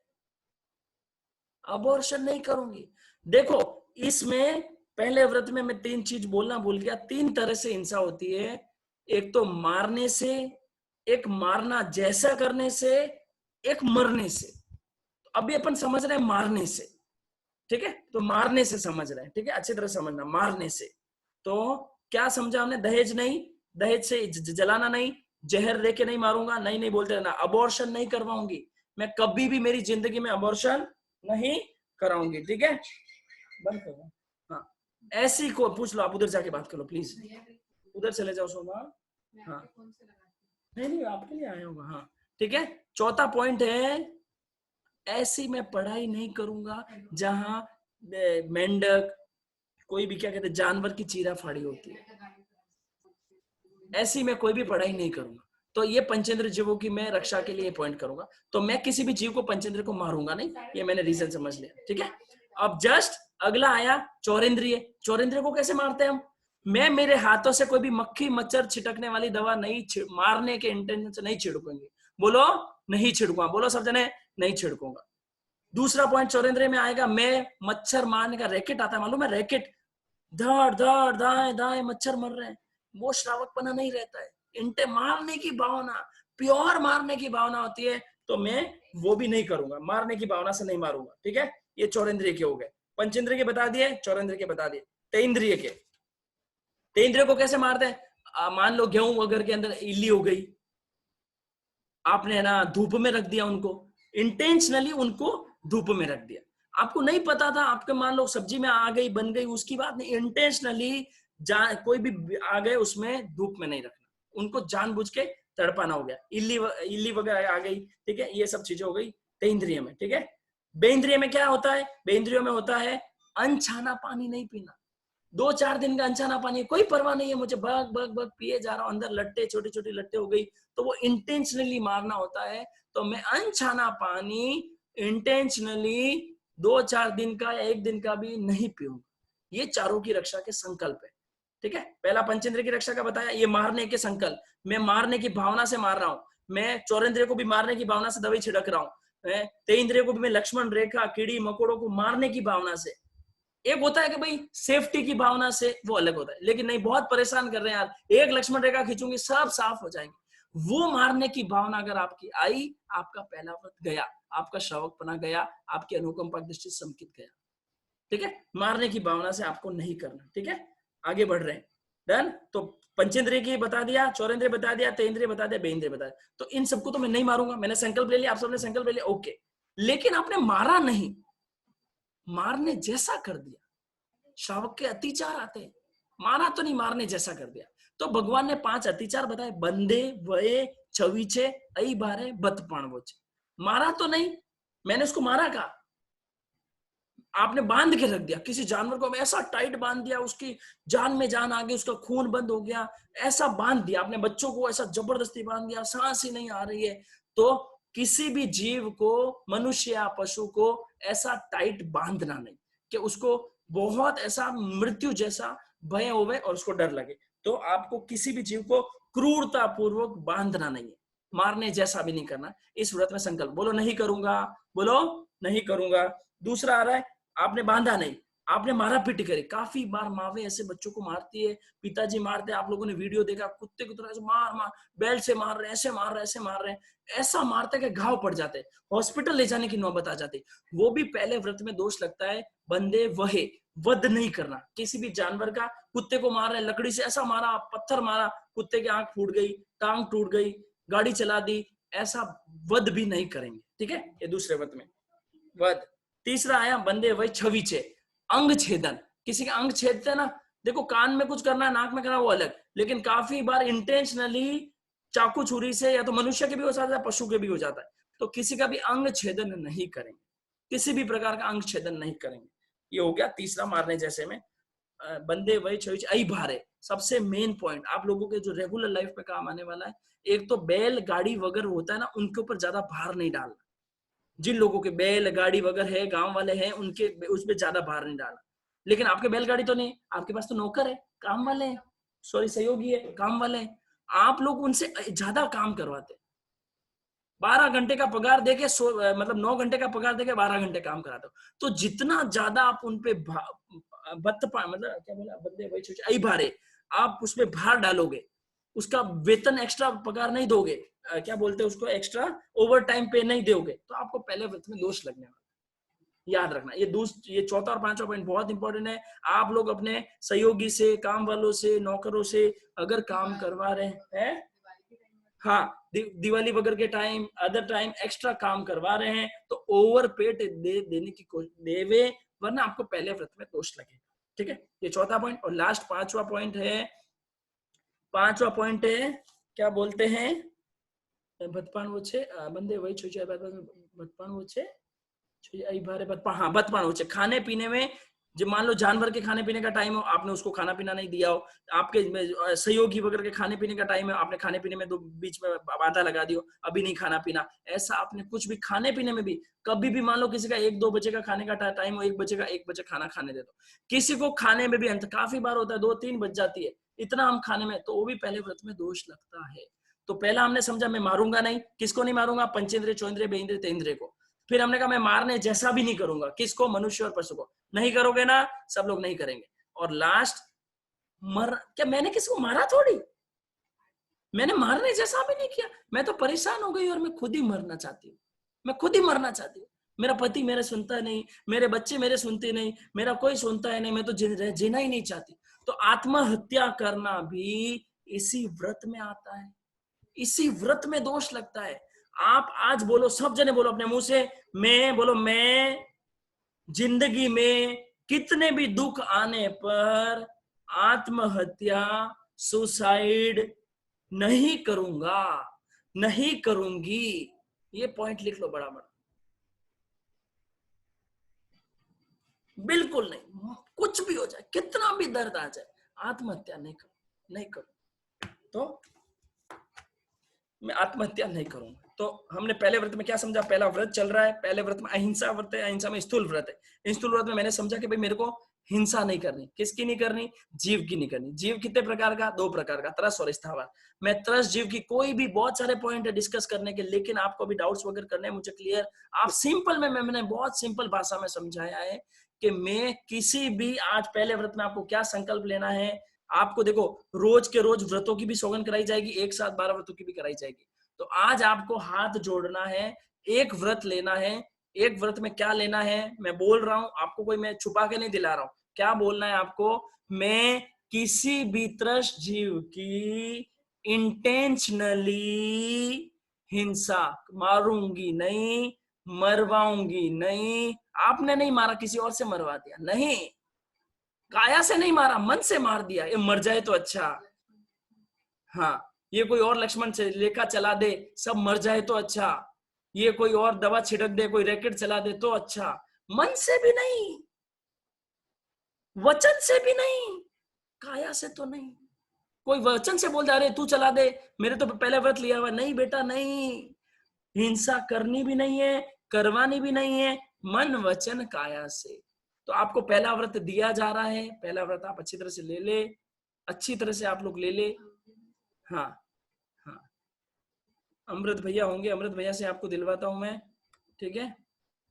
अबॉर्शन नहीं करूंगी। देखो इसमें पहले व्रत में मैं 3 चीज बोलना भूल गया। 3 तरह से हिंसा होती है, एक तो मारने से, एक मारना जैसा करने से, एक मरने से। अभी अपन समझ रहे हैं मारने से, ठीक है, तो मारने से समझ रहे हैं, ठीक है, अच्छी तरह समझना। मारने से तो क्या समझा हमने? दहेज नहीं, दहेज से जलाना नहीं, जहर देके नहीं मारूंगा, नहीं नहीं बोलते रहना। अबॉर्शन नहीं करवाऊंगी, मैं कभी भी मेरी जिंदगी में अबॉर्शन नहीं कराऊंगी, ठीक है। बंद करो। हाँ, ऐसी को पूछ लो, आप उधर जाके बात करो प्लीज, उधर चले जाओ शोभा। हाँ नहीं नहीं, आपके लिए आया होगा। हाँ ठीक है। चौथा पॉइंट है, ऐसी मैं पढ़ाई नहीं करूंगा जहां मेंढक, कोई भी क्या कहते हैं, जानवर की चीरा फाड़ी होती है, ऐसी मैं कोई भी पढ़ाई नहीं करूंगा। तो ये पंचेंद्र जीवों की मैं रक्षा के लिए पॉइंट करूंगा। तो मैं किसी भी जीव को, पंचेंद्र को मारूंगा नहीं, ये मैंने रीजन समझ लिया, ठीक है। अब जस्ट अगला आया चौरेंद्रिय। चौरेंद्रिय को कैसे मारते हैं हम? मैं मेरे हाथों से कोई भी मक्खी मच्छर छिटकने वाली दवा नहीं, मारने के इंटेंशन से नहीं छिड़कूंगी। बोलो नहीं छिड़कूंगा, बोलो सब जने नहीं छिड़कूंगा। दूसरा पॉइंट चौरेंद्रिय में आएगा, मैं मच्छर मारने का रैकेट आता है, मालूम है रैकेट, धड़ धड़ दाएं दाएं मच्छर मर रहे हैं, वो श्रावकपना नहीं रहता है। इंटे मारने की भावना, प्योर मारने की भावना होती है, तो मैं वो भी नहीं करूंगा, मारने की भावना से नहीं मारूंगा। ठीक है, ये चौरेंद्रिय के हो गए। पंचेंद्रिय के बता दिए, चौरेंद्रिय के बता दिए। तेंद्रिय के, तेंद्रिय को कैसे मारते हैं? मान लो गेहूं वगैरह के अंदर इल्ली हो गई, आपने ना धूप में रख दिया उनको, इंटेंशनली उनको धूप में रख दिया, आपको नहीं पता था, आपके मान लो सब्जी में आ गई, बन गई, उसकी बात नहीं, इंटेंशनली कोई भी आ गए उसमें धूप में नहीं रखना, उनको जानबूझ के तड़पाना हो गया, इल्ली वगैरह आ गई। ठीक है, ये सब चीजें हो गई तेंद्रिय में। ठीक है, बेंद्रिय में क्या होता है? बेंद्रियों में होता है अनछाना पानी नहीं पीना, 2-4 दिन का अनछाना पानी, कोई परवाह नहीं है, मुझे बग बग बग पिए जा रहा हूं, अंदर लट्टे, छोटी छोटी लट्टे हो गई, तो वो इंटेंशनली मारना होता है। तो मैं अनछाना पानी इंटेंशनली 2-4 दिन का या 1 दिन का भी नहीं पीऊंगा। ये चारों की रक्षा के संकल्प है। ठीक है, पहला पंचेंद्रिय की रक्षा का बताया, ये मारने के संकल्प, मैं मारने की भावना से मार रहा हूं, मैं चौरेंद्रिय को भी मारने की भावना से दवाई छिड़क रहा हूं, तेंद्रिय को भी मैं लक्ष्मण रेखा, कीड़ी मकोड़ों को मारने की भावना से। एक होता है कि भाई सेफ्टी की भावना से, वो अलग होता है, लेकिन नहीं बहुत परेशान कर रहे हैं यार, एक लक्ष्मण रेखा खींचूंगी सब साफ हो जाएंगे, वो मारने की भावना अगर आपकी आई, आपका पहला व्रत गया, आपका श्रावकपना गया, आपकी अनुकंपा दृष्टि संकित गया। ठीक है, मारने की भावना से आपको नहीं करना। ठीक है, आगे बढ़ रहे हैं। डन। तो पंचेंद्रिय की बता दिया, चौरेंद्रिय बता दिया, तेंद्रिय बता दिया, बेंद्रिय बता दिया। तो इन सबको तो मैं नहीं मारूंगा, मैंने संकल्प ले लिया, आप सबने संकल्प ले लिया, ओके, लेकिन आपने मारा नहीं, मारने जैसा कर दिया, श्रावक के अतिचार आते हैं, मारा तो नहीं, मारने जैसा कर दिया। तो भगवान ने 5 अतिचार बताए, बंदे वये छवीचे अई बारे बत पाणवोचे। मारा तो नहीं, मैंने उसको मारा कहा, आपने बांध के रख दिया, किसी जानवर को ऐसा टाइट बांध दिया, उसकी जान में जान आ गई, उसका खून बंद हो गया, ऐसा बांध दिया आपने, बच्चों को ऐसा जबरदस्ती बांध दिया, सांस ही नहीं आ रही है। तो किसी भी जीव को, मनुष्य या पशु को ऐसा टाइट बांधना नहीं कि उसको बहुत ऐसा मृत्यु जैसा भय होवे और उसको डर लगे। तो आपको किसी भी जीव को क्रूरता पूर्वक बांधना नहीं है, मारने जैसा भी नहीं करना। इस व्रत में संकल्प बोलो, नहीं करूंगा, बोलो नहीं करूंगा। दूसरा आ रहा है, आपने बांधा नहीं, आपने मारा पीटी करी। काफी बार मावे ऐसे बच्चों को मारती है, पिताजी मारते हैं, आप लोगों ने वीडियो देखा, कुत्ते की तरह ऐसे मार मार, बेल्ट से मार रहे हैं, ऐसे मार रहे हैं, ऐसे मार रहे हैं, ऐसा मारते कि घाव पड़ जाते, हॉस्पिटल ले जाने की नौबत आ जाती। वो भी पहले व्रत में दोष लगता है, बंदे वहे, वध नहीं करना किसी भी जानवर का। कुत्ते को मार रहे हैं, लकड़ी से ऐसा मारा, पत्थर मारा, कुत्ते की आंख फूट गई, टांग टूट गई, गाड़ी चला दी, ऐसा वध भी नहीं करेंगे। ठीक है, ये दूसरे व्रत में वध। तीसरा आया बंदे वही छवीचे, अंग छेदन, किसी का अंग छेदते ना, देखो कान में कुछ करना है, नाक में करना, वो अलग, लेकिन काफी बार इंटेंशनली चाकू छुरी से, या तो मनुष्य के भी हो जाता है, पशु के भी हो जाता है, तो किसी का भी अंग छेदन नहीं करेंगे, किसी भी प्रकार का अंग छेदन नहीं करेंगे। ये हो गया तीसरा मारने जैसे में। बंदे वही छवीचे अई भारे, सबसे मेन पॉइंट आप लोगों के जो रेगुलर लाइफ पे काम आने वाला है, एक तो बैल गाड़ी वगैरह होता है ना, उनके ऊपर ज्यादा भार नहीं डालना। जिन लोगों के बैल गाड़ी वगैरह है, गांव वाले हैं, उनके उस पर ज्यादा भार नहीं डालना। लेकिन आपके बैलगाड़ी तो नहीं, आपके पास तो नौकर है, काम वाले हैं, सॉरी सहयोगी है, काम वाले हैं, आप लोग उनसे ज्यादा काम करवाते, 12 घंटे का पगार देके मतलब 9 घंटे का पगार देके 12 घंटे काम कराते हो। तो जितना ज्यादा आप उनपे मतलब क्या बोला, बंदे वही सोचे आई भारे, आप उसमें भार डालोगे, उसका वेतन एक्स्ट्रा पगार नहीं दोगे, क्या बोलते हैं उसको, एक्स्ट्रा ओवर टाइम पे नहीं दोगे, तो आपको पहले व्रत में दोष लगने वाला। याद रखना, ये चौथा और पांचवा पॉइंट बहुत इंपॉर्टेंट है। आप लोग अपने सहयोगी से, काम वालों से, नौकरों से अगर काम करवा रहे हैं, हाँ, दिवाली वगैरह के टाइम, अदर टाइम एक्स्ट्रा काम करवा रहे हैं, तो ओवर पेट देने की कोशिश देवे, वरना आपको पहले व्रत में दोष लगेगा। ठीक है, ये चौथा पॉइंट। और लास्ट पांचवा पॉइंट है, क्या बोलते हैं, भतपान वो छे बंदे वही छोचे भतपान वो छे भतपान वो छे। खाने पीने में, जब मान लो जानवर के खाने पीने का टाइम हो, आपने उसको खाना पीना नहीं दिया हो, आपके सहयोगी वगैरह के खाने पीने का टाइम है, आपने खाने पीने में दो बीच में बाधा लगा दियो, अभी नहीं खाना पीना, ऐसा आपने कुछ भी खाने पीने में भी कभी भी, मान लो किसी का 1-2 बजे का खाने का टाइम हो, 1 बजे का 1 बजे खाना खाने दे दो। किसी को खाने में भी अंत काफी बार होता है 2-3 बज जाती है, इतना हम खाने में, तो वो भी पहले व्रत में दोष लगता है। तो पहला हमने समझा मैं मारूंगा नहीं, किसको नहीं मारूंगा, पंचेंद्रिय, चौंद्रिय, बेंद्रिय, तेंद्रिय को। फिर हमने कहा मैं मारने जैसा भी नहीं करूंगा, किसको, मनुष्य और पशु को। नहीं करोगे ना, सब लोग नहीं करेंगे। और लास्ट क्या मैंने किसी को मारा थोड़ी, मैंने मारने जैसा भी नहीं किया, मैं तो परेशान हो गई और मैं खुद ही मरना चाहती हूँ, मैं खुद ही मरना चाहती हूँ। मेरा पति मेरे सुनता नहीं, मेरे बच्चे मेरे सुनते नहीं, मेरा कोई सुनता है नहीं, मैं तो जीना ही नहीं चाहती। तो आत्महत्या करना भी इसी व्रत में आता है, इसी व्रत में दोष लगता है। आप आज बोलो, सब जने बोलो अपने मुंह से, मैं बोलो, मैं जिंदगी में कितने भी दुख आने पर आत्महत्या, सुसाइड नहीं करूंगा, नहीं करूंगी। ये पॉइंट लिख लो बड़ा बड़ा, बिल्कुल नहीं, कुछ भी हो जाए, कितना भी दर्द आ जाए, आत्महत्या नहीं करूं, नहीं करूं, तो मैं आत्महत्या नहीं करूंगा। तो हमने पहले व्रत में क्या समझा, पहला व्रत चल रहा है, पहले व्रत में अहिंसा व्रत है, अहिंसा में स्थूल व्रत है। स्थूल व्रत में मैंने समझा कि भाई मेरे को हिंसा नहीं करनी, किसकी नहीं करनी, जीव की नहीं करनी। जीव कितने प्रकार का, दो प्रकार का, त्रस और स्थावर। मैं त्रस जीव की, कोई भी बहुत सारे पॉइंट है डिस्कस करने के, लेकिन आपको भी डाउट्स वगैरह करने हैं मुझे क्लियर, आप सिंपल में मैंने बहुत सिंपल भाषा में समझाया है कि मैं किसी भी, आज पहले व्रत में आपको क्या संकल्प लेना है, आपको देखो रोज के रोज व्रतों की भी सौगंध कराई जाएगी, एक साथ 12 व्रतों की भी कराई जाएगी। तो आज आपको हाथ जोड़ना है, एक व्रत लेना है। एक व्रत में क्या लेना है मैं बोल रहा हूं आपको, कोई मैं छुपा के नहीं दिला रहा हूं, क्या बोलना है आपको, मैं किसी भी त्रस्त जीव की इंटेंशनली हिंसा मारूंगी नहीं, मरवाऊंगी नहीं। आपने नहीं मारा, किसी और से मरवा दिया, नहीं, काया से नहीं मारा, मन से मार दिया, ये मर जाए तो अच्छा, हाँ, ये कोई और लक्ष्मण से लेखा चला दे, सब मर जाए तो अच्छा, ये कोई और दवा छिड़क दे, कोई रैकेट चला दे तो अच्छा, मन से भी नहीं, वचन से भी नहीं, काया से तो नहीं। कोई वचन से बोल दे अरे तू चला दे, मेरे तो पहले व्रत लिया हुआ, नहीं बेटा नहीं, हिंसा करनी भी नहीं है, करवानी भी नहीं है, मन वचन काया से। तो आपको पहला व्रत दिया जा रहा है, पहला व्रत आप अच्छी तरह से ले ले, अच्छी तरह से आप लोग ले ले। हाँ हाँ, अमृत भैया होंगे, अमृत भैया से आपको दिलवाता हूं मैं, ठीक है।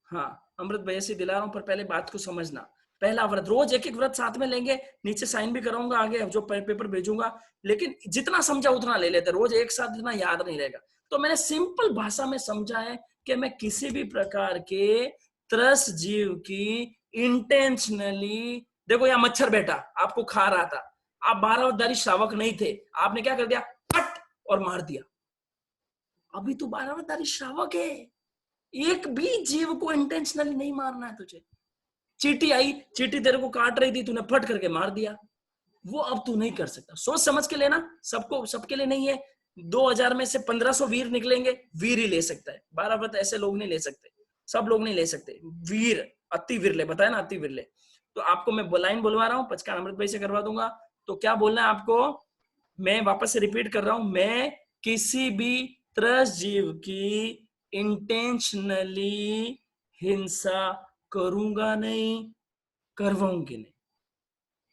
हाँ, अमृत भैया से दिला रहा हूं, पर पहले बात को समझना। पहला व्रत, रोज एक एक व्रत साथ में लेंगे, नीचे साइन भी कराऊंगा आगे जो पेपर भेजूंगा, लेकिन जितना समझा उतना ले लेते, रोज एक साथ इतना याद नहीं रहेगा। तो मैंने सिंपल भाषा में समझा है कि मैं किसी भी प्रकार के त्रस जीव की इंटेंशनली, देखो यहाँ मच्छर बैठा आपको खा रहा था, आप 12 श्रावक नहीं थे, आपने क्या कर दिया, कट और मार दिया, अभी तो 12 श्रावक है, एक भी जीव को इंटेंशनली नहीं मारना है तुझे। चींटी आई, चींटी तेरे को काट रही थी, तूने फट करके मार दिया, वो अब तू नहीं कर सकता, सोच समझ के लेना, सबको, सबके लिए नहीं है। 2000 में से 1500 वीर निकलेंगे, वीर ही ले सकता है, 12 व्रत ऐसे लोग नहीं ले सकते, सब लोग नहीं ले सकते, वीर अति वीर ले, बताया ना, अति वीर ले। तो आपको मैं लाइन बोलवा रहा हूँ, पचकान अमृत भाई से करवा दूंगा। तो क्या बोलना है आपको, मैं वापस से रिपीट कर रहा हूं, मैं किसी भी त्रस्त जीव की इंटेंशनली हिंसा करूंगा नहीं, करवाऊंगी नहीं।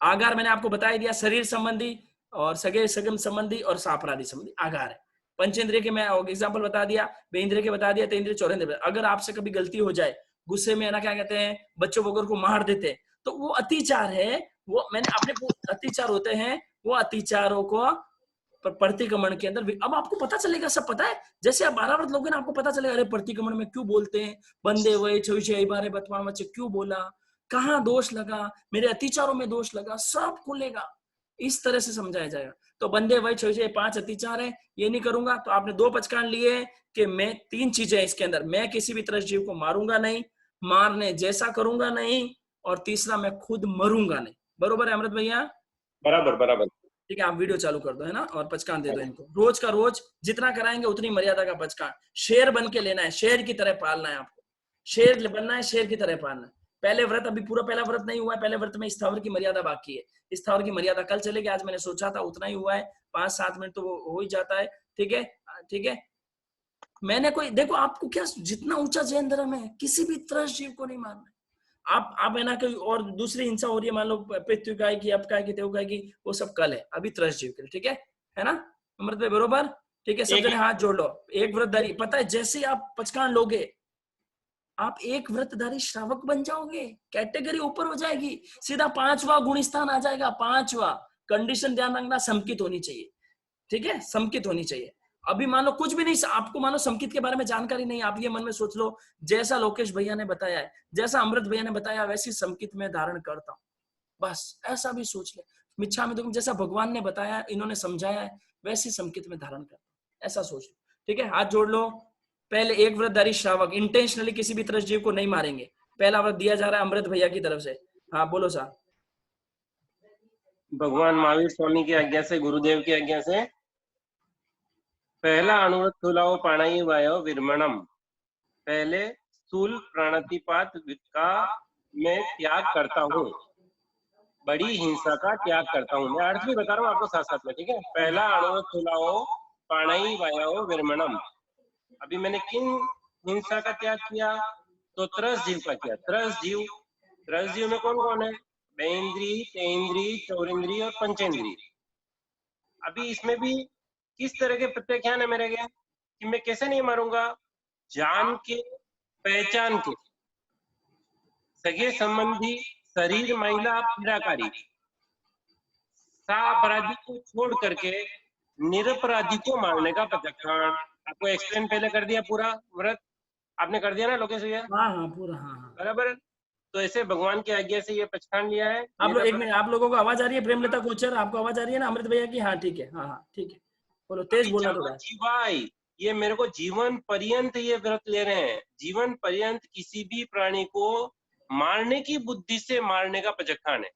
आगार मैंने आपको बता दिया, शरीर संबंधी और सगे सगम संबंधी और सापराधी संबंधी आगार है। पंचेंद्रिय के मैं एग्जांपल बता दिया, बेंद्रिय के बता दिया, तेंद्रिय चौरेंद्रिय। अगर आपसे कभी गलती हो जाए, गुस्से में ना क्या कहते हैं, बच्चों वगैरह को मार देते हैं, तो वो अतिचार है, वो मैंने अपने अतिचार होते हैं, वो अतिचारों को प्रतिक्रमण के अंदर। अब आपको पता चलेगा, सब पता है, जैसे आप 12 व्रत लोगे ना, आपको पता चलेगा अरे प्रतिक्रमण में क्यों बोलते हैं, बंदे वही छवि बारे बतवा क्यों बोला, कहाँ दोष लगा, मेरे अतिचारों में दोष लगा, सब खुलेगा, इस तरह से समझाया जाएगा। तो बंदे वही छवि 5 अतिचार है, ये नहीं करूंगा। तो आपने 2 पचकान लिए कि मैं 3 चीजें इसके अंदर, मैं किसी भी तरह जीव को मारूंगा नहीं, मारने जैसा करूंगा नहीं, और तीसरा मैं खुद मरूंगा नहीं। बरोबर है अमृत भैया? बराबर बराबर। ठीक है, आप वीडियो चालू कर दो, है ना, और पचकान दे दो इनको, रोज का रोज जितना कराएंगे उतनी मर्यादा का पचकान। शेर बन के लेना है, शेर की तरह पालना है आपको, शेर बनना है, शेर की तरह पालना है। पहले व्रत, अभी पूरा पहला व्रत नहीं हुआ है, पहले व्रत में स्थावर की मर्यादा बाकी है, स्थावर की मर्यादा कल चलेगी, आज मैंने सोचा था उतना ही हुआ है, 5-7 मिनट तो हो ही जाता है, ठीक है, ठीक है। मैंने कोई, देखो आपको क्या, जितना ऊंचा जैन धर्म है, किसी भी त्रस्त जीव को नहीं मारना है। आप है ना, कोई और दूसरी हिंसा हो रही है, मान लो पृथ्वी काय की, अब काय की, तेव काय की, वो सब कल है, अभी त्रस्त जीव के लिए, ठीक है ना अमृत भाई, बरोबर? ठीक है, सब जने हाथ जोड़ लो, एक व्रतधारी, पता है जैसे आप पचकान लोगे, आप एक व्रतधारी श्रावक बन जाओगे, कैटेगरी ऊपर हो जाएगी, सीधा 5वां गुणस्थान आ जाएगा। 5वां कंडीशन ध्यान रखना, समकित होनी चाहिए, ठीक है, समकित होनी चाहिए। अभी मान लो कुछ भी नहीं, आपको मानो समकित के बारे में जानकारी नहीं, आप ये मन में सोच लो जैसा लोकेश भैया ने बताया है, जैसा अमृत भैया ने बताया, वैसी समकित में धारण करता हूं, बस ऐसा भी सोच ले। मिच्छा में, जैसा भगवान ने बताया, इन्होंने समझाया है, वैसी समकित में धारण करता हूं, ऐसा सोच लो, ठीक है। हाथ जोड़ लो। पहले एक व्रतधारी श्रावक इंटेंशनली किसी भी तरह जीव को नहीं मारेंगे, पहला व्रत दिया जा रहा है अमृत भैया की तरफ से। हाँ बोलो साहब। भगवान महावीर स्वामी की आज्ञा से, गुरुदेव की आज्ञा से, पहला अनुव्रत स्थूलाओ प्राणाई वायो विरमणम, पहले स्थूल प्राणातिपात का मैं त्याग करता हूँ, बड़ी हिंसा का त्याग करता हूँ। मैं अर्थ भी बता रहा हूँ आपको साथ साथ में, ठीक है। पहला अनुव्रत स्थूलाओ प्राणाई वायो विरमणम, अभी मैंने किन हिंसा का त्याग किया? तो त्रस जीव का किया। त्रस जीव में कौन कौन है? बेंद्री, तेंद्री, चौरिंद्री और पंचेंद्री। अभी इसमें भी किस तरह के प्रत्याख्यान है मेरे के, कि मैं कैसे नहीं मारूंगा? जान के, पहचान के, सगे संबंधी, शरीर, महिला, पीड़ाकारी, सापराधी को छोड़ करके निरपराधी को मारने का प्रत्याख्यान। आपको एक्सप्लेन पहले कर दिया, पूरा व्रत आपने कर दिया ना लोकेश भैया? हाँ हाँ पूरा, हाँ हाँ बराबर। तो ऐसे भगवान की आज्ञा से ये पहचान लिया है। आप लोग एक मिनट, आप लोगों को आवाज आ रही है? प्रेमलता कोचर, आपको आवाज आ रही है ना अमृत भैया की? हाँ ठीक है, हाँ हाँ ठीक है, बोलो, तेज बोलना थोड़ा। जीवाई, ये मेरे को जीवन पर्यंत ये व्रत ले रहे हैं, जीवन पर्यंत किसी भी प्राणी को मारने की बुद्धि से मारने का प्रत्याख्यान है।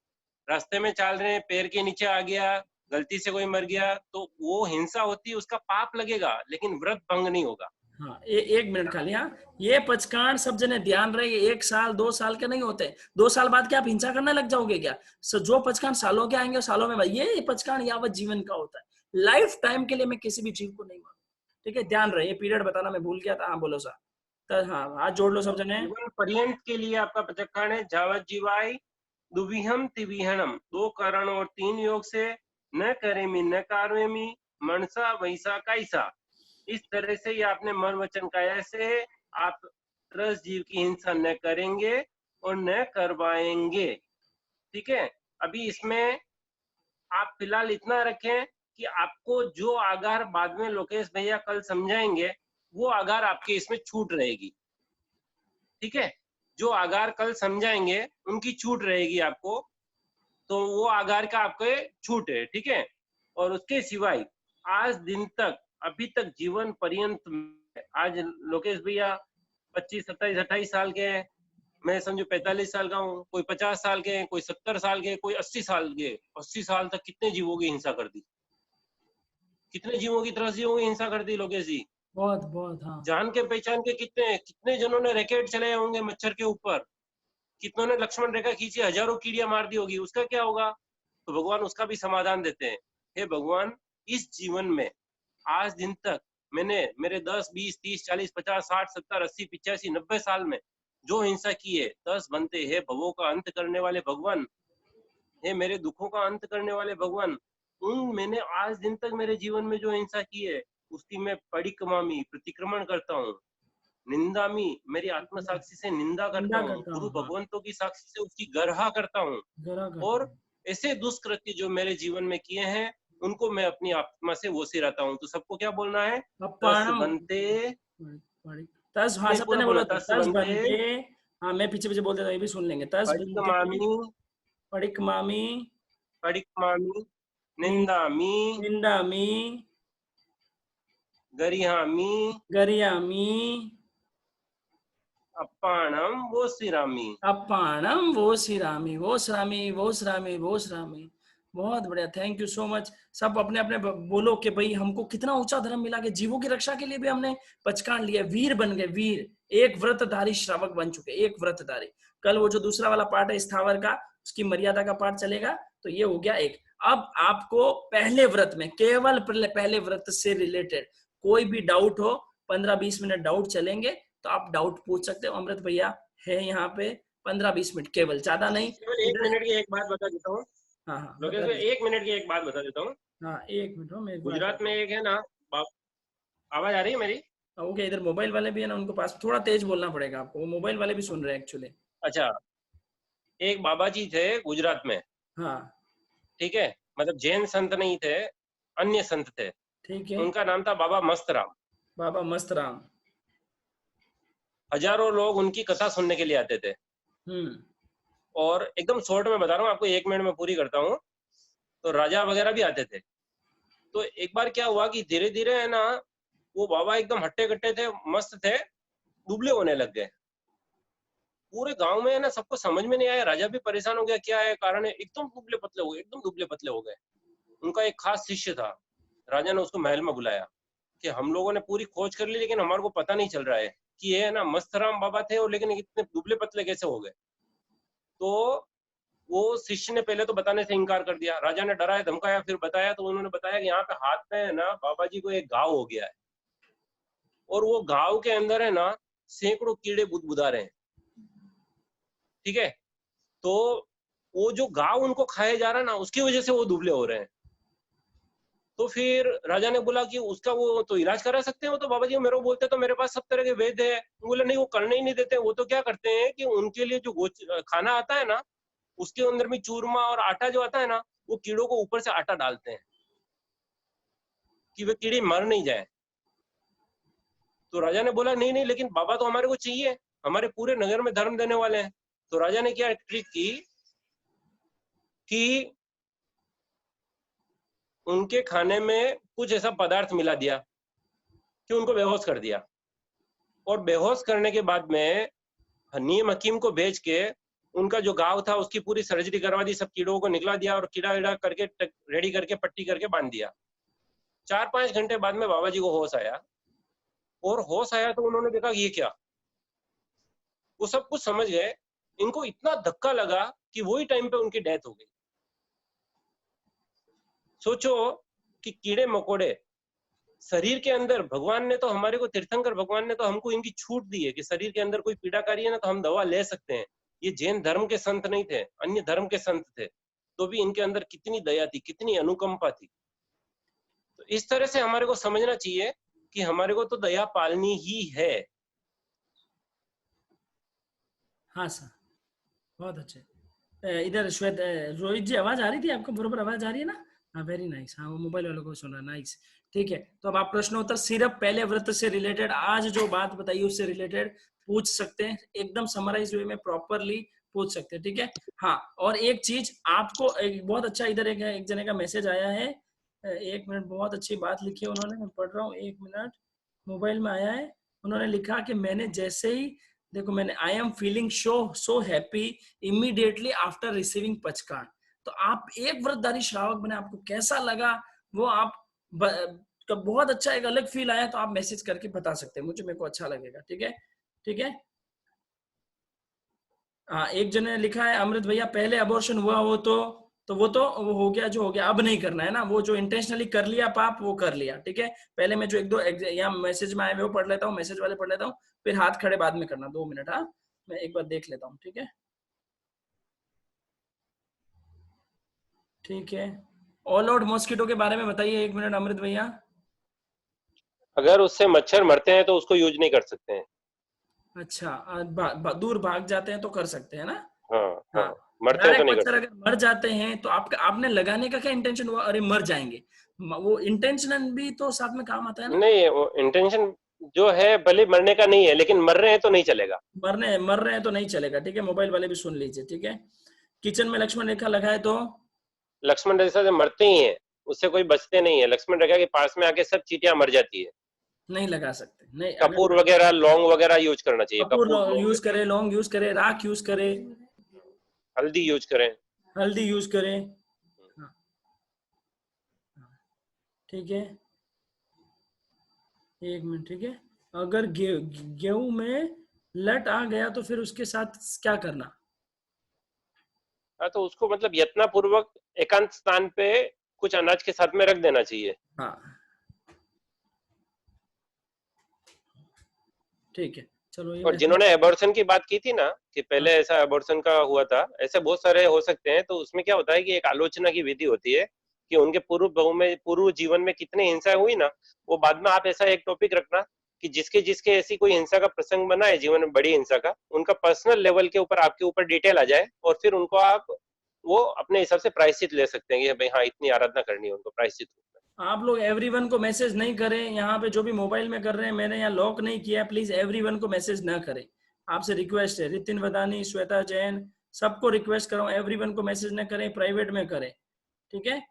रास्ते में चल रहे हैं, पैर के नीचे आ गया, गलती से कोई मर गया, तो वो हिंसा होती है, उसका पाप लगेगा, लेकिन व्रत भंग नहीं होगा। हाँ एक मिनट खाली। हाँ ये पचकांड सब जने ध्यान रहे, 1 साल 2 साल के नहीं होते। 2 साल बाद क्या आप हिंसा करने लग जाओगे क्या? जो पचकांड सालों के आएंगे सालों में, ये पचकांड यावत जीवन का होता है, लाइफ टाइम के लिए मैं किसी भी जीव को नहीं मारूं, ठीक है, ध्यान रहे। ये पीरियड बताना मैं भूल गया था। हाँ बोलो सर। हाँ हाथ जोड़ लो सब जने। जीवन पर्यंत के लिए आपका प्रत्याख्यान है। जावत जीवाई दुविहम तिविहनम, 2 कारण और 3 योग से, न करेमी न कार्वेमी, मनसा वैसा कैसा। इस तरह से ये आपने मन वचन काया से आप त्रस जीव की हिंसा न करेंगे और न करवाएंगे, ठीक है। अभी इसमें आप फिलहाल इतना रखें कि आपको जो आगार बाद में लोकेश भैया कल समझाएंगे, वो आगार आपके इसमें छूट रहेगी, ठीक है। जो आगार कल समझाएंगे उनकी छूट रहेगी आपको, तो वो आगार का आपके छूट है, ठीक है। और उसके सिवाय आज दिन तक, अभी तक जीवन पर्यंत, आज लोकेश भैया 25, 27, 28 साल के हैं, मैं समझो 45 साल का हूँ, कोई 50 साल के हैं, कोई 70 साल के, कोई 80 साल के। 80 साल तक कितने जीवों की हिंसा कर दी, कितने जीवों की त्रसियों की हिंसा कर दी लोकेश जी? बहुत बहुत। हाँ जान के पहचान के कितने कितने जनों ने रैकेट चलाए होंगे मच्छर के ऊपर, कितनों ने लक्ष्मण रेखा खींची, हजारों कीड़ियां मार दी होगी, उसका क्या होगा? तो भगवान उसका भी समाधान देते हैं। हे भगवान, इस जीवन में आज दिन तक मैंने मेरे 10, 20, 30, 40, 50, 60, 70, 80, 85, 90 साल में जो हिंसा की है, 10 बनते हैं। भवों का अंत करने वाले भगवान, हे मेरे दुखों का अंत करने वाले भगवान, उन मैंने आज दिन तक मेरे जीवन में जो हिंसा की है, उसकी मैं परिक्रमामी प्रतिक्रमण करता हूँ, निंदामी मेरी आत्म साक्षी से निंदा करता निंदा हूँ, करता गुरु हूँ। हाँ भगवंतों की साक्षी से उसकी गर्हा करता हूँ, जरा करता और हूँ। ऐसे दुष्कृत्य जो मेरे जीवन में किए हैं उनको मैं अपनी आत्मा से वो सिराता हूँ। तो सबको क्या बोलना है? तस अपाणम बनते, तस, हाँ नहीं सब पूरा जने बोलो, बोलो, तस तस बनते बनते। हाँ मैं पीछे पीछे बोलते था, ये भी सुन लेंगे। तस बनते परिक्रमामी, परिकमामी, परिक्रमामी, निंदामी, निंदामी, गरिहामी, गरियामी, अपाणम वो सिरामी। अपाणम वो सिरामी, वो सरामी, वो सरामी, वो सरामी। बहुत बढ़िया, थैंक यू सो मच। सब अपने अपने बोलो कि भाई हमको कितना ऊंचा धर्म मिला, कि जीवों की रक्षा के लिए भी हमने पचकान लिया, वीर बन गए, वीर, एक व्रतधारी श्रावक बन चुके, एक व्रतधारी। कल वो जो दूसरा वाला पार्ट है स्थावर का, उसकी मर्यादा का पार्ट चलेगा, तो ये हो गया एक। अब आपको पहले व्रत में, केवल पहले व्रत से रिलेटेड कोई भी डाउट हो, 15-20 मिनट डाउट चलेंगे, तो आप डाउट पूछ सकते हो। अमृत भैया है यहाँ पे, 15-20 मिनट केवल, ज्यादा नहीं। केवल 1 मिनट की एक बात बता देता हूँ हाँ हाँ लोकेश बता भाई, दीजिए। 1 मिनट की एक बात बता देता हूँ। हाँ 1 मिनट हो, मेरे पास। गुजरात में एक है ना, आवाज आ रही है मेरी? ओके, इधर मोबाइल वाले भी है ना, उनको पास थोड़ा तेज बोलना पड़ेगा आपको, वो मोबाइल वाले भी सुन रहे हैं एक्चुअली। अच्छा, एक बाबा जी थे गुजरात में, हाँ, ठीक है, मतलब जैन संत नहीं थे, अन्य संत थे। ठीक है। उनका नाम था बाबा मस्तराम। बाबा मस्त राम। हजारों लोग उनकी कथा सुनने के लिए आते थे। हम्म। और एकदम शॉर्ट में बता रहा हूँ आपको, 1 मिनट में पूरी करता हूँ। तो राजा वगैरह भी आते थे। तो एक बार क्या हुआ कि धीरे धीरे है ना, वो बाबा एकदम हट्टे कट्टे थे, मस्त थे, दुबले होने लग गए। पूरे गांव में है ना, सबको समझ में नहीं आया, राजा भी परेशान हो गया, क्या है कारण है, एकदम दुबले पतले हो गए, एकदम दुबले पतले हो गए। उनका एक खास शिष्य था, राजा ने उसको महल में बुलाया कि हम लोगों ने पूरी खोज कर ली, लेकिन हमारे को पता नहीं चल रहा है कि ये है ना मस्तराम बाबा थे, और लेकिन इतने दुबले पतले कैसे हो गए। तो वो शिष्य ने पहले तो बताने से इनकार कर दिया। राजा ने डराया धमकाया, फिर बताया, तो उन्होंने बताया कि यहाँ पे हाथ में है ना बाबा जी को एक घाव हो गया है, और वो घाव के अंदर है ना सैकड़ों कीड़े बुदबुदा रहे हैं, ठीक है। तो वो जो घाव उनको खाया जा रहा है ना, उसकी वजह से वो दुबले हो रहे हैं। तो फिर राजा ने बोला कि उसका वो तो इलाज करा सकते हैं, वो तो बाबा जी मेरे को बोलते हैं, तो मेरे पास सब तरह के वैद्य है। बोले नहीं, वो करने ही नहीं देते। वो तो क्या करते हैं कि उनके लिए जो खाना आता है ना, उसके अंदर में चूरमा और आटा जो आता है ना, वो कीड़ों को ऊपर से आटा डालते हैं कि वे कीड़े मर नहीं जाए। तो राजा ने बोला नहीं नहीं, लेकिन बाबा तो हमारे को चाहिए, हमारे पूरे नगर में धर्म देने वाले हैं। तो राजा ने क्या ट्रिक की कि उनके खाने में कुछ ऐसा पदार्थ मिला दिया कि उनको बेहोश कर दिया। और बेहोश करने के बाद में नीम हकीम को भेज के उनका जो घाव था उसकी पूरी सर्जरी करवा दी, सब कीड़ों को निकला दिया, और कीड़ा वीड़ा करके रेडी करके पट्टी करके बांध दिया। 4-5 घंटे बाद में बाबा जी को होश आया, और होश आया तो उन्होंने देखा ये क्या, वो सब कुछ समझ गए। इनको इतना धक्का लगा कि वही टाइम पे उनकी डेथ हो गई। सोचो कि कीड़े मकोड़े शरीर के अंदर, भगवान ने तो हमारे को, तीर्थंकर भगवान ने तो हमको इनकी छूट दी है कि शरीर के अंदर कोई पीड़ाकारी है ना, तो हम दवा ले सकते हैं। ये जैन धर्म के संत नहीं थे, अन्य धर्म के संत थे, तो भी इनके अंदर कितनी दया थी, कितनी अनुकंपा थी। तो इस तरह से हमारे को समझना चाहिए कि हमारे को तो दया पालनी ही है। हाँ सर, बहुत अच्छे। इधर श्वेत, रोहित जी आवाज आ रही थी आपको, बरोबर आवाज आ रही है ना? हाँ, वेरी नाइस। हाँ, वो मोबाइल वालों को सुन रहा, नाइस। ठीक है, तो अब आप प्रश्नोत्तर सिर्फ पहले व्रत से रिलेटेड, आज जो बात बताई उससे रिलेटेड पूछ सकते हैं, एकदम समराइज वे में प्रॉपरली पूछ सकते हैं, ठीक है। हाँ, और एक चीज आपको, एक बहुत अच्छा इधर एक जने का मैसेज आया है। 1 मिनट, बहुत अच्छी बात लिखी है उन्होंने, मैं पढ़ रहा हूँ, 1 मिनट। मोबाइल में आया है, उन्होंने लिखा कि मैंने जैसे ही, देखो मैंने, I am feeling so happy immediately after receiving पचकान। तो आप एक व्रतधारी श्रावक बने, आपको कैसा लगा वो आप तो बहुत अच्छा, एक अलग फील आया, तो आप मैसेज करके बता सकते हैं मुझे, मेरे को अच्छा लगेगा, ठीक है। ठीक है। हाँ, एक जन ने लिखा है, अमृत भैया पहले अबॉर्शन हुआ हो तो वो हो गया जो हो गया, अब नहीं करना है ना, वो जो इंटेंशनली कर लिया पाप वो कर लिया, ठीक है। पहले मैं जो एक दो यहाँ मैसेज में आए वो पढ़ लेता हूँ, मैसेज वाले पढ़ लेता हूँ, फिर हाथ खड़े बाद में करना, 2 मिनट। हाँ, मैं एक बार देख लेता हूँ, ठीक है। ठीक है, ऑल आउट मॉस्किटो के बारे में बताइए, 1 मिनट अमृत भैया। अगर उससे मच्छर मरते हैं तो उसको यूज नहीं कर सकते हैं। अच्छा, दूर भाग जाते हैं तो कर सकते हैं ना? हाँ हाँ, हाँ। मरते हैं तो डायरेक्ट नहीं कर मच्छर सकते। अगर मर जाते हैं तो आपका, आपने लगाने का क्या इंटेंशन हुआ, अरे मर जाएंगे, वो इंटेंशन भी तो साथ में काम आता है ना। नहीं, वो इंटेंशन जो है भले मरने का नहीं है, लेकिन मर रहे हैं तो नहीं चलेगा। मर रहे हैं तो नहीं चलेगा, ठीक है। मोबाइल वाले भी सुन लीजिए, ठीक है। किचन में लक्ष्मण रेखा लगाए तो लक्ष्मण रेखा से मरते ही हैं, उससे कोई बचते नहीं है। लक्ष्मण रेखा के पास में आके सब चींटियां मर जाती है। नहीं लगा सकते, नहीं, कपूर अगर वगैरह, लौंग वगैरह यूज करना चाहिए, कपूर कपूर लौंग यूज वगैरह। करे, लौंग यूज करे, राख यूज करे, हल्दी यूज करें। हल्दी यूज करे। हाँ, हाँ, ठीक है। 1 मिनट, ठीक है। अगर गेहूं में लट आ गया तो फिर उसके साथ क्या करना? हाँ, तो उसको मतलब यत्न पूर्वक एकांत स्थान पे कुछ अनाज के साथ में रख देना चाहिए। हाँ, ठीक है, चलो ये और मैसेज। जिन्होंने एबॉर्शन की बात की थी ना, कि हाँ, पहले ऐसा एबॉर्शन का हुआ था, ऐसे बहुत सारे हो सकते हैं। तो उसमें क्या होता है कि एक आलोचना की विधि होती है कि उनके पूर्व जीवन में कितनी हिंसा हुई ना, वो बाद में आप ऐसा एक टॉपिक रखना कि जिसके जिसके ऐसी कोई हिंसा का प्रसंग बना है जीवन में, बड़ी हिंसा का, उनका पर्सनल लेवल के ऊपर आपके ऊपर डिटेल आ जाए और फिर उनको आप वो अपने हिसाब से प्रायश्चित ले सकते हैं कि भाई हाँ इतनी आराधना करनी है उनको, प्रायश्चित। आप लोग एवरीवन को मैसेज नहीं करें, यहाँ पे जो भी मोबाइल में कर रहे हैं, मैंने यहाँ लॉक नहीं किया, प्लीज एवरीवन को मैसेज ना करें, आपसे रिक्वेस्ट है। रितिन वदानी, श्वेता जैन, सबको रिक्वेस्ट करो एवरीवन को मैसेज ना करें, प्राइवेट में करें, ठीक है।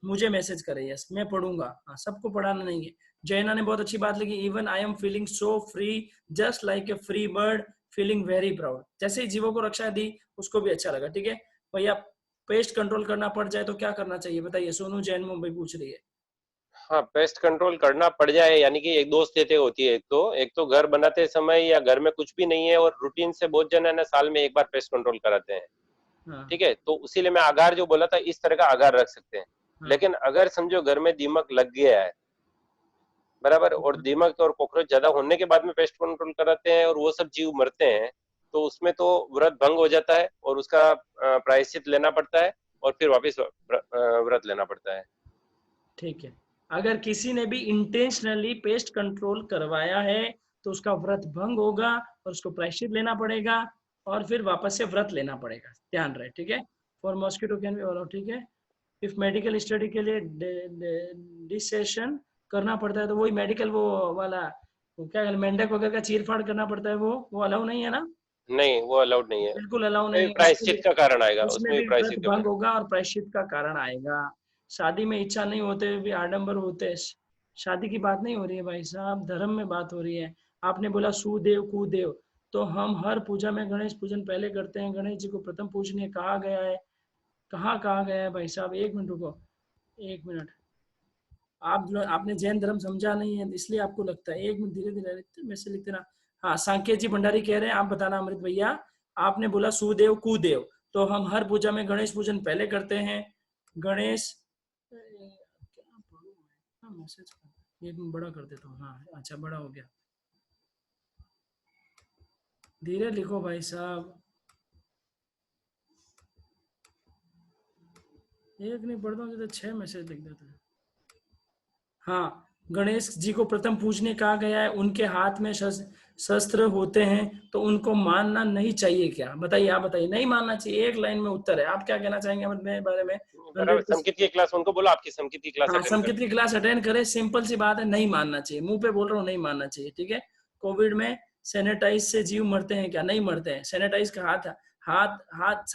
मुझे मैसेज करें, यस मैं पढ़ूंगा, हाँ सबको पढ़ाना नहीं है। जैना ने बहुत अच्छी बात लिखी, even I am feeling so free just like a free bird, feeling very proud. जैसे ही जीवों को रक्षा दी उसको भी अच्छा लगा, ठीक है भैया। पेस्ट कंट्रोल करना पड़ जाए तो क्या करना चाहिए बताइए, सोनू जैन मुंबई पूछ रही है। हाँ, पेस्ट कंट्रोल करना पड़ जाए यानी कि एक दो स्थिति होती है। एक तो घर बनाते समय या घर में कुछ भी नहीं है और रूटीन से बहुत जन है ना साल में एक बार पेस्ट कंट्रोल कराते हैं, हाँ ठीक है। तो उसीलिए मैं आगार जो बोला था, इस तरह का आगार रख सकते हैं। हाँ लेकिन अगर समझो घर में दीमक लग गया है, बराबर, और दीमक और कॉकरोच ज्यादा होने के बाद में पेस्ट कंट्रोल कराते हैं और वो सब जीव मरते हैं, तो उसमें तो व्रत भंग हो जाता है और उसका प्रायश्चित लेना पड़ता है और फिर वापस व्रत लेना पड़ता है। ठीक है। अगर किसी ने भी इंटेंशनली पेस्ट कंट्रोल करवाया है तो उसका व्रत भंग होगा और उसको प्रायश्चित लेना पड़ेगा और फिर वापस से व्रत लेना पड़ेगा, ध्यान रहे, ठीक है। For mosquito can be all, ठीक है। इफ मेडिकल स्टडी के लिए डिसेशन करना पड़ता है तो वही मेडिकल वो वाला, वो क्या मेंढक वगैरह का चीर फाड़ करना पड़ता है, वो अलाउ नहीं है ना, नहीं, वो अलाउड नहीं है। बिल्कुल अलाउ उसमें नहीं भी है, उसके प्रायश्चित लिए का कारण आएगा, उसमें उसमें भी भी व्रत प्रायश्चित का भंग कारण। होगा और प्रायश्चित का कारण आएगा। शादी में इच्छा नहीं होते हुए भी आडंबर होते हैं। शादी की बात नहीं हो रही है भाई साहब, धर्म में बात हो रही है। आपने बोला सुदेव कुदेव, तो हम हर पूजा में गणेश पूजन पहले करते हैं, गणेश जी को प्रथम पूजनीय कहा गया है। कहाँ कहा गया है भाई साहब, एक मिनट रुको, एक मिनट। आपने जैन धर्म समझा नहीं है इसलिए आपको लगता है, एक मिनट धीरे धीरे लिखते वैसे लिखते ना। हाँ सांकेत जी भंडारी कह रहे हैं, आप बताना अमृत भैया। आपने बोला सुदेव कुदेव, तो हम हर पूजा में गणेश पूजन पहले करते हैं। गणेश क्या पढ़ूं मैं, मैसेज एक मिनट बड़ा कर देता हूँ, हाँ अच्छा बड़ा हो गया। धीरे लिखो भाई साहब, एक नहीं पढ़ता हूँ तो 6 मैसेज लिख देता है। हाँ, गणेश जी को प्रथम पूजने कहा गया है, उनके हाथ में शस्त्र होते हैं, तो उनको मानना नहीं चाहिए क्या बताइए, आप बताइए। नहीं मानना चाहिए, एक लाइन में उत्तर है। आप क्या कहना चाहेंगे अपने बारे में? बराबर, 100%। संगीत की क्लास उनको बोलो, आपकी संगीत की क्लास हाँ अटेंड संस्कृत करें। की क्लास अटेंड करें, सिंपल सी बात है, नहीं मानना चाहिए, मुंह पे बोल रहा हूँ नहीं मानना चाहिए, ठीक है। कोविड में सैनिटाइज से जीव मरते हैं क्या? नहीं मरते हैं। सैनिटाइज का हाथ हाथ हाथ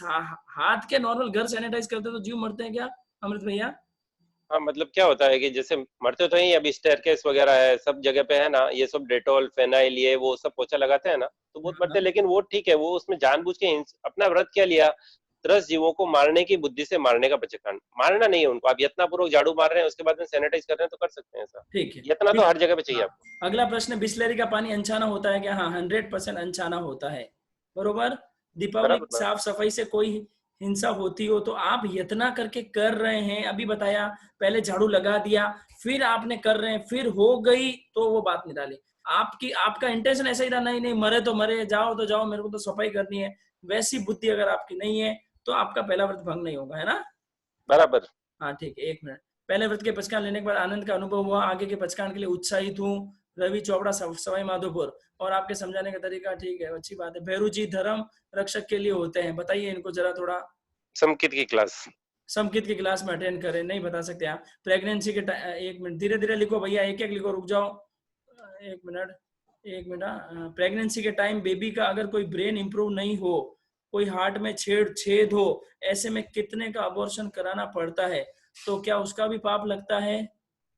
हाथ के नॉर्मल घर सैनिटाइज करते तो जीव मरते हैं क्या अमृत भैया? हाँ, मतलब क्या होता है कि जैसे मरते तो ही, अभी स्टेयरकेस वगैरह है, सब जगह पे है ना, ये सब डेटॉल फेनाइल ये वो सब पोछा लगाते हैं ना, तो बहुत मरते हाँ हैं। लेकिन वो ठीक है, वो उसमें जानबूझ के अपना व्रत क्या लिया, 10 जीवों को मारने की बुद्धि से मारने का प्रचक्रण, मारना नहीं है उनको। आप यत्नापूर्वक झाड़ू मार रहे हैं, उसके बाद में सैनिटाइज कर रहे हैं, तो कर सकते हैं ऐसा। ठीक है। यत्ना तो ठीक। हर जगह पे चाहिए हाँ आपको। अगला प्रश्न, बिस्लेरी का पानी अनछाना होता है क्या? हाँ 100% अनछाना होता है, बरोबर। दीपावली बराबर की बराबर। साफ सफाई से कोई हिंसा होती हो तो आप यत्ना करके कर रहे हैं, अभी बताया, पहले झाड़ू लगा दिया, फिर आपने कर रहे हैं, फिर हो गई तो वो बात निराली। आपकी आपका इंटेंशन ऐसा ही था, नहीं नहीं मरे तो मरे, जाओ तो जाओ, मेरे को तो सफाई करनी है, वैसी बुद्धि अगर आपकी नहीं है तो आपका पहला व्रत भंग नहीं होगा, है ना। बराबर। हाँ ठीक है, एक मिनट। पहले व्रत के पचकान लेने के बाद आनंद का अनुभव हुआ, आगे के पचकान के लिए उत्साहित हूँ। रवि चोपड़ा, सवाई माधोपुर। और आपके समझाने का तरीका ठीक है, अच्छी बात है। भैरू जी धर्म रक्षक के लिए होते हैं, बताइए इनको जरा थोड़ा। संगीत की क्लास। संस्कृत की क्लास में अटेंड करें, नहीं बता सकते आप। प्रेगनेंसी के एक मिनट धीरे धीरे लिखो भैया, एक एक लिखो, रुक जाओ एक मिनट, एक मिनट। प्रेगनेंसी के टाइम बेबी का अगर कोई ब्रेन इंप्रूव नहीं हो, कोई हार्ट में छेद हो, ऐसे में कितने का अबॉर्शन कराना पड़ता है, तो क्या उसका भी पाप लगता है?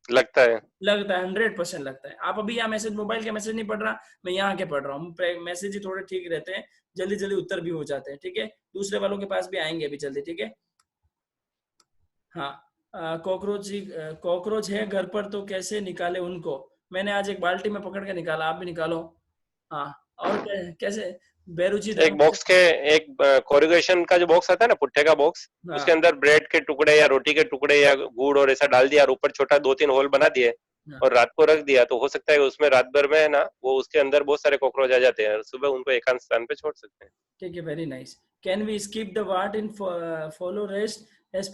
लगता है। लगता है, 100% लगता है। आप अभी यहाँ मैसेज, मोबाइल के मैसेज नहीं पढ़ रहा, मैं यहाँ के पढ़ रहा हूँ, मैसेज ही थोड़े ठीक रहते हैं, जल्दी जल्दी उत्तर भी हो जाते हैं, ठीक है। दूसरे वालों के पास भी आएंगे अभी जल्दी, ठीक है। हाँ कॉकरोच है घर पर तो कैसे निकाले उनको? मैंने आज एक बाल्टी में पकड़ के निकाला, आप भी निकालो। हाँ और कैसे? बेरुचि एक धर्म बॉक्स के, एक कोरिगेशन का जो बॉक्स आता है ना, पुट्ठे का बॉक्स, उसके हाँ अंदर ब्रेड के टुकड़े या रोटी के टुकड़े या गुड़ और ऐसा डाल दिया और ऊपर छोटा 2-3 होल बना दिए हाँ और रात को रख दिया, तो हो सकता है उसमें रात भर में है ना, वो उसके अंदर बहुत सारे कॉकरोच आ जाते हैं और सुबह उनको एकांत स्थान पे छोड़ सकते हैं। ठीक है, very nice. Can we skip the what in follow rest as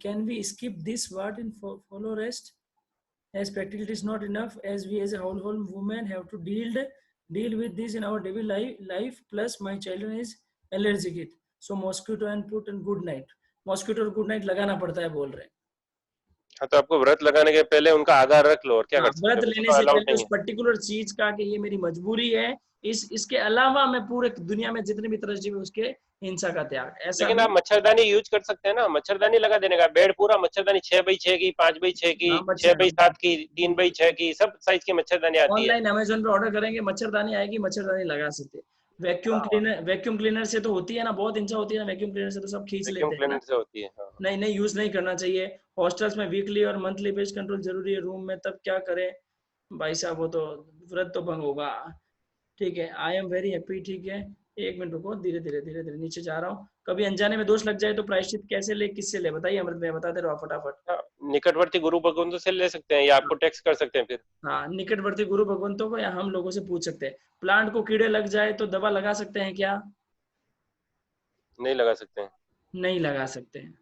can we skip this what in follow rest? as practically it is not enough, as we as a household woman have to deal with this in our daily life, plus my children is allergic it, so mosquito and put and good night, mosquito और good night लगाना पड़ता है बोल रहे हैं। हाँ, तो आपको व्रत लगाने के पहले उनका आगार रख लो, और क्या हाँ, कर सकते व्रत हो, वैसे लेने तो से अलाउड पहले नहीं उस है। पर्टिकुलर चीज का कि ये मेरी मजबूरी है, इसके अलावा मैं पूरे दुनिया में जितने भी तरजीब है उसके हिंसा का त्याग, ऐसा लेकिन भी। आप मच्छरदानी यूज कर सकते हैं ना, मच्छरदानी लगा देने का, बेड पूरा मच्छरदानी 6x6 की, 5x6 की, हाँ, 6x7 की, 3x6 की, सब साइज की मच्छरदानी आती है। ऑनलाइन अमेजोन पे ऑर्डर करेंगे, मच्छरदानी आएगी, मच्छरदानी लगा सकते हैं। हाँ, वैक्यूम क्लीनर से तो होती है ना, बहुत इंचा होती है ना, वैक्यूम क्लीनर से तो सब खींच वैक्यूम लेते हैं ना। क्लीनर से होती है। हाँ, नहीं नहीं, यूज नहीं करना चाहिए। हॉस्टल्स में वीकली और मंथली पेस्ट कंट्रोल जरूरी है रूम में, तब क्या करें भाई साहब, वो तो व्रत तो भंग होगा। ठीक है, आई एम वेरी हैप्पी। ठीक है, एक मिनट रुको, धीरे धीरे धीरे धीरे नीचे जा रहा हूँ। कभी अनजाने में दोष लग जाए तो प्रायश्चित कैसे ले, किससे ले, बताइए अमृत भैया, बताते रहो आप फटाफट। हाँ, निकटवर्ती गुरु भगवंतों से ले सकते हैं, या आपको टेक्स्ट कर सकते हैं फिर। हाँ, निकटवर्ती गुरु भगवंतों को या हम लोगों से पूछ सकते हैं। प्लांट को कीड़े लग जाए तो दवा लगा सकते हैं क्या? नहीं लगा सकते हैं। नहीं लगा सकते हैं।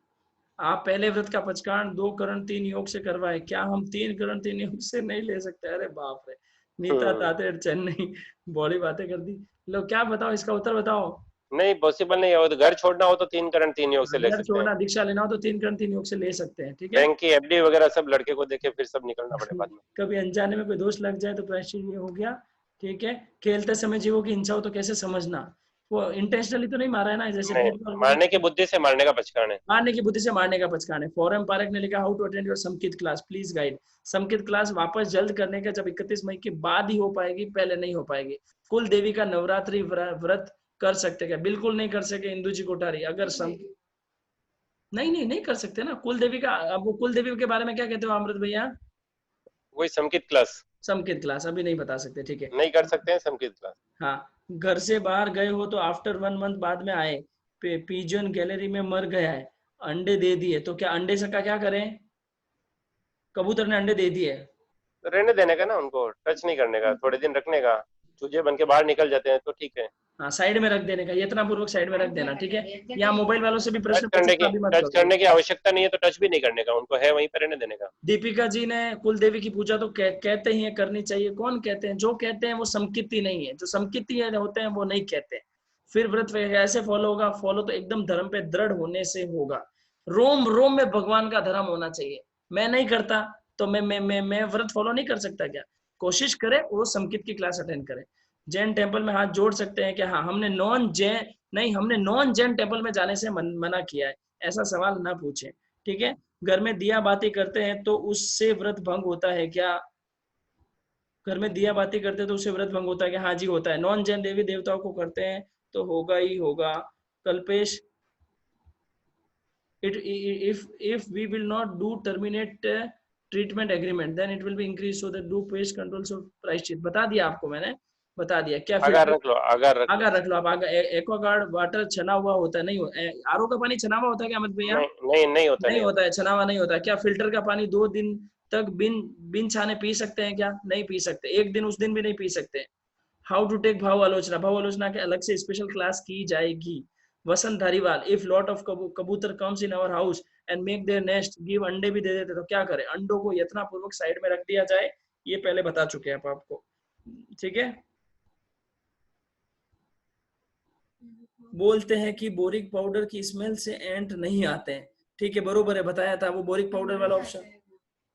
आप पहले व्रत का पचकांड 2 करण 3 योग से करवाए, क्या हम 3 करण 3 योग से नहीं ले सकते? अरे बाप रे, नीता हम्म, ताते चेन्नई, बॉडी बातें कर दी। लो क्या बताओ, इसका उत्तर बताओ। नहीं पॉसिबल नहीं है, वो तो घर छोड़ना हो तो 3 करण 3 योग से ले अगर सकते हैं। छोड़ना दीक्षा लेना हो तो 3 करण 3 योग से ले सकते हैं, ठीक है। बैंक की एफडी वगैरह सब लड़के को देके फिर सब निकलना पड़े बाद में। कभी अनजाने में कोई दोष लग जाए तो प्रायश्चित ये हो गया। ठीक है, खेलते समय जीवों की हिंसा हो तो कैसे समझना? वो इंटेंशनली तो नहीं मारा है ना, जैसे नहीं, भेदभाव मारने की वगैरह। बुद्धि से मारने का पचकान है। मारने की बुद्धि से मारने का पचकान है। फॉरम पारक ने लिखा, how to attend your Samkit class, please guide. Samkit class वापस जल्द करने का, जब 31 मई के बाद ही हो पाएगी, पहले नहीं हो पाएगी। कुल देवी का नवरात्रि व्रत कर सकते क्या? बिल्कुल नहीं कर सके इंदू जी कोठारी। अगर सम नहीं नहीं नहीं कर सकते ना कुल देवी का। अब वो कुल देवी के बारे में क्या कहते हो अमृत भैया? वही समकित क्लास। समकित क्लास अभी नहीं बता सकते, ठीक है। नहीं कर सकते हैं समकित क्लास। हाँ, घर से बाहर गए हो तो आफ्टर 1 मंथ बाद में आए, पिजन गैलरी में मर गया है, अंडे दे दिए, तो क्या अंडे से का क्या करें? कबूतर ने अंडे दे दिए। तो रहने देने का ना, उनको टच नहीं करने का, थोड़े दिन रखने का, चूजे बन के बाहर निकल जाते हैं तो ठीक है। हाँ, साइड में रख देने का, यत्न पूर्वक साइड में रख देना, ठीक है। यहाँ मोबाइल वालों से भी टच प्रश्न पूछ करने की, अभी मत टच करो। करने की आवश्यकता नहीं है तो टच भी नहीं करने का, उनको है वहीं पर रहने देने का। दीपिका जी ने कुल देवी की पूजा तो कहते ही है करनी चाहिए। कौन कहते हैं? जो कहते हैं वो समकित्ती नहीं है, जो समकित्ती होते हैं वो नहीं कहते। फिर व्रत कैसे फॉलो होगा? फॉलो तो एकदम धर्म पे दृढ़ होने से होगा। रोम रोम में भगवान का धर्म होना चाहिए। मैं नहीं करता तो मैं व्रत फॉलो नहीं कर सकता क्या? कोशिश करे वो समकित की क्लास अटेंड करे। जैन टेम्पल में हाथ जोड़ सकते हैं कि हाँ, हमने नॉन जैन टेम्पल में जाने से मना किया है, ऐसा सवाल ना पूछे, ठीक है। घर में दिया बाती करते हैं तो उससे व्रत भंग होता है क्या? घर में दिया बाती करते हैं तो उससे व्रत भंग होता है क्या? हाँ जी होता है। नॉन जैन देवी देवताओं को करते हैं तो होगा ही होगा। Kalpesh, if we will not do terminate treatment agreement, then it will be increased, so that do pest control so प्रायश्चित। बता दिया आपको मैंने, बता दिया। क्या आगार फिल्टर? रख लो, आगार रख लो। आगा रख लो आप, आगा। एक्वागार्ड वाटर छना हुआ होता है? नहीं, आरओ का पानी छना हुआ होता है क्या अमित भैया? नहीं नहीं, नहीं होता, नहीं नहीं होता। होता है, छना हुआ नहीं होता है। क्या फिल्टर का पानी 2 दिन तक बिन बिन छाने पी सकते हैं क्या? नहीं पी सकते, एक दिन उस दिन भी नहीं पी सकते। हाउ टू टेक भाव आलोचना, भाव आलोचना के अलग से स्पेशल क्लास की जाएगी। Vasant Dhariwal, if lot of kabutar comes in our house and make their nest, give, अंडे भी दे देते तो क्या करें? अंडों को यत्ना पूर्वक साइड में रख दिया जाए, ये पहले बता चुके हैं आप आपको, ठीक है। बोलते हैं कि बोरिक पाउडर की स्मेल से एंट नहीं आते हैं, ठीक है, बरोबर है, बताया था वो बोरिक पाउडर वाला ऑप्शन।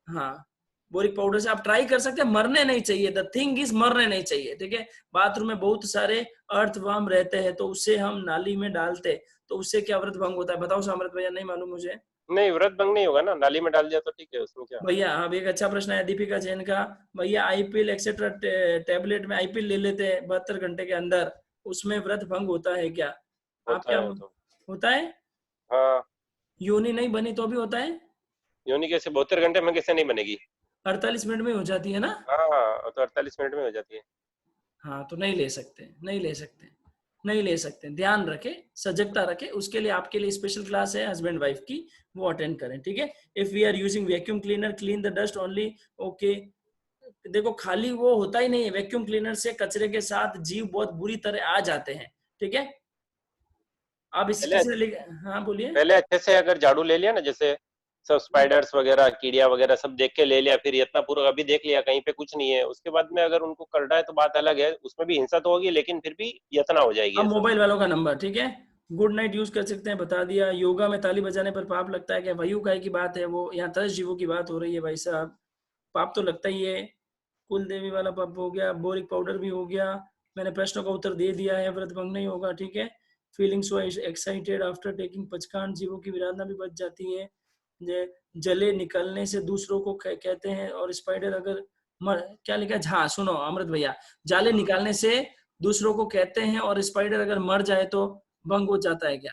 हाँ, बोरिक पाउडर से आप ट्राई कर सकते हैं, मरने नहीं चाहिए। द थिंग इज मरने नहीं चाहिए, ठीक है। बाथरूम में बहुत सारे अर्थवर्म रहते हैं तो उसे हम नाली में डालते, तो उससे क्या व्रत भंग होता है? बताओ सामृत भैया, नहीं मालूम मुझे। नहीं, व्रत भंग नहीं होगा ना, नाली में डाल दिया तो ठीक है, उसमें क्या। भैया अब एक अच्छा प्रश्न है दीपिका जैन का। भैया आईपीएल एक्सेट्रा टैबलेट में आईपीएल ले लेते हैं 72 घंटे के अंदर, उसमें व्रत भंग होता है क्या? आप होता क्या है वो तो। होता है? हाँ, यूनी नहीं बनी तो भी होता है? योनि कैसे 72 घंटे में कैसे नहीं बनेगी। 48 मिनट में हो जाती है ना? हाँ, तो 48 मिनट में हो जाती है। हाँ, तो नहीं ले सकते, नहीं ले सकते, नहीं ले सकते। ध्यान रखे, सजगता रखे, उसके लिए आपके लिए स्पेशल क्लास है हस्बैंड वाइफ की, वो अटेंड करें, ठीक है। If we are using vacuum cleaner, clean the dust only, okay. देखो खाली वो होता ही नहीं है, वैक्यूम क्लीनर से कचरे के साथ जीव बहुत बुरी तरह आ जाते हैं, ठीक है। आप इस पहले किसी ने हाँ बोलिए। पहले अच्छे से अगर झाड़ू ले लिया ना, जैसे सब स्पाइडर्स वगैरह, कीड़िया वगैरह सब देख के ले लिया, फिर इतना पूरा अभी देख लिया कहीं पे कुछ नहीं है, उसके बाद में अगर उनको करना है तो बात अलग है, उसमें भी हिंसा तो होगी, लेकिन फिर भी यातना हो जाएगी अब ऐसा। मोबाइल वालों का नंबर, ठीक है, गुड नाइट यूज कर सकते हैं, बता दिया। योगा में ताली बजाने पर पाप लगता है क्या? वयु काय की बात है वो, यहाँ 10 जीवों की बात हो रही है भाई साहब, पाप तो लगता ही है। कुल देवी वाला पाप हो गया, बोरिक पाउडर भी हो गया, मैंने प्रश्नों का उत्तर दे दिया है, व्रत भंग नहीं होगा, ठीक है। Feeling so excited after taking पचकांड, जीवों की विराधना भी बच जाती है। जले निकलने से दूसरों को कहते हैं, और स्पाइडर अगर क्या लिखा है, हाँ सुनो अमृत भैया, जाले निकालने से दूसरों को कहते हैं, और स्पाइडर अगर मर जाए तो भंग हो जाता है क्या?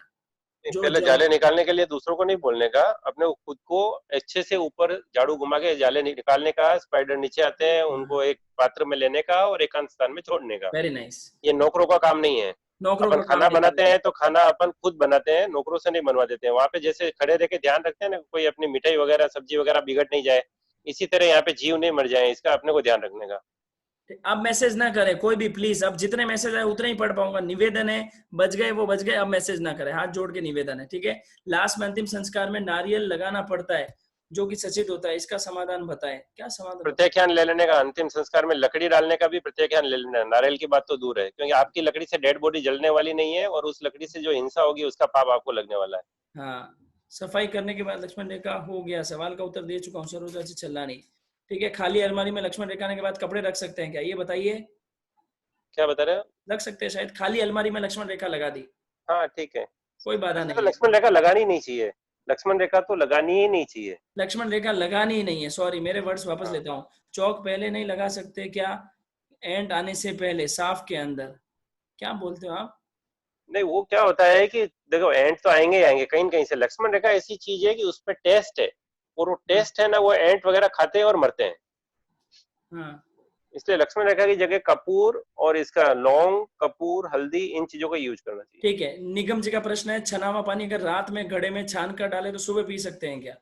जो पहले जाले निकालने के लिए दूसरों को नहीं बोलने का, अपने खुद को अच्छे से ऊपर झाड़ू घुमा के जाले निकालने का, स्पाइडर नीचे आते हैं उनको एक पात्र में लेने का और एकांत स्थान में छोड़ने का। Very nice. ये नौकरों का काम नहीं है। नौकरों अपन का काम खाना नहीं बनाते करना। हैं तो खाना अपन खुद बनाते हैं, नौकरों से नहीं बनवा देते हैं। वहां पे जैसे खड़े रह के ध्यान रखते हैं ना, कोई अपनी मिठाई वगैरह सब्जी वगैरह बिगड़ नहीं जाए, इसी तरह यहाँ पे जीव नहीं मर जाए, इसका अपने को ध्यान रखने का। अब मैसेज ना करें कोई भी प्लीज, अब जितने मैसेज आए उतने ही पढ़ पाऊंगा, निवेदन है, बच गए वो बच गए, अब मैसेज ना करें, हाथ जोड़ के निवेदन है, ठीक है। लास्ट में अंतिम संस्कार में नारियल लगाना पड़ता है जो कि सचित होता है, इसका समाधान बताएं। क्या समाधान? प्रत्याख्यान ले लेने का, अंतिम संस्कार में लकड़ी डालने का भी प्रत्याख्यान ले लेना। नारियल की बात तो दूर है, क्योंकि आपकी लकड़ी से डेड बॉडी जलने वाली नहीं है, और उस लकड़ी से जो हिंसा होगी उसका पाप आपको लगने वाला है। हाँ, सफाई करने के बाद लक्ष्मण रेखा हो गया, सवाल का उत्तर दे चुका हूँ, सरोजा जी चलना नहीं, ठीक है। खाली अलमारी में लक्ष्मण रेखा के बाद कपड़े रख सकते हैं क्या, ये बताइए? क्या बता रहे हो? रख सकते हैं शायद, खाली अलमारी में लक्ष्मण रेखा लगा दी, हाँ ठीक है। कोई बाधा वैसे तो नहीं है। लक्ष्मण रेखा लगानी नहीं चाहिए, लक्ष्मण रेखा तो लगानी ही नहीं चाहिए। लक्ष्मण रेखा लगानी ही नहीं है, सॉरी मेरे वर्ड्स वापस हाँ। लेता हूँ। चौक पहले नहीं लगा सकते क्या? एंड आने से पहले साफ के अंदर, क्या बोलते हो आप? नहीं, वो क्या होता है कि देखो एंट तो आएंगे ही आएंगे कहीं न कहीं से। लक्ष्मण रेखा ऐसी चीज है कि उसमें टेस्ट है, और वो हाँ, टेस्ट है ना, वो एंट वगैरह खाते हैं और मरते हैं। हाँ, इसलिए लक्ष्मण रेखा की जगह कपूर और इसका लौंग, कपूर, हल्दी, इन चीजों का यूज करना चाहिए। ठीक है। निगम जी का प्रश्न है, छना हुआ पानी अगर रात में घड़े में छान कर डाले तो सुबह पी सकते हैं क्या?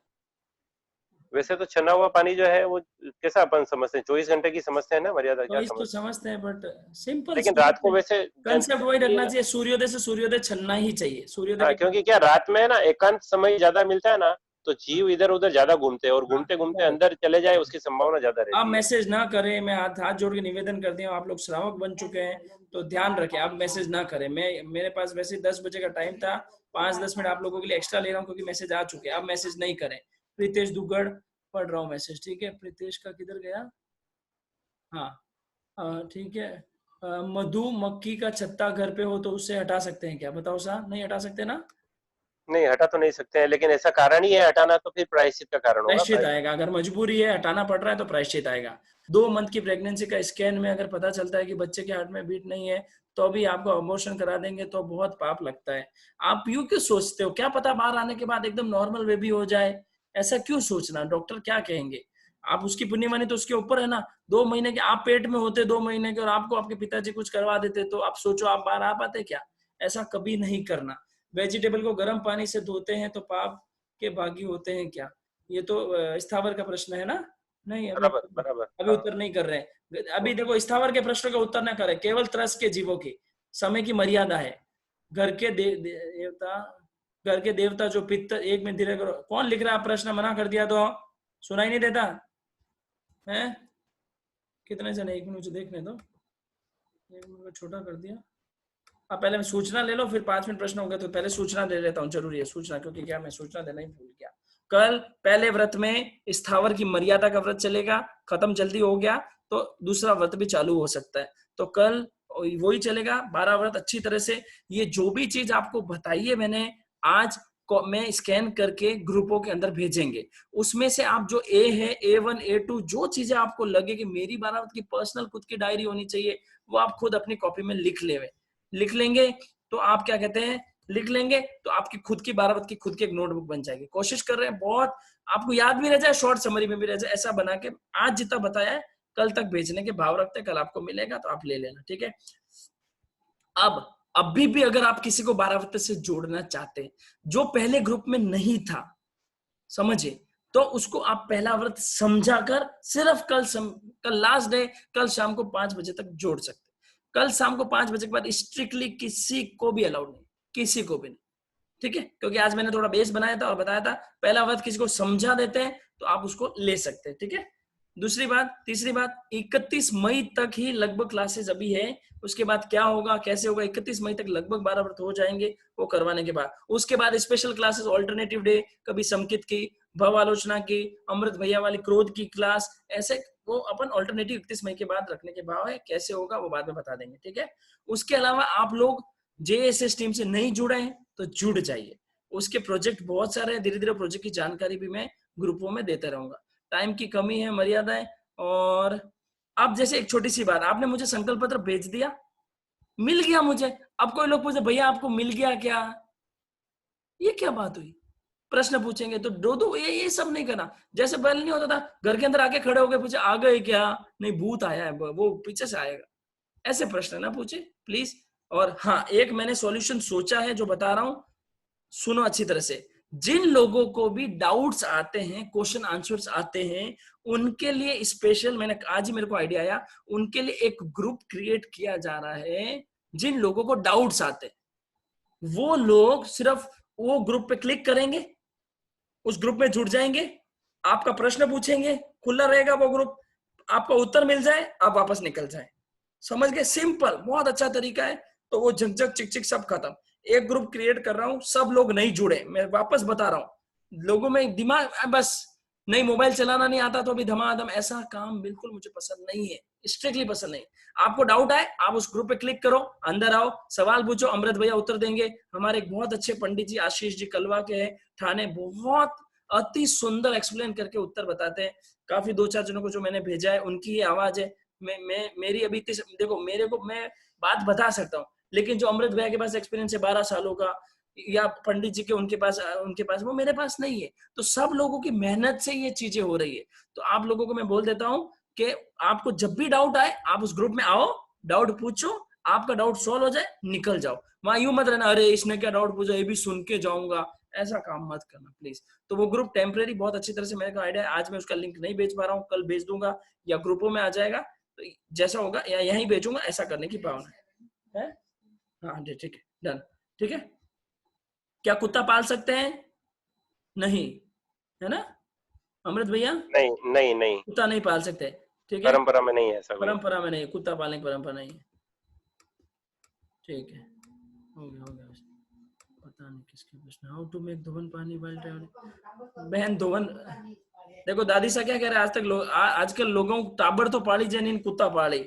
वैसे तो छना हुआ पानी जो है वो कैसा अपन समझते हैं, 24 घंटे की समझते हैं ना, मर्यादा क्या चॉइस तो समझते हैं। समझते हैं बट सिंपल लेकिन रात को वैसे कंसेप्ट वही जनरली, रखना चाहिए, सूर्योदय से सूर्योदय छनना ही चाहिए, सूर्योदय हाँ, के क्योंकि क्या रात में ना एकांत समय ज्यादा मिलता है ना, तो हाँ, जीव इधर उधर ज्यादा घूमते हैं, और हाँ, घूमते घूमते अंदर चले जाए उसकी संभावना ज्यादा आप रहती है। मैसेज ना करें, मैं हाथ हाथ जोड़ के निवेदन करती हूँ, आप लोग श्रावक बन चुके हैं तो ध्यान रखें, आप मैसेज ना करें। मेरे पास वैसे 10 बजे का टाइम था, 5-10 मिनट आप लोगों के लिए एक्स्ट्रा ले रहा हूँ क्योंकि मैसेज आ चुके हैं, आप मैसेज नहीं करें। प्रीतेश दुग्गड़ पढ़ रहा हूँ मैसेज, ठीक है। प्रीतेश का किधर गया? हाँ, ठीक है। मधु मक्खी का छत्ता घर पे हो तो उससे हटा सकते हैं क्या, बताओ सा? नहीं हटा सकते ना? नहीं, हटा तो नहीं सकते हैं, लेकिन ऐसा कारण ही है हटाना, तो फिर प्रायश्चित का कारण होगा। प्रायश्चित आएगा, अगर मजबूरी है हटाना पड़ रहा है तो प्रायश्चित आएगा। 2 मंथ की प्रेगनेंसी का स्कैन में अगर पता चलता है कि बच्चे के हार्ट में बीट नहीं है तो भी आपको अबॉर्शन करा देंगे तो बहुत पाप लगता है। आप यूं क्यों सोचते हो, क्या पता बाहर आने के बाद एकदम नॉर्मल बेबी हो जाए, ऐसा क्यों सोचना, डॉक्टर क्या कहेंगे? आप उसकी पुण्यवानी तो उसके ऊपर है ना। 2 महीने के आप पेट में होते, 2 महीने के, और आपको आपके पिताजी कुछ करवा देते तो आप सोचो आप बाहर आ पाते क्या? ऐसा कभी नहीं करना। वेजिटेबल को गर्म पानी से धोते हैं तो पाप के भागी होते हैं क्या? ये तो स्थावर का प्रश्न है ना? नहीं, अभी बराबर बराबर, अभी हाँ। उत्तर नहीं कर रहे हैं। अभी देखो, स्थावर के प्रश्नों का उत्तर ना करें, केवल त्रस्त के जीवों की समय की मर्यादा है। घर के देवता, घर के देवता जो पित्त, एक में धीरे करो, कौन लिख रहा है? प्रश्न मना कर दिया तो सुनाई नहीं देता है? कितने जने, एक मिनट मुझे देखने दो, एक मिनट को छोटा कर दिया। अब पहले मैं सूचना ले लो, फिर 5 मिनट प्रश्न होंगे, तो पहले सूचना ले लेता हूँ, जरूरी है सूचना, क्योंकि क्या मैं सूचना देना ही भूल गया। कल पहले व्रत में स्थावर की मर्यादा का व्रत चलेगा, खत्म जल्दी हो गया तो दूसरा व्रत भी चालू हो सकता है, तो कल वही चलेगा 12 व्रत अच्छी तरह से। ये जो भी चीज आपको बताई है मैंने आज में स्कैन करके ग्रुपों के अंदर भेजेंगे, उसमें से आप जो ए है, A1 A2 जो चीजें आपको लगे कि मेरी 12 व्रत की पर्सनल खुद की डायरी होनी चाहिए, वो आप खुद अपनी कॉपी में लिख लेंगे, तो आप क्या कहते हैं, लिख लेंगे तो आपकी खुद की 12 की खुद की एक नोटबुक बन जाएगी। कोशिश कर रहे हैं बहुत आपको याद भी रह जाए, शॉर्ट समरी में भी रह जाए, ऐसा बना के आज जितना बताया है कल तक भेजने के भाव रखते हैं, कल आपको मिलेगा तो आप ले लेना, ठीक है। अब अभी भी अगर आप किसी को 12 से जोड़ना चाहते हैं जो पहले ग्रुप में नहीं था, समझिए, तो उसको आप पहला व्रत समझाकर सिर्फ कल लास्ट डे, कल शाम को 5 बजे तक जोड़ सकते हैं। कल शाम को 5 बजे के बाद स्ट्रिक्टली किसी को भी अलाउड नहीं, किसी को भी नहीं, ठीक है, क्योंकि आज मैंने थोड़ा बेस बनाया था और बताया था पहला वर्ड किसी को समझा देते हैं तो आप उसको ले सकते हैं। ठीक है, दूसरी बात, तीसरी बात, 31 मई तक ही लगभग क्लासेस अभी है। उसके बाद क्या होगा, कैसे होगा, 31 मई तक लगभग 12 व्रत हो जाएंगे वो करवाने के बाद। उसके बाद स्पेशल क्लासेस, ऑल्टरनेटिव डे, कभी समकित की, भव आलोचना की, अमृत भैया वाली क्रोध की क्लास, ऐसे वो अपन ऑल्टरनेटिव 31 मई के बाद रखने के भाव है। कैसे होगा वो बाद में बता देंगे। ठीक है, उसके अलावा आप लोग जेएसएस टीम से नहीं जुड़े हैं तो जुड़ जाइए। उसके प्रोजेक्ट बहुत सारे हैं, धीरे धीरे प्रोजेक्ट की जानकारी भी मैं ग्रुपों में देता रहूंगा। टाइम की कमी है, मर्यादाएं। और अब जैसे एक छोटी सी बात, आपने मुझे संकल्प पत्र भेज दिया, मिल गया मुझे। अब कोई लोग पूछे भैया आपको मिल गया क्या, ये क्या बात हुई, प्रश्न पूछेंगे तो दो दो ये सब नहीं करना। जैसे पहले नहीं होता था, घर के अंदर आके खड़े हो गए, पूछे आ गए क्या, नहीं भूत आया है, वो पीछे से आएगा, ऐसे प्रश्न ना पूछे प्लीज। और हाँ, एक मैंने सॉल्यूशन सोचा है जो बता रहा हूं, सुनो अच्छी तरह से। जिन लोगों को भी डाउट्स आते हैं, क्वेश्चन आंसर्स आते हैं, उनके लिए स्पेशल, मैंने आज ही मेरे को आइडिया आया, उनके लिए एक ग्रुप क्रिएट किया जा रहा है। जिन लोगों को डाउट्स आते हैं वो लोग सिर्फ वो ग्रुप पे क्लिक करेंगे, उस ग्रुप में जुड़ जाएंगे, आपका प्रश्न पूछेंगे, खुला रहेगा वो ग्रुप, आपका उत्तर मिल जाए, आप वापस निकल जाए। समझ गए, सिंपल, बहुत अच्छा तरीका है। तो वो झकझक चिक चिक सब खत्म। एक ग्रुप क्रिएट कर रहा हूं, सब लोग नहीं जुड़े, मैं वापस बता रहा हूं, लोगों में दिमाग बस नहीं, मोबाइल चलाना नहीं आता तो अभी धमाधम, ऐसा काम बिल्कुल मुझे पसंद नहीं है, स्ट्रिक्टली पसंद नहीं। आपको डाउट आए, आप उस ग्रुप पे क्लिक करो, अंदर आओ, सवाल पूछो, अमृत भैया उत्तर देंगे। हमारे एक बहुत अच्छे पंडित जी आशीष जी कलवा के हैं ठाणे, बहुत अति सुंदर एक्सप्लेन करके उत्तर बताते हैं। काफी 2-4 जनों को जो मैंने भेजा है उनकी ये आवाज है। मैं मेरी अभी देखो, मेरे को मैं बात बता सकता हूँ, लेकिन जो अमृत भैया के पास एक्सपीरियंस है 12 सालों का, या पंडित जी के उनके पास वो मेरे पास नहीं है। तो सब लोगों की मेहनत से ये चीजें हो रही है। तो आप लोगों को मैं बोल देता हूँ कि आपको जब भी डाउट आए, आप उस ग्रुप में आओ, डाउट पूछो, आपका डाउट सॉल्व हो जाए, निकल जाओ। वहां यूं मत रहना, अरे इसने क्या डाउट पूछा, ये भी सुन के जाऊंगा, ऐसा काम मत करना प्लीज। तो वो ग्रुप टेम्परेरी, बहुत अच्छी तरह से मेरे को आइडिया है, आज मैं उसका लिंक नहीं भेज पा रहा हूँ, कल भेज दूंगा या ग्रुपों में आ जाएगा, तो जैसा होगा या यहीं भेजूंगा, ऐसा करने की भावना है। हाँ जी, ठीक है, डन। ठीक है, क्या कुत्ता पाल सकते हैं? नहीं, है ना अमृत भैया? नहीं नहीं नहीं, कुत्ता नहीं पाल सकते, ठीक है, परंपरा में नहीं है ऐसा कोई। परंपरा में नहीं, कुत्ता पालने की परंपरा नहीं है। ठीक है, हो गया। पता नहीं किसके प्रश्न, हाउ टू मेक धोवन पानी वाइल ट्रैवलिंग। बहन धोवन, देखो दादी सा क्या कह रहे हैं, आज तक आजकल लोगों टाबर तो पाली जैन कुत्ता पाली,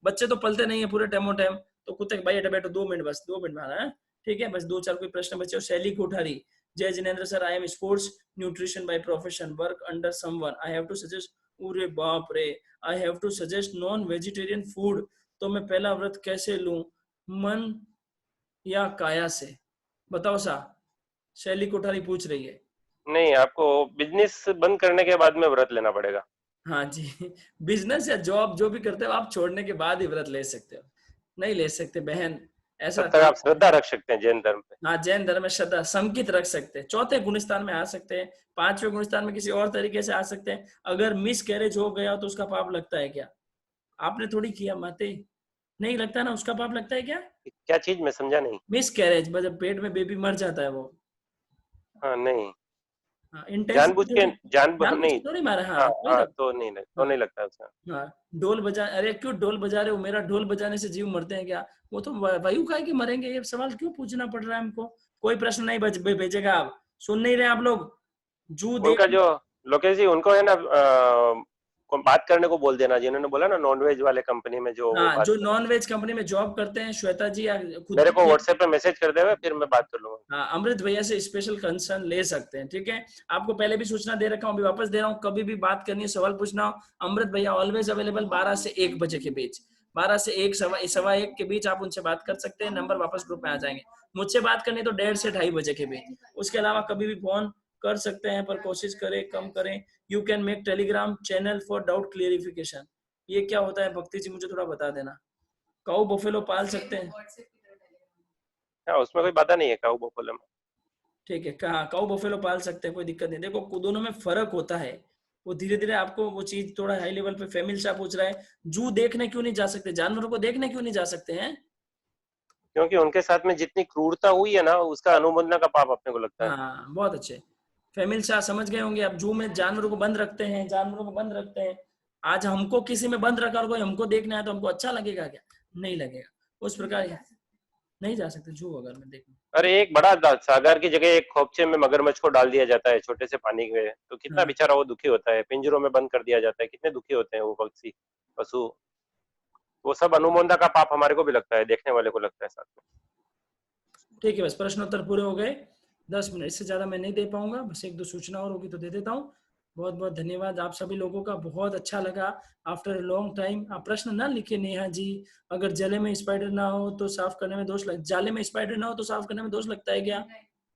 बच्चे तो पलते नहीं है पूरे टाइमो टाइम। तो कुत्ते भाई हटा बैठो, 2 मिनट, बस 2 मिनट में आना है, ठीक है, बस 2-4 कोई प्रश्न बचे हो। Shaili Kothari, Jai Jinendra sir, I am sports nutrition by profession, work under someone, I have to suggest, अरे बाप रे, I have to suggest non vegetarian food, तो मैं पहला व्रत कैसे लूं, मन या काया से, बताओ सा। शैली कोठारी पूछ रही है। नहीं, आपको बिजनेस बंद करने के बाद में व्रत लेना पड़ेगा। हाँ जी, बिजनेस या जॉब जो भी करते हो आप छोड़ने के बाद ही व्रत ले सकते हो, नहीं ले सकते बहन, ऐसा तब तक काम। आप श्रद्धा रख सकते हैं जैन धर्म पे। हाँ, जैन धर्म में श्रद्धा संकित रख सकते हैं, चौथे गुणस्थान में आ सकते हैं, 5वें गुणस्थान में किसी और तरीके से आ सकते हैं। अगर मिस कैरेज हो गया तो उसका पाप लगता है क्या? आपने थोड़ी किया माते, नहीं लगता ना, उसका पाप लगता है क्या? क्या चीज, मैं समझा नहीं। मिस कैरेज मतलब पेट में बेबी मर जाता है वो, हाँ नहीं, हाँ, जानबूझ के, इंटेंसिटी, नहीं। थोड़ी मारा, हाँ हाँ कोई हाँ, लग, तो नहीं तो हाँ नहीं लगता उसका। हाँ। ढोल बजा, अरे क्यों ढोल बजा रहे हो, मेरा ढोल बजाने से जीव मरते हैं क्या? वो तो वायु का है कि मरेंगे, ये सवाल क्यों पूछना पड़ रहा है हमको? कोई प्रश्न नहीं भेजेगा, आप सुन नहीं रहे आप लोग, जू उनका देख। जो लोकेश जी, उनको है ना बात करने को बोल देना, जिन्होंने बोला ना नॉनवेज वाले कंपनी में जो वो हाँ, बात जो कर, नॉन वेज कंपनी में जॉब करते हैं, श्वेता जी या खुद मेरे को भी, व्हाट्सएप पे मैसेज कर देगा, फिर मैं बात कर लूंगा। हाँ, अमृत भैया से स्पेशल कंसर्न ले सकते हैं। ठीक है, आपको पहले भी सूचना दे रखा हूँ, अभी वापस दे रहा हूँ, कभी भी बात करनी है, सवाल पूछना हो, अमृत भैया ऑलवेज अवेलेबल 12 से 1 बजे के बीच, 12 से 1, सवा 1 के बीच आप उनसे बात कर सकते हैं। नंबर वापस ग्रुप में आ जाएंगे। मुझसे बात करनी तो 1:30 से 2:30 बजे के बीच, उसके अलावा कभी भी फोन कर सकते हैं, पर कोशिश करें कम करें। You can make Telegram channel for doubt clarification. ये क्या होता है भक्ति जी, मुझे थोड़ा बता देना। काऊ बफेलो पाल सकते हैं? हाँ, उसमें कोई बाधा नहीं है काऊ बफेलो में। ठीक है, कहा काऊ बफेलो पाल सकते हैं, कोई दिक्कत नहीं। देखो दोनों में फर्क होता है, वो धीरे धीरे आपको वो चीज थोड़ा हाई लेवल पे। फैमिली शाह पूछ रहा है, जू देखने क्यों नहीं जा सकते, जानवरों को देखने क्यों नहीं जा सकते हैं? क्योंकि उनके साथ में जितनी क्रूरता हुई है ना, उसका अनुमोदना का पाप अपने को लगता है। हाँ बहुत अच्छे। फैमिली शाह समझ गए होंगे। अब जू में जानवरों को बंद रखते हैं, जानवरों को बंद रखते हैं। आज हमको किसी में बंद रखा और कोई हमको देखना है तो हमको अच्छा लगेगा क्या? नहीं लगेगा। उस प्रकार नहीं जा सकते जू अगर मैं देखूं। अरे एक बड़ा सागर की जगह एक खोपचे में मगरमच्छ को डाल दिया जाता है, छोटे से पानी में, तो कितना हाँ बेचारा वो दुखी होता है। पिंजरों में बंद कर दिया जाता है, कितने दुखी होते हैं वो पक्षी, पशु। वो सब अनुमोदना का पाप हमारे को भी लगता है, देखने वाले को लगता है साथ में। ठीक है, बस प्रश्नोत्तर पूरे हो गए। 10 मिनट, इससे ज्यादा मैं नहीं दे पाऊंगा। बस एक दो सूचना और होगी तो दे देता हूँ। बहुत बहुत धन्यवाद आप सभी लोगों का, बहुत अच्छा लगा। आफ्टर ए लॉन्ग टाइम आप प्रश्न ना लिखे नेहा जी। अगर जले में स्पाइडर ना हो तो साफ करने में दोष लग, जाले में स्पाइडर ना हो तो साफ करने में दोष लगता है क्या?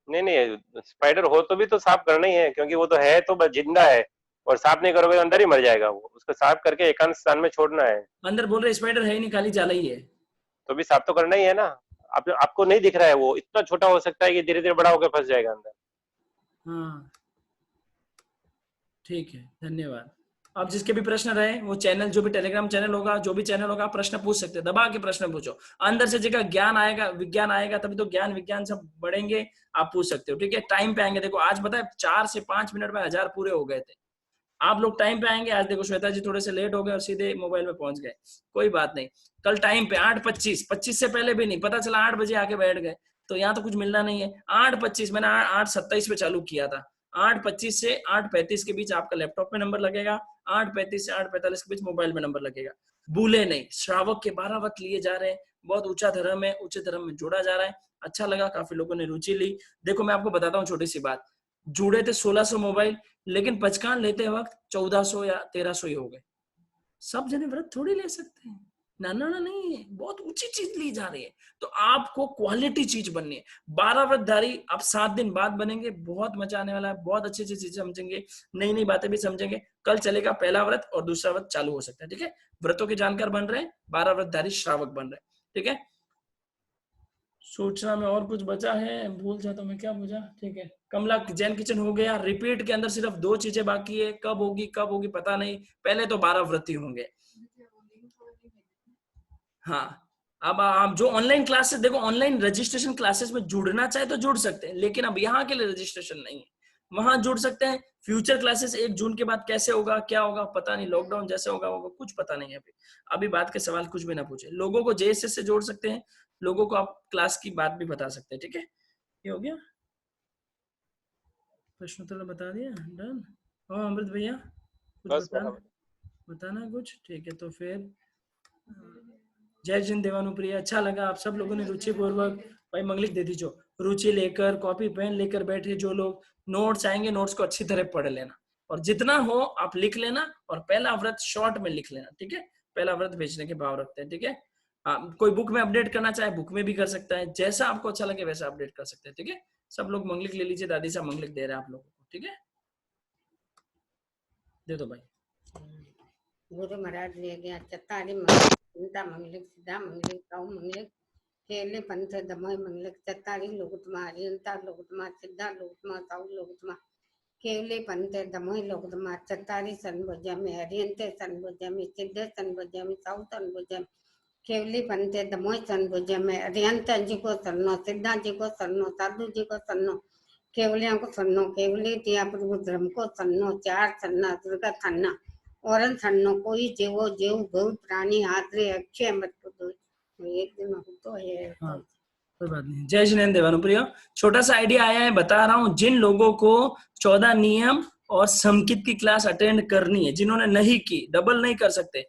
नहीं नहीं, स्पाइडर हो तो भी तो साफ करना ही है, क्योंकि वो तो है तो बस जिंदा है, और साफ नहीं करोगे तो अंदर ही मर जाएगा वो। उसको साफ करके एकांत स्थान में छोड़ना है। अंदर बोल रहे स्पाइडर है ही नहीं, खाली जाला ही है। तो भी साफ तो करना ही है ना। आपको नहीं दिख रहा है, वो इतना छोटा हो सकता है कि धीरे धीरे बड़ा होकर फंस जाएगा अंदर। हाँ ठीक है, धन्यवाद। अब जिसके भी प्रश्न रहे वो चैनल, जो भी टेलीग्राम चैनल होगा, जो भी चैनल होगा, आप प्रश्न पूछ सकते हैं, दबा के प्रश्न पूछो। अंदर से जगह ज्ञान आएगा, विज्ञान आएगा, तभी तो ज्ञान विज्ञान सब बढ़ेंगे। आप पूछ सकते हो, ठीक है। टाइम पे आएंगे। देखो आज पता है 4 से 5 मिनट में 1000 पूरे हो गए थे। आप लोग टाइम पे आएंगे। आज देखो श्वेता जी थोड़े से लेट हो गए और सीधे मोबाइल में पहुंच गए। कोई बात नहीं, कल टाइम पे 8:25, 25 से पहले भी नहीं, पता चला 8 बजे आके बैठ गए तो यहाँ तो कुछ मिलना नहीं है। 8:25 मैंने 8:27 पे चालू किया था। 8:25 से 8:35 के बीच आपका लैपटॉप में नंबर लगेगा। 8:35 से 8:45 के बीच मोबाइल में नंबर लगेगा। भूले नहीं, श्रावक के 12 व्रत लिए जा रहे हैं। बहुत ऊंचा धर्म है, ऊंचे धर्म में जोड़ा जा रहा है। अच्छा लगा, काफी लोगों ने रुचि ली। देखो मैं आपको बताता हूँ छोटी सी बात। जुड़े थे 1600 मोबाइल, लेकिन पचकान लेते वक्त 1400 या 1300 ही हो गए। सब जने व्रत थोड़ी ले सकते हैं। ना ना ना, नहीं है, बहुत ऊंची चीज ली जा रही है। तो आपको क्वालिटी चीज बननी है। 12 व्रतधारी आप 7 दिन बाद बनेंगे। बहुत मजा आने वाला है, बहुत अच्छी अच्छी चीजें समझेंगे, नई नई बातें भी समझेंगे। कल चलेगा पहला व्रत और दूसरा व्रत चालू हो सकता है, ठीक है। व्रतों के जानकार बन रहे हैं, 12 व्रतधारी श्रावक बन रहे हैं, ठीक है। सूचना में और कुछ बचा है, भूल जाता हूँ मैं, क्या पूछा? ठीक है, कमला जैन किचन हो गया। रिपीट के अंदर सिर्फ 2 चीजें बाकी है। कब होगी पता नहीं। पहले तो 12 व्रत ही होंगे। हाँ, अब आप जो ऑनलाइन क्लासेस, देखो ऑनलाइन रजिस्ट्रेशन क्लासेस में जुड़ना चाहे तो जुड़ सकते हैं, लेकिन अब यहाँ के लिए रजिस्ट्रेशन नहीं है। वहां जुड़ सकते हैं। फ्यूचर क्लासेस 1 जून के बाद कैसे होगा, क्या होगा पता नहीं। लॉकडाउन जैसे होगा कुछ पता नहीं है अभी। अभी बात के सवाल कुछ भी ना पूछे। लोगों को जेएसएस से जोड़ सकते हैं। लोगों को आप क्लास की बात भी बता सकते हैं, ठीक है। ये हो गया, प्रश्न तो बता दिया, डन। और अमृत भैया कुछ बस बराबर। बताना कुछ, ठीक है। तो फिर जय जिन देवानुप्रिया, अच्छा लगा आप सब लोगों ने रुचि पूर्वक। भाई मंगलिक दे दीजिए। रुचि लेकर कॉपी पेन लेकर बैठे जो लोग, नोट्स आएंगे, नोट्स को अच्छी तरह पढ़ लेना और जितना हो आप लिख लेना। और पहला व्रत शॉर्ट में लिख लेना, ठीक है। पहला व्रत भेजने के भाव रखते हैं, ठीक है। कोई बुक में अपडेट करना चाहे बुक में भी कर सकता है, जैसा आपको अच्छा लगे वैसा अपडेट कर सकते हैं, ठीक है। सब लोग मंगलिक ले लीजिए, दादी साहब मंगलिक दे रहे हैं आप लोगों को, ठीक है। दे दो भाई। गुरु महाराज ले गया चतारी मंगलिक, चिंता मंगलिक, सिद्धा मंगलिक, काऊ मंगलिक, केले पंथ दमय मंगलिक, चतारी लोकुतमा, अरियंता लोकुतमा, सिद्धा लोकुतमा, काऊ लोकुतमा, केवले पंथ दमय लोकुतमा, चतारी संभोज्यामि, अरियंते संभोज्यामि, सिद्धे संभोज्यामि, काऊ संभोज्यामि, केवली पंथ दमय संभोज्यामि, अरियंता जी को सरनो, सिद्धा जी को सरनो, साधु जी को सरनो, केवलिया को सरनो, केवली तिया प्रभु धर्म को सरनो, 4 सन्ना दुर्गा थन्ना और सन्नो कोई जेवो जेव भव प्राणी हाथरे अक्षय मत दो। एक दिन तो है। हाँ, कोई बात नहीं। जय श्री देवानुप्रिया। छोटा सा आइडिया आया है, बता रहा हूँ। जिन लोगों को 14 नियम और समकित की क्लास अटेंड करनी है, जिन्होंने नहीं की, डबल नहीं कर सकते,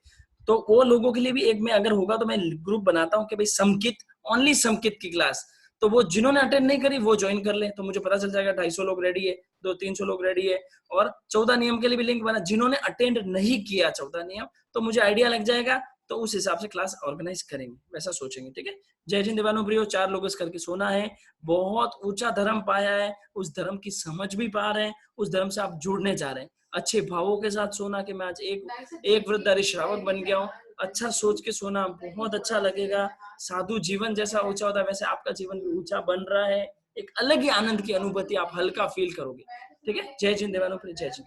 तो वो लोगों के लिए भी एक में अगर होगा तो मैं ग्रुप बनाता हूँ कि भाई समकित, ओनली समकित की क्लास। तो वो जिन्होंने अटेंड नहीं करी वो ज्वाइन कर ले, तो मुझे पता चल जाएगा 250 लोग रेडी है, 200-300 लोग रेडी है। और 14 नियम के लिए भी लिंक बना। जिन्होंने अटेंड नहीं किया 14 नियम, तो मुझे आइडिया लग जाएगा, तो उस हिसाब से क्लास ऑर्गेनाइज करेंगे, वैसा सोचेंगे, ठीक है। जय जिन देवानुप्रियो। 4 लोगों से करके सोना है। बहुत ऊंचा धर्म पाया है, उस धर्म की समझ भी पा रहे हैं, उस धर्म से आप जुड़ने जा रहे हैं। अच्छे भावों के साथ सोना कि मैं आज एक वृद्धारी श्रावक बन गया हूँ। अच्छा सोच के सोना, बहुत अच्छा लगेगा। साधु जीवन जैसा ऊंचा होता है वैसे आपका जीवन भी ऊंचा बन रहा है। एक अलग ही आनंद की अनुभूति, आप हल्का फील करोगे, ठीक है। जय जिन देवानुप्रिय, जय जिन।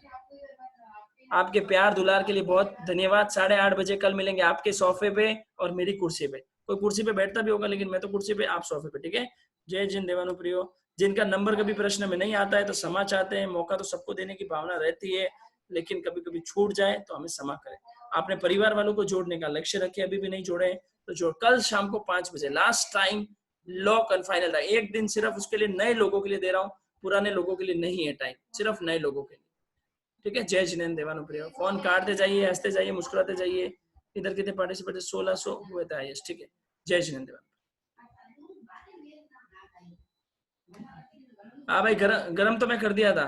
आपके प्यार दुलार के लिए बहुत धन्यवाद। 8:30 बजे कल मिलेंगे आपके सोफे पे और मेरी कुर्सी पे। कोई कुर्सी पे बैठता भी होगा, लेकिन मैं तो कुर्सी पे, आप सोफे पे, ठीक है। जय जिन देवानु प्रियो। जिनका नंबर कभी प्रश्न में नहीं आता है तो क्षमा चाहते हैं, मौका तो सबको देने की भावना रहती है, लेकिन कभी कभी छूट जाए तो हमें क्षमा करें। आपने परिवार वालों को जोड़ने का लक्ष्य रखे, अभी भी नहीं जोड़े तो जोड़। कल शाम को 5 बजे last time, lock and final था। एक दिन सिर्फ उसके लिए नए लोगों के लिए दे रहा हूँ, पुराने लोगों के लिए नहीं है टाइम, सिर्फ नए लोगों के लिए, ठीक है। जय जिनेन्द्र देवानु प्रिय। फोन काटते जाइए, हंसते जाइए, मुस्कुराते जाइए। इधर कितने पार्टिसिपेट? 1600 हुए थे, यस, ठीक है। जय जिनेन्द्र देवानु। हाँ भाई, गरम गरम तो मैं कर दिया था।